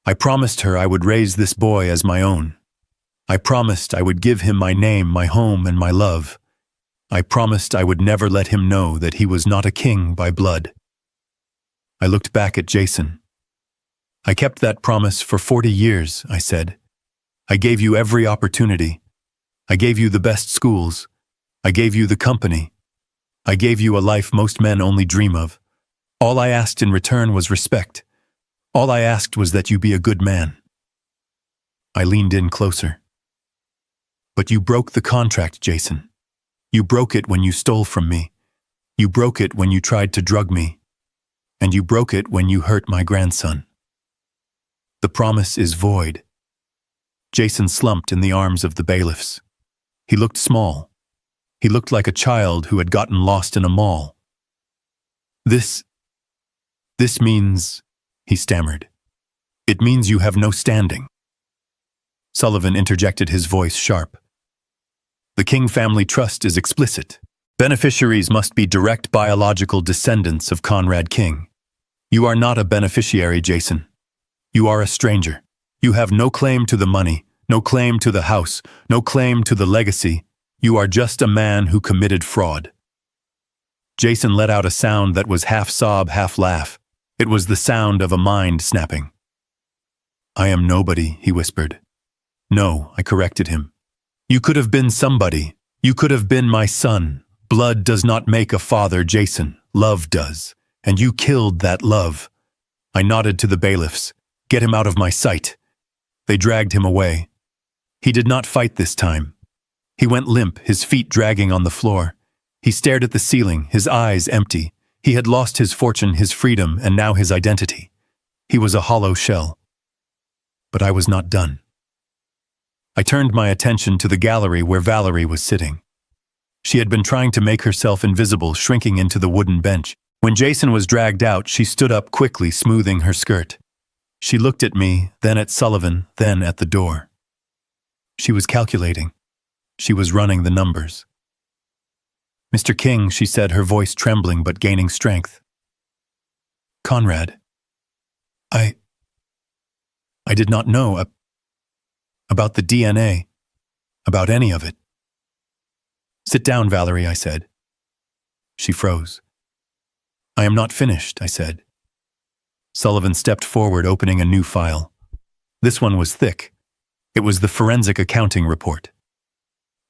I promised her I would raise this boy as my own. I promised I would give him my name, my home, and my love. I promised I would never let him know that he was not a king by blood." I looked back at Jason. "I kept that promise for 40 years, I said. "I gave you every opportunity. I gave you the best schools. I gave you the company. I gave you a life most men only dream of. All I asked in return was respect. All I asked was that you be a good man." I leaned in closer. "But you broke the contract, Jason. You broke it when you stole from me. You broke it when you tried to drug me. And you broke it when you hurt my grandson. The promise is void." Jason slumped in the arms of the bailiffs. He looked small. He looked like a child who had gotten lost in a mall. This means, he stammered. It means you have no standing. Sullivan interjected, his voice sharp. The King family trust is explicit. Beneficiaries must be direct biological descendants of Conrad King. You are not a beneficiary, Jason. You are a stranger. You have no claim to the money, no claim to the house, no claim to the legacy. You are just a man who committed fraud. Jason let out a sound that was half sob, half laugh. It was the sound of a mind snapping. I am nobody, he whispered. No, I corrected him. You could have been somebody. You could have been my son. Blood does not make a father, Jason. Love does. And you killed that love. I nodded to the bailiffs. Get him out of my sight. They dragged him away. He did not fight this time. He went limp, his feet dragging on the floor. He stared at the ceiling, his eyes empty. He had lost his fortune, his freedom, and now his identity. He was a hollow shell. But I was not done. I turned my attention to the gallery where Valerie was sitting. She had been trying to make herself invisible, shrinking into the wooden bench. When Jason was dragged out, she stood up quickly, smoothing her skirt. She looked at me, then at Sullivan, then at the door. She was calculating. She was running the numbers. Mr. King, she said, her voice trembling but gaining strength. Conrad, I did not know about the DNA, about any of it. Sit down, Valerie, I said. She froze. I am not finished, I said. Sullivan stepped forward, opening a new file. This one was thick. It was the forensic accounting report.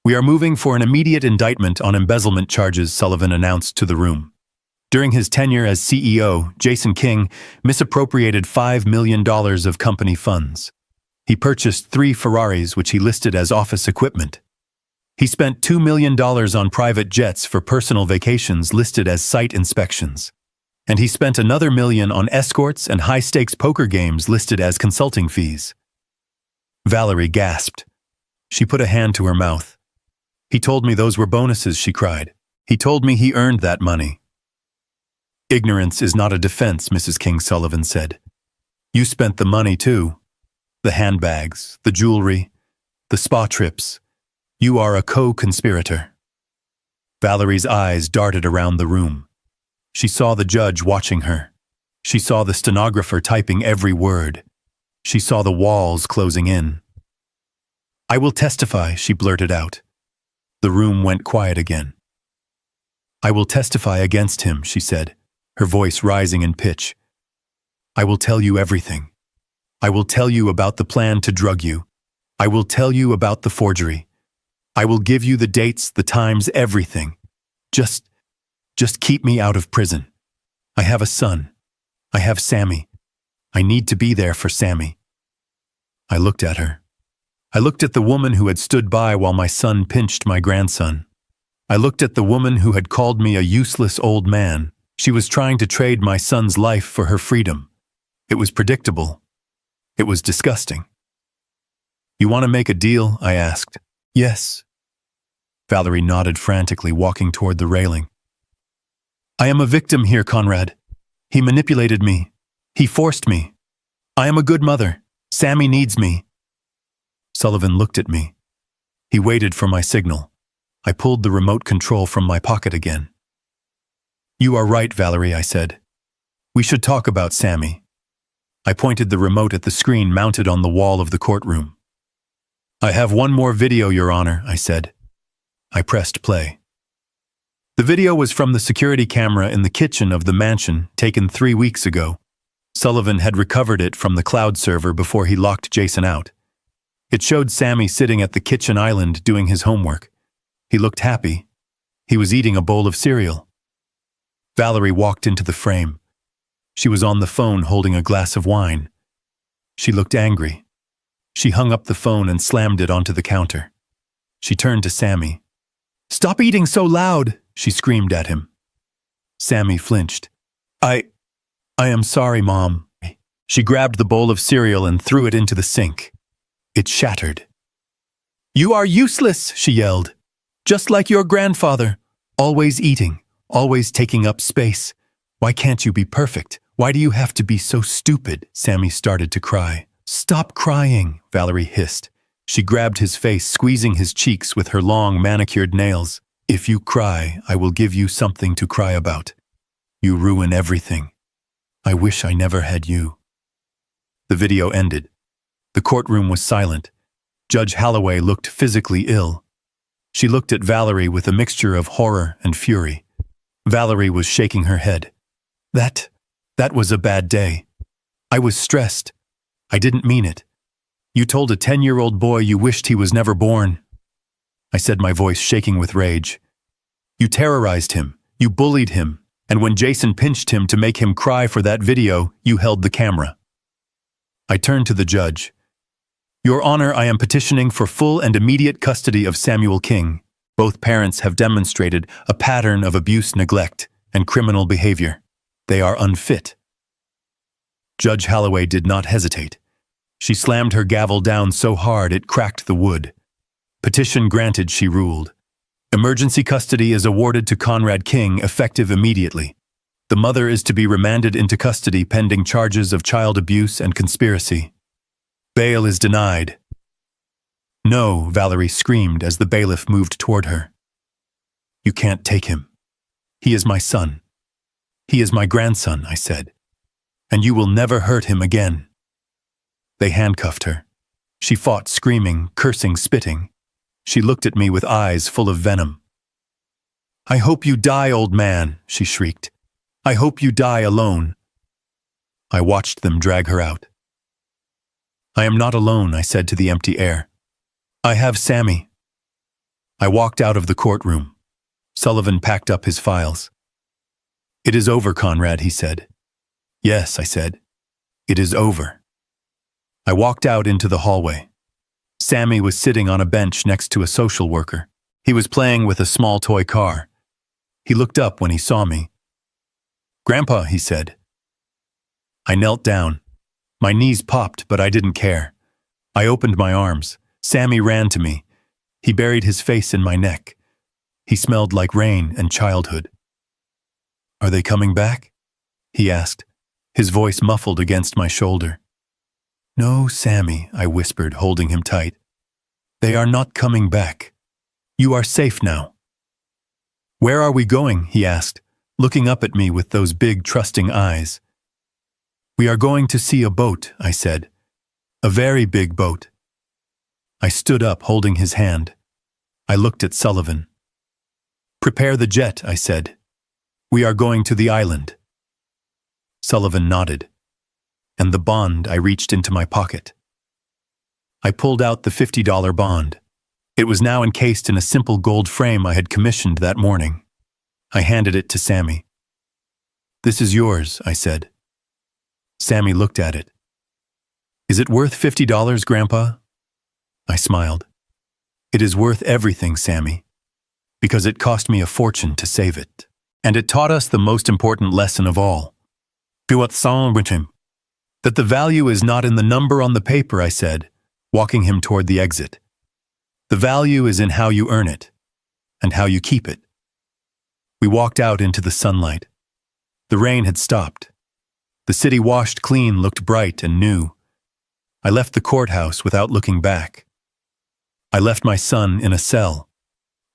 We are moving for an immediate indictment on embezzlement charges, Sullivan announced to the room. During his tenure as CEO, Jason King misappropriated $5 million of company funds. He purchased 3 Ferraris, which he listed as office equipment. He spent $2 million on private jets for personal vacations listed as site inspections. And he spent another $1 million on escorts and high-stakes poker games listed as consulting fees. Valerie gasped. She put a hand to her mouth. He told me those were bonuses, she cried. He told me he earned that money. Ignorance is not a defense, Mrs. King, Sullivan said. You spent the money too. The handbags, the jewelry, the spa trips. You are a co-conspirator. Valerie's eyes darted around the room. She saw the judge watching her. She saw the stenographer typing every word. She saw the walls closing in. I will testify, she blurted out. The room went quiet again. I will testify against him, she said, her voice rising in pitch. I will tell you everything. I will tell you about the plan to drug you. I will tell you about the forgery. I will give you the dates, the times, everything. Just keep me out of prison. I have a son. I have Sammy. I need to be there for Sammy. I looked at her. I looked at the woman who had stood by while my son pinched my grandson. I looked at the woman who had called me a useless old man. She was trying to trade my son's life for her freedom. It was predictable. It was disgusting. You want to make a deal? I asked. Yes. Valerie nodded frantically, walking toward the railing. I am a victim here, Conrad. He manipulated me. He forced me. I am a good mother. Sammy needs me. Sullivan looked at me. He waited for my signal. I pulled the remote control from my pocket again. You are right, Valerie, I said. We should talk about Sammy. I pointed the remote at the screen mounted on the wall of the courtroom. I have one more video, Your Honor, I said. I pressed play. The video was from the security camera in the kitchen of the mansion, taken 3 weeks ago. Sullivan had recovered it from the cloud server before he locked Jason out. It showed Sammy sitting at the kitchen island doing his homework. He looked happy. He was eating a bowl of cereal. Valerie walked into the frame. She was on the phone holding a glass of wine. She looked angry. She hung up the phone and slammed it onto the counter. She turned to Sammy. Stop eating so loud, she screamed at him. Sammy flinched. I am sorry, Mom. She grabbed the bowl of cereal and threw it into the sink. It shattered. You are useless, she yelled. Just like your grandfather. Always eating, always taking up space. Why can't you be perfect? Why do you have to be so stupid? Sammy started to cry. Stop crying, Valerie hissed. She grabbed his face, squeezing his cheeks with her long, manicured nails. If you cry, I will give you something to cry about. You ruin everything. I wish I never had you. The video ended. The courtroom was silent. Judge Holloway looked physically ill. She looked at Valerie with a mixture of horror and fury. Valerie was shaking her head. That was a bad day. I was stressed. I didn't mean it. You told a 10-year-old boy you wished he was never born. I said, my voice shaking with rage. You terrorized him. You bullied him. And when Jason pinched him to make him cry for that video, you held the camera. I turned to the judge. Your Honor, I am petitioning for full and immediate custody of Samuel King. Both parents have demonstrated a pattern of abuse, neglect, and criminal behavior. They are unfit. Judge Holloway did not hesitate. She slammed her gavel down so hard it cracked the wood. Petition granted, she ruled. Emergency custody is awarded to Conrad King, effective immediately. The mother is to be remanded into custody pending charges of child abuse and conspiracy. Bail is denied. No, Valerie screamed as the bailiff moved toward her. You can't take him. He is my son. He is my grandson, I said. And you will never hurt him again. They handcuffed her. She fought, screaming, cursing, spitting. She looked at me with eyes full of venom. I hope you die, old man, she shrieked. I hope you die alone. I watched them drag her out. I am not alone, I said to the empty air. I have Sammy. I walked out of the courtroom. Sullivan packed up his files. It is over, Conrad, he said. Yes, I said. It is over. I walked out into the hallway. Sammy was sitting on a bench next to a social worker. He was playing with a small toy car. He looked up when he saw me. Grandpa, he said. I knelt down. My knees popped, but I didn't care. I opened my arms. Sammy ran to me. He buried his face in my neck. He smelled like rain and childhood. Are they coming back? He asked, his voice muffled against my shoulder. No, Sammy, I whispered, holding him tight. They are not coming back. You are safe now. Where are we going? He asked, looking up at me with those big, trusting eyes. We are going to see a boat, I said. A very big boat. I stood up, holding his hand. I looked at Sullivan. Prepare the jet, I said. We are going to the island. Sullivan nodded. And the bond, I reached into my pocket. I pulled out the $50 bond. It was now encased in a simple gold frame I had commissioned that morning. I handed it to Sammy. This is yours, I said. Sammy looked at it. Is it worth $50, Grandpa? I smiled. It is worth everything, Sammy, because it cost me a fortune to save it. And it taught us the most important lesson of all. That the value is not in the number on the paper, I said, walking him toward the exit. The value is in how you earn it, and how you keep it. We walked out into the sunlight. The rain had stopped. The city, washed clean, looked bright and new. I left the courthouse without looking back. I left my son in a cell.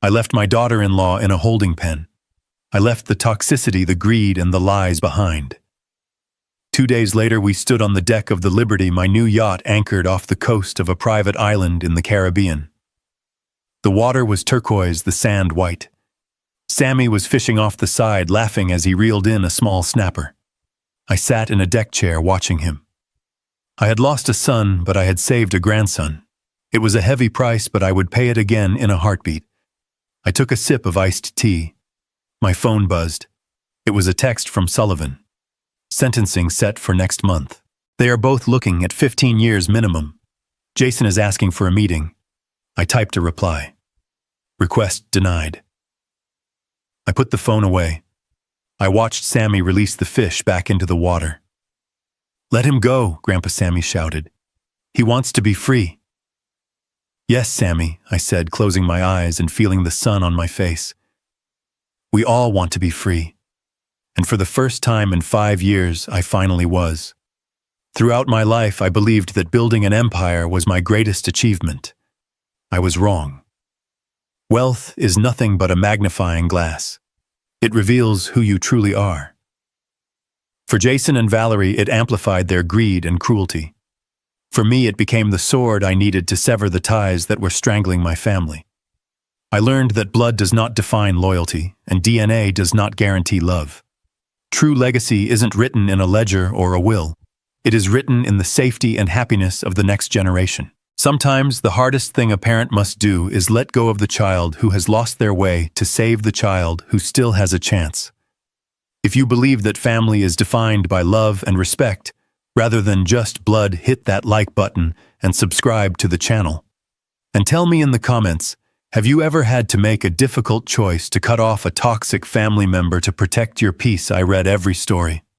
I left my daughter-in-law in a holding pen. I left the toxicity, the greed, and the lies behind. 2 days later, we stood on the deck of the Liberty, my new yacht anchored off the coast of a private island in the Caribbean. The water was turquoise, the sand white. Sammy was fishing off the side, laughing as he reeled in a small snapper. I sat in a deck chair watching him. I had lost a son, but I had saved a grandson. It was a heavy price, but I would pay it again in a heartbeat. I took a sip of iced tea. My phone buzzed. It was a text from Sullivan. Sentencing set for next month. They are both looking at 15 years minimum. Jason is asking for a meeting. I typed a reply. Request denied. I put the phone away. I watched Sammy release the fish back into the water. Let him go, Grandpa Sammy shouted. He wants to be free. Yes, Sammy, I said, closing my eyes and feeling the sun on my face. We all want to be free. And for the first time in 5 years, I finally was. Throughout my life, I believed that building an empire was my greatest achievement. I was wrong. Wealth is nothing but a magnifying glass. It reveals who you truly are. For Jason and Valerie, it amplified their greed and cruelty. For me, it became the sword I needed to sever the ties that were strangling my family. I learned that blood does not define loyalty, and DNA does not guarantee love. True legacy isn't written in a ledger or a will. It is written in the safety and happiness of the next generation. Sometimes the hardest thing a parent must do is let go of the child who has lost their way to save the child who still has a chance. If you believe that family is defined by love and respect, rather than just blood, hit that like button and subscribe to the channel. And tell me in the comments, have you ever had to make a difficult choice to cut off a toxic family member to protect your peace? I read every story.